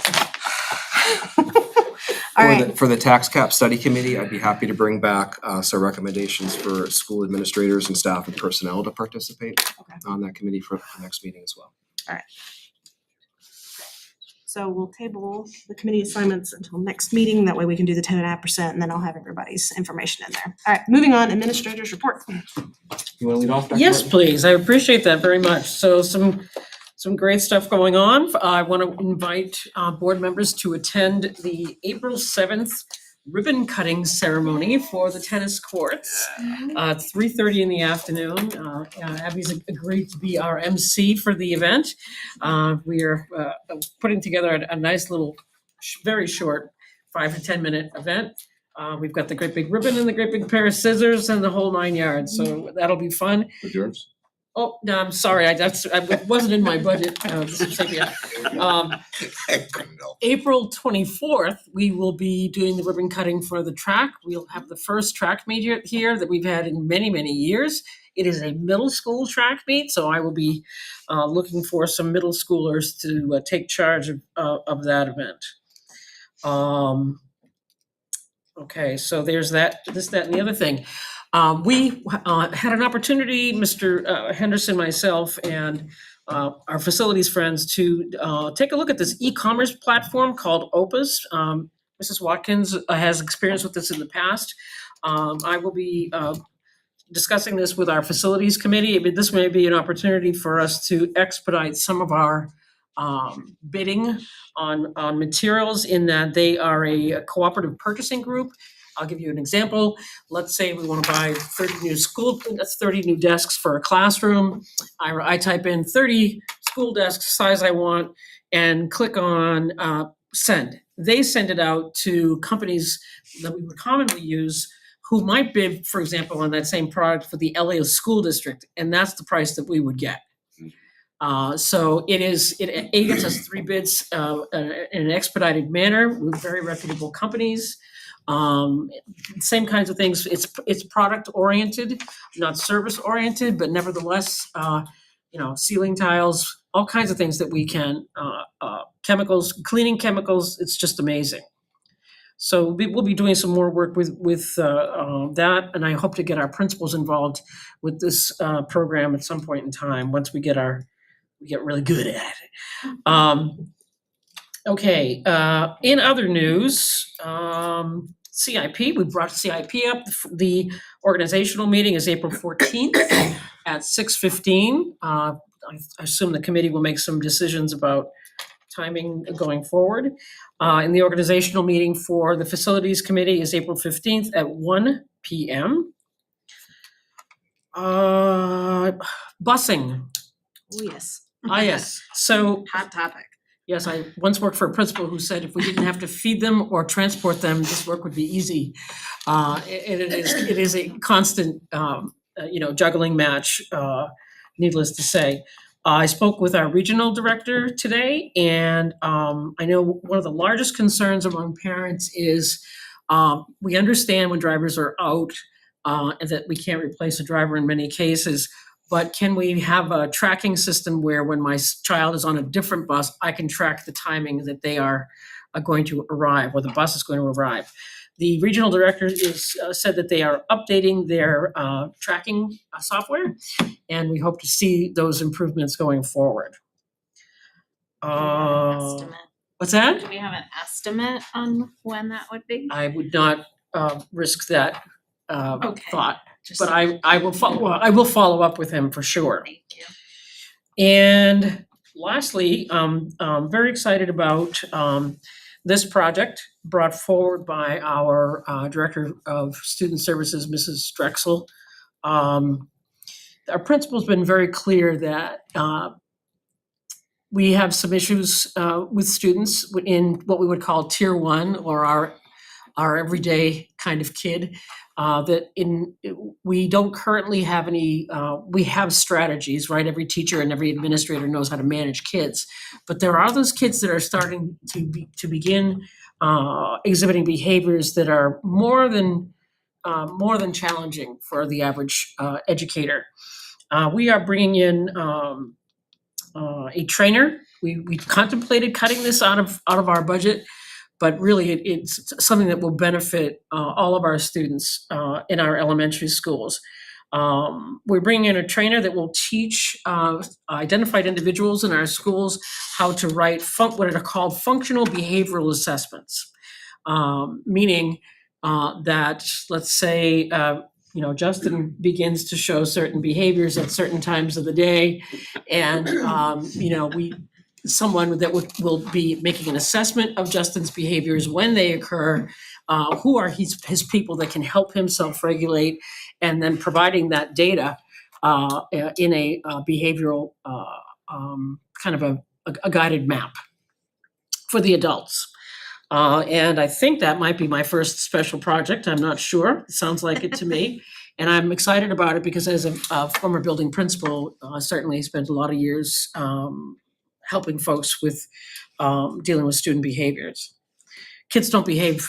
Alright, For the tax cap study committee, I'd be happy to bring back some recommendations for school administrators and staff and personnel to participate on that committee for the next meeting as well. so we'll table the committee assignments until next meeting, that way we can do the 10.5% and then I'll have everybody's information in there. Alright, moving on, administrators report. You wanna lead off, Dr. Yes, Martin? please. I appreciate that very much. So some great stuff going on. I want to invite board members to attend the April 7th ribbon cutting ceremony for the tennis courts. It's 3:30 in the afternoon. Abby's agreed to be our MC for the event. We are putting together a nice little, very short 5 to 10 minute event. We've got the great big ribbon and the great big pair of scissors and the whole 9 yards. So that'll be fun. with yours? Oh, no, I'm sorry, it wasn't in my budget, Cynthia. April 24th, we will be doing the ribbon cutting for the track. We'll have the first track meet here that we've had in many, many years. It is a middle school track meet, so I will be looking for some middle schoolers to take charge of that event. Okay, so there's that, that, and the other thing. We had an opportunity, Mr. Henderson, myself, and our facilities friends to take a look at this e-commerce platform called Opus. Mrs. Watkins has experience with this in the past. I will be discussing this with our facilities committee. I mean, this may be an opportunity for us to expedite some of our bidding on materials, in that they are a cooperative purchasing group. I'll give you an example. Let's say we want to buy 30 new desks for a classroom. I type in 30 school desks, size I want, and click on send. They send it out to companies that we would commonly use who might bid, for example, on that same product for the LA school district, and that's the price that we would get. So it gets us 3 bids in an expedited manner with very reputable companies. Same kinds of things. It's product oriented, not service oriented, but nevertheless, ceiling tiles, all kinds of things that we can, chemicals, cleaning chemicals. It's just amazing. So we'll be doing some more work with that, and I hope to get our principals involved with this program at some point in time once we get really good at it. Okay. In other news, CIP, we brought CIP up. The organizational meeting is April 14th at 6:15. I assume the committee will make some decisions about timing going forward. And the organizational meeting for the facilities committee is April 15th at 1 p.m. Busing. Oh, yes. Yes. So Hot topic. yes, I once worked for a principal who said if we didn't have to feed them or transport them, this work would be easy. And it is a constant juggling match, needless to say. I spoke with our regional director today, and I know one of the largest concerns among parents is we understand when drivers are out and that we can't replace a driver in many cases. But can we have a tracking system where when my child is on a different bus, I can track the timing that they are going to arrive or the bus is going to arrive? The regional director said that they are updating their tracking software, and we hope to see those improvements going forward. Estimate. What's that? Do we have an estimate on when that would be? I would not risk that Okay. thought. Just- But I will follow up with him for sure. Thank you. And lastly, I'm very excited about this project brought forward by our Director of Student Services, Mrs. Drexel. Our principal's been very clear that we have some issues with students in what we would call Tier 1 or our everyday kind of kid. We don't currently have any, we have strategies, right? Every teacher and every administrator knows how to manage kids. But there are those kids that are starting to begin exhibiting behaviors that are more than challenging for the average educator. We are bringing in a trainer. We contemplated cutting this out of our budget, but really it's something that will benefit all of our students in our elementary schools. We're bringing in a trainer that will teach identified individuals in our schools how to write what are called functional behavioral assessments, meaning that, let's say, Justin begins to show certain behaviors at certain times of the day, and someone that will be making an assessment of Justin's behaviors when they occur, who are his people that can help him self-regulate, and then providing that data in a behavioral kind of a guided map for the adults. And I think that might be my first special project. I'm not sure. It sounds like it to me. And I'm excited about it because as a former building principal, certainly spent a lot of years helping folks with dealing with student behaviors. Kids don't behave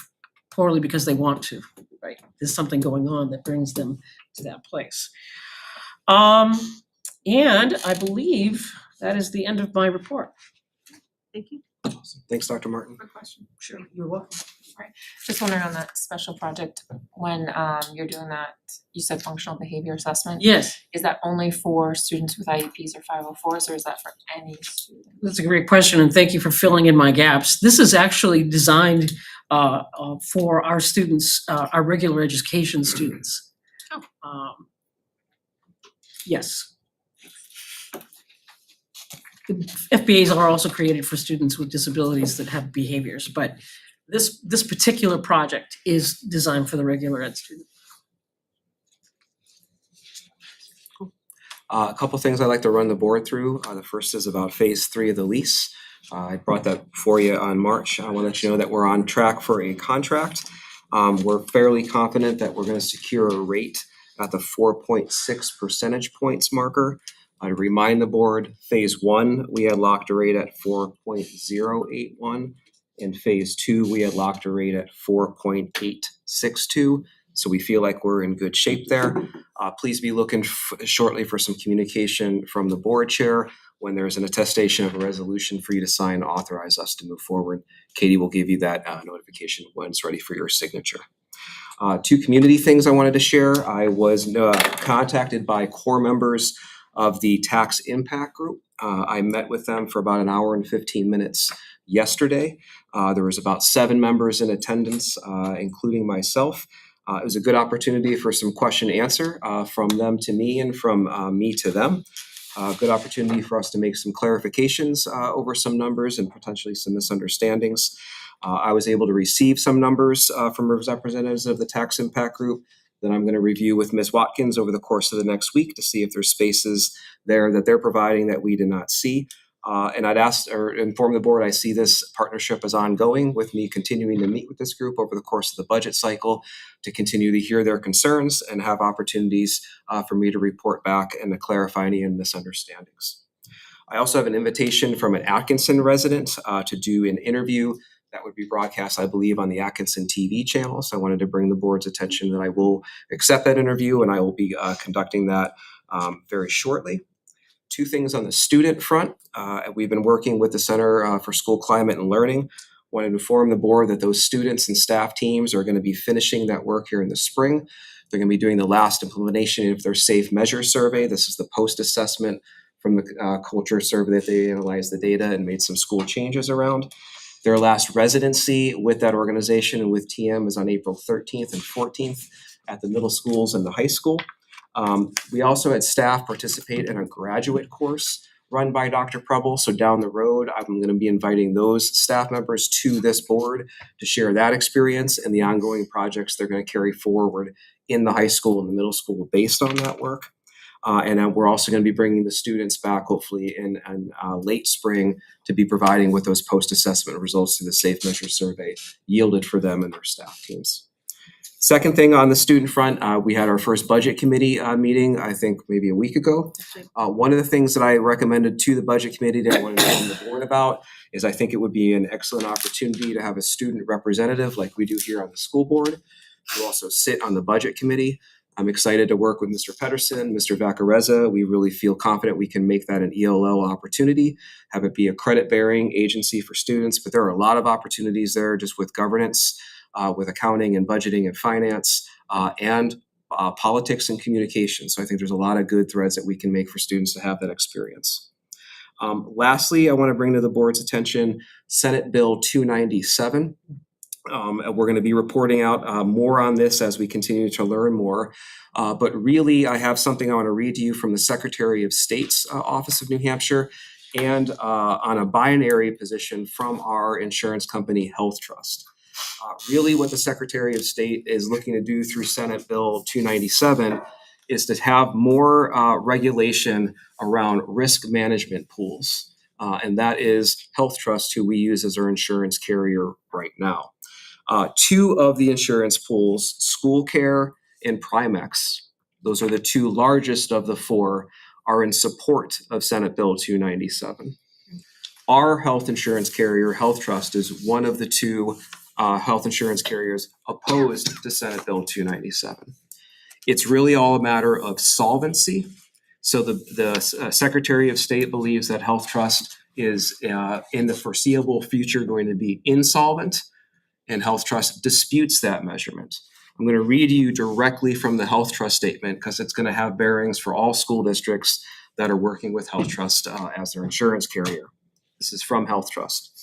poorly because they want to, right? There's something going on that brings them to that place. And I believe that is the end of my report. Thank you. Thanks, Dr. Martin. Quick question. Sure, you're welcome. Just wondering on that special project, when you're doing that, you said functional behavior assessment? Yes. Is that only for students with IEPs or 504s, or is that for any student? That's a great question, and thank you for filling in my gaps. This is actually designed for our students, our regular education students. Yes. The FBAs are also created for students with disabilities that have behaviors, but this particular project is designed for the regular ed student. A couple things I'd like to run the board through. The first is about phase 3 of the lease. I brought that for you on March. I want to let you know that we're on track for a contract. We're fairly confident that we're going to secure a rate at the 4.6 percentage points marker. I remind the board, phase 1, we had locked a rate at 4.081. In phase 2, we had locked a rate at 4.862. So we feel like we're in good shape there. Please be looking shortly for some communication from the board chair when there's an attestation of a resolution for you to sign to authorize us to move forward. Katie will give you that notification when it's ready for your signature. 2 community things I wanted to share. I was contacted by core members of the tax impact group. I met with them for about an hour and 15 minutes yesterday. There was about 7 members in attendance, including myself. It was a good opportunity for some question and answer from them to me and from me to them. Good opportunity for us to make some clarifications over some numbers and potentially some misunderstandings. I was able to receive some numbers from representatives of the tax impact group. that I'm going to review with Ms. Watkins over the course of the next week to see if there's spaces there that they're providing that we did not see. And I'd ask or inform the board, I see this partnership as ongoing with me continuing to meet with this group over the course of the budget cycle to continue to hear their concerns and have opportunities for me to report back and to clarify any misunderstandings. I also have an invitation from an Atkinson resident to do an interview that would be broadcast, I believe, on the Atkinson TV channel. So I wanted to bring the board's attention that I will accept that interview and I will be conducting that very shortly. Two things on the student front. We've been working with the Center for School Climate and Learning. Wanted to inform the board that those students and staff teams are going to be finishing that work here in the spring. They're going to be doing the last implementation of their Safe Measure Survey. This is the post-assessment from the culture survey that they analyzed the data and made some school changes around. Their last residency with that organization and with TM is on April 13th and 14th at the middle schools and the high school. We also had staff participate in a graduate course run by Dr. Preble. So down the road, I'm going to be inviting those staff members to this board to share that experience and the ongoing projects they're going to carry forward in the high school and the middle school based on that work. And we're also going to be bringing the students back hopefully in late spring to be providing with those post-assessment results through the Safe Measure Survey yielded for them and their staff teams. Second thing on the student front, we had our first budget committee meeting, I think maybe a week ago. One of the things that I recommended to the budget committee that I wanted to inform the board about is I think it would be an excellent opportunity to have a student representative like we do here on the school board to also sit on the budget committee. I'm excited to work with Mr. Pedersen, Mr. Vacarezza. We really feel confident we can make that an ELL opportunity, have it be a credit-bearing agency for students, but there are a lot of opportunities there just with governance, with accounting and budgeting and finance, and politics and communication. So I think there's a lot of good threads that we can make for students to have that experience. Lastly, I want to bring to the board's attention Senate Bill 297. We're going to be reporting out more on this as we continue to learn more. But really, I have something I want to read to you from the Secretary of State's Office of New Hampshire and on a binary position from our insurance company, Health Trust. Really what the Secretary of State is looking to do through Senate Bill 297 is to have more regulation around risk management pools. And that is Health Trust, who we use as our insurance carrier right now. Two of the insurance pools, School Care and Primex, those are the two largest of the four, are in support of Senate Bill 297. Our health insurance carrier, Health Trust, is one of the two health insurance carriers opposed to Senate Bill 297. It's really all a matter of solvency. So the Secretary of State believes that Health Trust is in the foreseeable future going to be insolvent, and Health Trust disputes that measurement. I'm going to read to you directly from the Health Trust statement because it's going to have bearings for all school districts that are working with Health Trust as their insurance carrier. This is from Health Trust.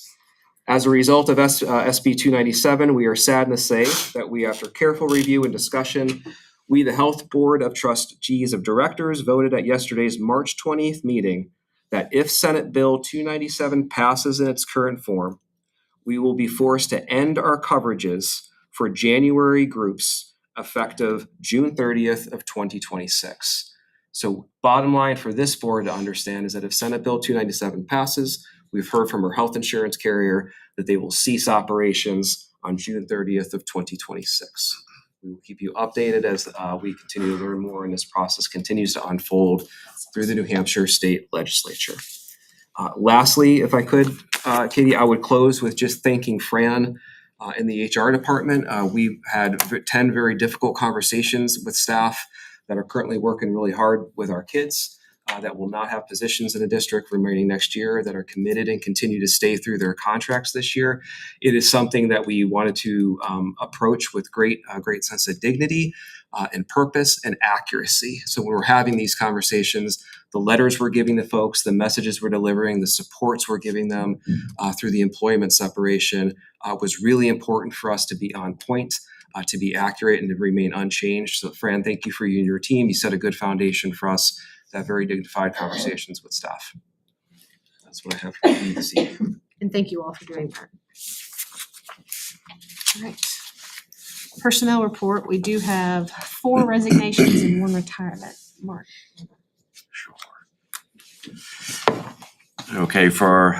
As a result of SB 297, we are saddened to say that we, after careful review and discussion, we, the Health Board of Trustees of Directors, voted at yesterday's March 20th meeting that if Senate Bill 297 passes in its current form, we will be forced to end our coverages for January groups effective June 30th of 2026. So bottom line for this board to understand is that if Senate Bill 297 passes, we've heard from our health insurance carrier that they will cease operations on June 30th of 2026. We will keep you updated as we continue to learn more and this process continues to unfold through the New Hampshire State Legislature. Lastly, if I could, Katie, I would close with just thanking Fran in the HR department. We've had 10 very difficult conversations with staff that are currently working really hard with our kids that will not have positions in the district remaining next year, that are committed and continue to stay through their contracts this year. It is something that we wanted to approach with great sense of dignity and purpose and accuracy. So when we're having these conversations, the letters we're giving to folks, the messages we're delivering, the supports we're giving them through the employment separation was really important for us to be on point, to be accurate and to remain unchanged. So Fran, thank you for you and your team. You set a good foundation for us to have very dignified conversations with staff. That's what I have for you this evening. And thank you all for doing that. All right. Personnel report, we do have 4 resignations and 1 retirement. Mark. Okay, for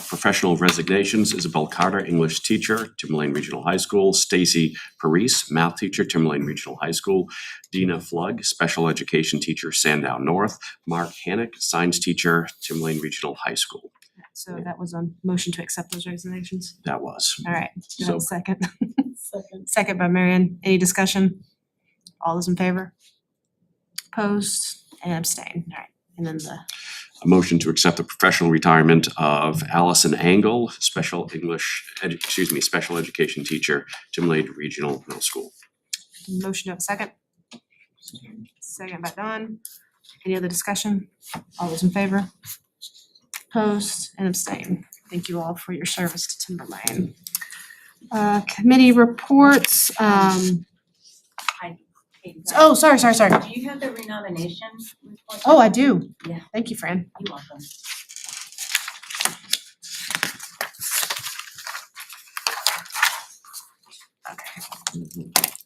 professional resignations, Isabel Carter, English teacher, Timberlane Regional High School. Stacy Parise, math teacher, Timberlane Regional High School. Dina Flug, special education teacher, Sandown North. Mark Hannock, science teacher, Timberlane Regional High School. So that was a motion to accept those resignations. That was. All right, do I have a second? Second. Second by Marion. Any discussion? All those in favor? Opposed and abstain. All right, and then the A motion to accept the professional retirement of Allison Angle, special education teacher, Timberlane Regional Middle School. motion to have a second. Second by Dawn. Any other discussion? All those in favor? Opposed and abstain. Thank you all for your service to Timberlane. Committee reports, oh, sorry. Do you have the renomination report? Oh, I do. Yeah. Thank you, Fran. You're welcome.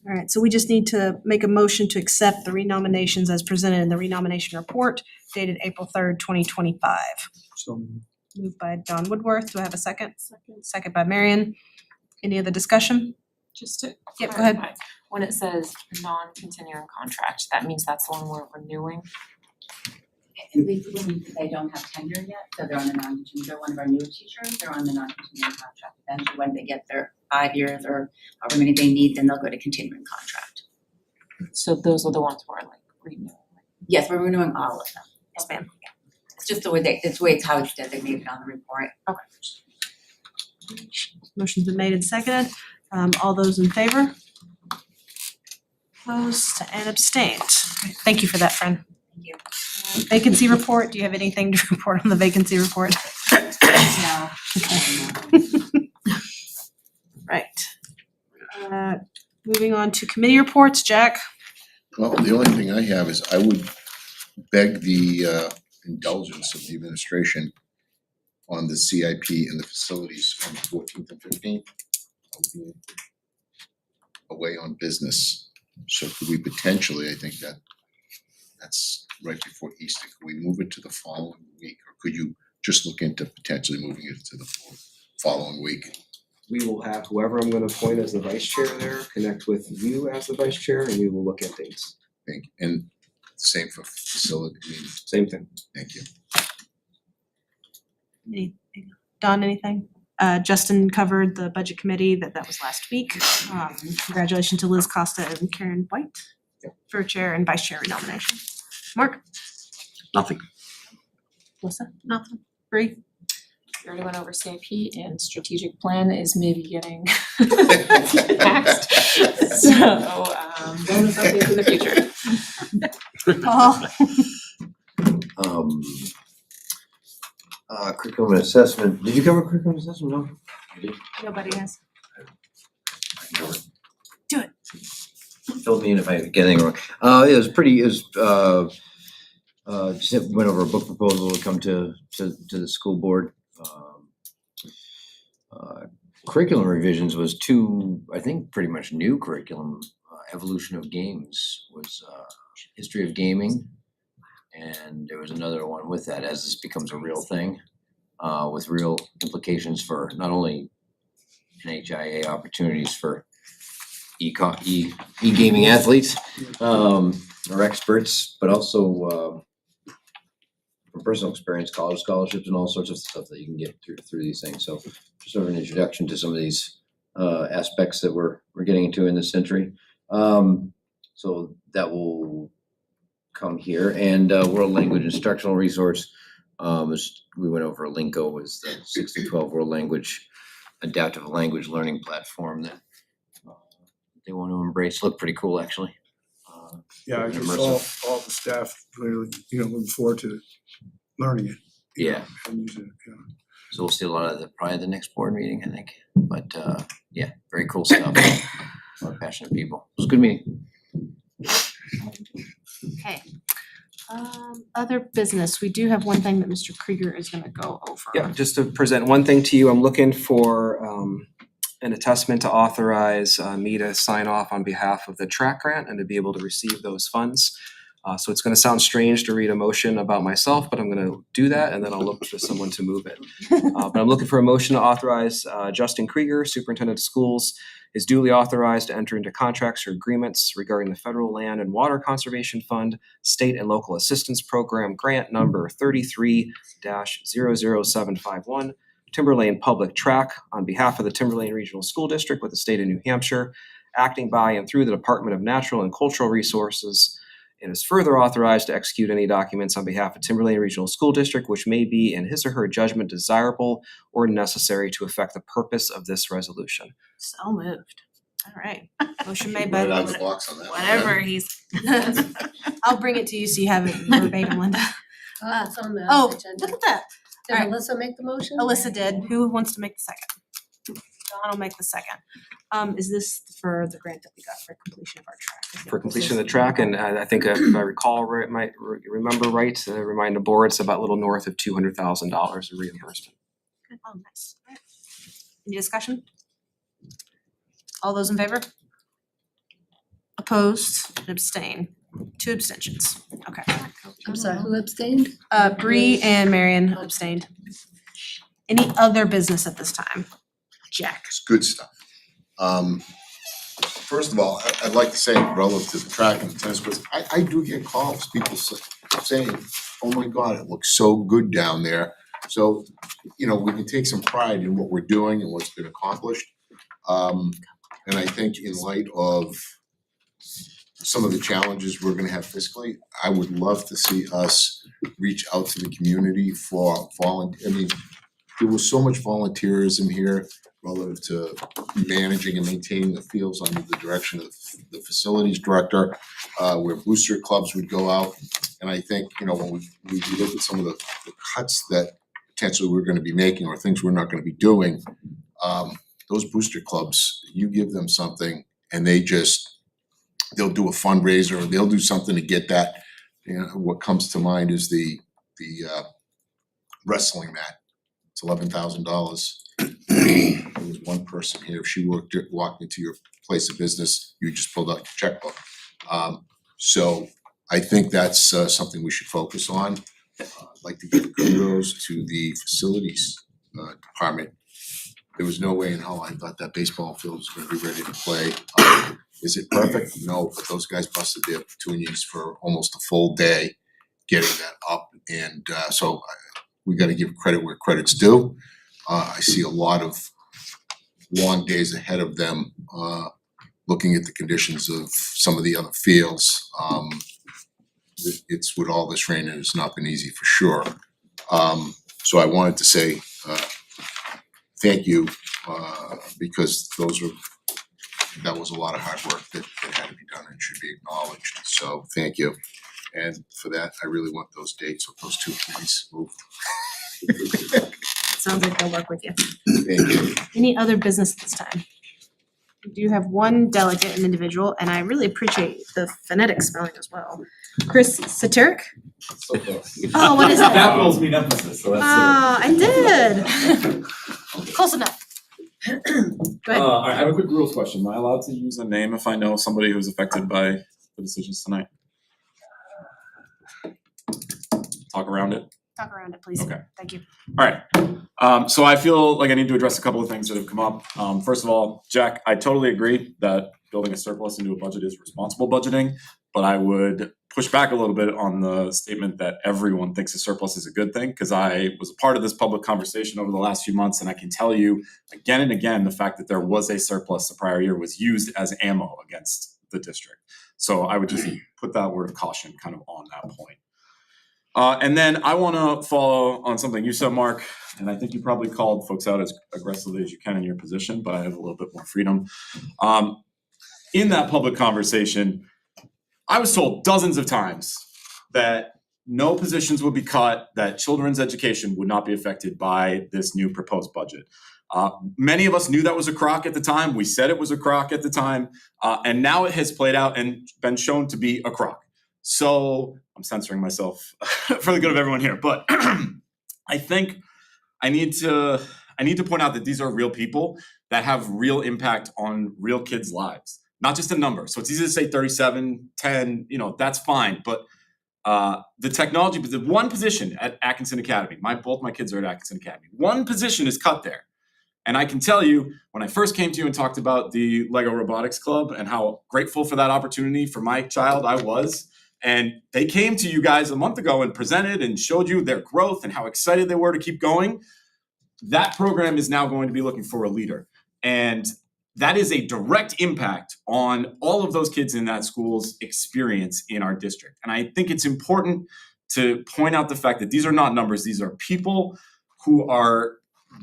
All right, so we just need to make a motion to accept the renominations as presented in the renomination report dated April 3rd, 2025. So Moved by Dawn Woodworth. Do I have a second? Second by Marion. Any other discussion? Just to Yep, go ahead. clarify, when it says non-continuing contract, that means that's the one we're renewing? When they don't have tenure yet, so they're on the non-continuing, they're one of our new teachers, they're on the non-continuing contract. Eventually, when they get their 5 years or however many they need, then they'll go to continuing contract. So those are the ones we're like renewing. Yes, we're renewing all of them. Yes, ma'am. It's just the way it's how it's designated on the report. Okay. Motion's been made and seconded. All those in favor? Opposed and abstained. Thank you for that, Fran. Thank you. Vacancy report, do you have anything to report on the vacancy report? No. Right. Moving on to committee reports, Jack. Well, the only thing I have is I would beg the indulgence of the administration on the CIP and the facilities on the 14th and 15th. I'll be away on business. So could we potentially, I think that's right before Easter, could we move it to the following week? Or could you just look into potentially moving it to the following week? We will have whoever I'm gonna appoint as the vice chair there, connect with you as the vice chair, and we will look at dates. Thank you. And same for facility, Same thing. Thank you. Don, anything? Justin covered the budget committee, that was last week. Congratulations to Liz Costa and Karen White for chair and vice chair renomination. Mark? Nothing. Melissa? Nothing. Bree? We already went over CIP and strategic plan is maybe getting axed. So, bonus updates in the future. Paul? Curriculum and assessment, did you cover curriculum assessment? No? You did? Nobody has. Cover it. Do it. Fill me in if I get anything wrong. Just went over a book proposal to come to the school board. Curriculum revisions was I think pretty much new curriculum. Evolution of games was history of gaming. And there was another one with that as this becomes a real thing, with real implications for not only NHIA opportunities for e-gaming athletes or experts, but also from personal experience, college scholarships and all sorts of stuff that you can get through these things. So just sort of an introduction to some of these aspects that we're getting into in this century. So that will come here, and World Language Instructional Resource. We went over Linko, was the 6 to 12 World Language Adaptive Language Learning Platform that they want to embrace. Looked pretty cool, actually. Yeah, I just saw all the staff really, looking forward to learning it. Yeah. And using it, yeah. So we'll see a lot of that probably at the next board meeting, I think. But yeah, very cool stuff. A lot of passionate people. It was a good meeting. Okay. Other business, we do have one thing that Mr. Krieger is gonna go over. Yeah, just to present one thing to you, I'm looking for an attestment to authorize me to sign off on behalf of the track grant and to be able to receive those funds. So it's going to sound strange to read a motion about myself, but I'm going to do that and then I'll look for someone to move it. But I'm looking for a motion to authorize Justin Krieger, Superintendent of Schools, is duly authorized to enter into contracts or agreements regarding the Federal Land and Water Conservation Fund State and Local Assistance Program Grant Number 33-00751, Timberlane Public Track on behalf of the Timberlane Regional School District with the state of New Hampshire, acting by and through the Department of Natural and Cultural Resources, and is further authorized to execute any documents on behalf of Timberlane Regional School District which may be, in his or her judgment, desirable or necessary to effect the purpose of this resolution. So moved. All right. Motion made by Right out of the box on that one. whatever he's. I'll bring it to you so you have it verbatim, Linda. It's on the Oh, agenda. look at that. Did All right. Alyssa make the motion? Alyssa did. Who wants to make the second? Don will make the second. Is this for the grant that we got for completion of our track? For completion of the track, and I think if I recall right, remember right, remind the board, it's about a little north of $200,000 of reimbursement. Oh, nice. All right. Any discussion? All those in favor? Opposed? Abstain? 2 abstentions. Okay. I'm sorry, who abstained? Bree and Marion abstained. Any other business at this time? Jack. It's good stuff. First of all, I'd like to say relative to the track and the tennis courts, I do get calls, people saying, oh my God, it looks so good down there. So, you know, we can take some pride in what we're doing and what's been accomplished. And I think in light of some of the challenges we're gonna have fiscally, I would love to see us reach out to the community for there was so much volunteerism here relative to managing and maintaining the fields under the direction of the facilities director, where booster clubs would go out. And I think, you know, when we look at some of the cuts that potentially we're gonna be making or things we're not gonna be doing, those booster clubs, you give them something and they'll do a fundraiser or they'll do something to get that. You know, what comes to mind is the wrestling mat. It's $11,000. There was one person here, if she walked into your place of business, you just pulled out your checkbook. So I think that's something we should focus on. I'd like to give kudos to the facilities department. There was no way in hell I thought that baseball field was gonna be ready to play. Is it perfect? No, but those guys busted their petunias for almost a full day getting that up. And so we gotta give credit where credit's due. I see a lot of long days ahead of them, looking at the conditions of some of the other fields. It's with all this rain, and it's not been easy for sure. So I wanted to say thank you, because that was a lot of hard work that had to be done and should be acknowledged. So thank you. And for that, I really want those dates of those 2 please moved. Sounds like they'll work with you. Thank you. Any other business this time? We do have one delegate, an individual, and I really appreciate the phonetic spelling as well. Chris Satyric? So close. Oh, what is it? Capitals mean emphasis, so that's I did. Close enough. Go ahead. I have a quick rules question. Am I allowed to use a name if I know somebody who's affected by the decisions tonight? Talk around it? Talk around it, please. Okay. Thank you. Alright, so I feel like I need to address a couple of things that have come up. First of all, Jack, I totally agree that building a surplus into a budget is responsible budgeting, but I would push back a little bit on the statement that everyone thinks a surplus is a good thing, because I was a part of this public conversation over the last few months, and I can tell you again and again, the fact that there was a surplus the prior year was used as ammo against the district. So I would just put that word of caution kind of on that point. And then I wanna follow on something you said, Mark, and I think you probably called folks out as aggressively as you can in your position, but I have a little bit more freedom. In that public conversation, I was told dozens of times that no positions would be cut, that children's education would not be affected by this new proposed budget. Many of us knew that was a crock at the time. We said it was a crock at the time, and now it has played out and been shown to be a crock. So I'm censoring myself for the good of everyone here, but I think I need to point out that these are real people that have real impact on real kids' lives. Not just a number. So it's easy to say 37, 10, that's fine. But the technology, but the one position at Atkinson Academy, both my kids are at Atkinson Academy. One position is cut there. And I can tell you, when I first came to you and talked about the Lego Robotics Club and how grateful for that opportunity for my child I was, and they came to you guys a month ago and presented and showed you their growth and how excited they were to keep going, that program is now going to be looking for a leader. And that is a direct impact on all of those kids in that school's experience in our district. And I think it's important to point out the fact that these are not numbers, these are people who are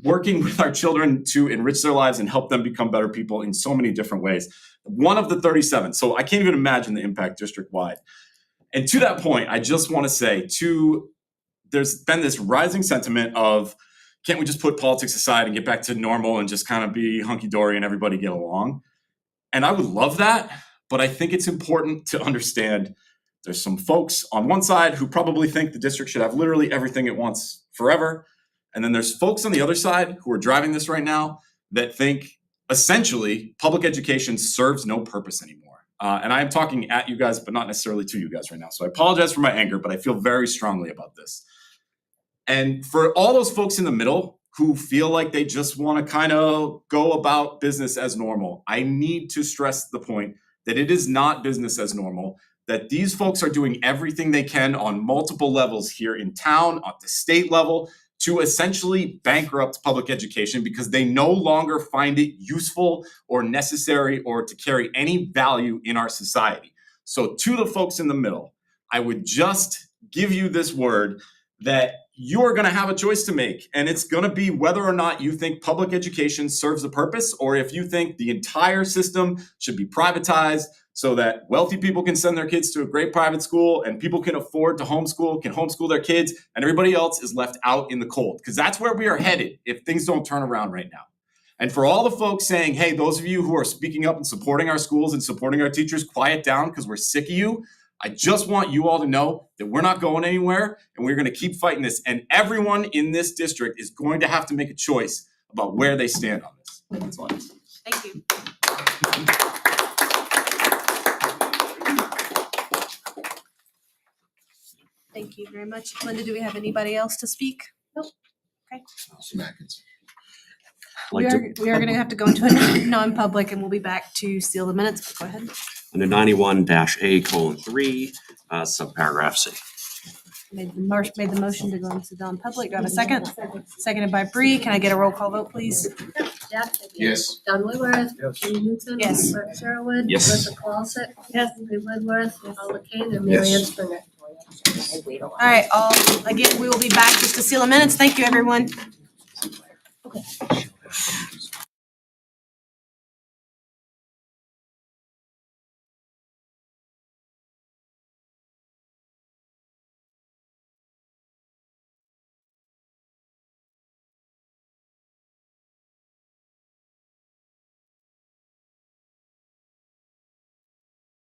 working with our children to enrich their lives and help them become better people in so many different ways. One of the 37, so I can't even imagine the impact district-wide. And to that point, I just want to say, there's been this rising sentiment of, can't we just put politics aside and get back to normal and just kind of be hunky-dory and everybody get along? And I would love that, but I think it's important to understand there's some folks on one side who probably think the district should have literally everything it wants forever. And then there's folks on the other side who are driving this right now that think essentially public education serves no purpose anymore. And I am talking at you guys, but not necessarily to you guys right now. So I apologize for my anger, but I feel very strongly about this. And for all those folks in the middle who feel like they just want to kind of go about business as normal, I need to stress the point that it is not business as normal, that these folks are doing everything they can on multiple levels here in town, at the state level, to essentially bankrupt public education because they no longer find it useful or necessary or to carry any value in our society. So to the folks in the middle, I would just give you this word that you're going to have a choice to make. And it's going to be whether or not you think public education serves a purpose, or if you think the entire system should be privatized so that wealthy people can send their kids to a great private school and people can afford to can homeschool their kids, and everybody else is left out in the cold. Because that's where we are headed if things don't turn around right now. And for all the folks saying, hey, those of you who are speaking up and supporting our schools and supporting our teachers, quiet down because we're sick of you. I just want you all to know that we're not going anywhere and we're going to keep fighting this. And everyone in this district is going to have to make a choice about where they stand on this. That's all I have to say. Thank you. Thank you very much. Linda, do we have anybody else to speak? Nope. Okay. We are gonna have to go into a non-public and we'll be back to seal the minutes, but go ahead. Under 91-A:3, subparagraph C. Made the motion to go into non-public. Do I have a second? Seconded by Bree. Can I get a roll call vote, please? Jack? Yes. Don Woodworth? Jenny Newton? Yes. Mark Sherwood? Yes. Melissa Colsick? Yes. Lee Woodworth? Paul McCain? And Mary Ann Springer? All right, again, we will be back just to seal the minutes. Thank you, everyone. Okay.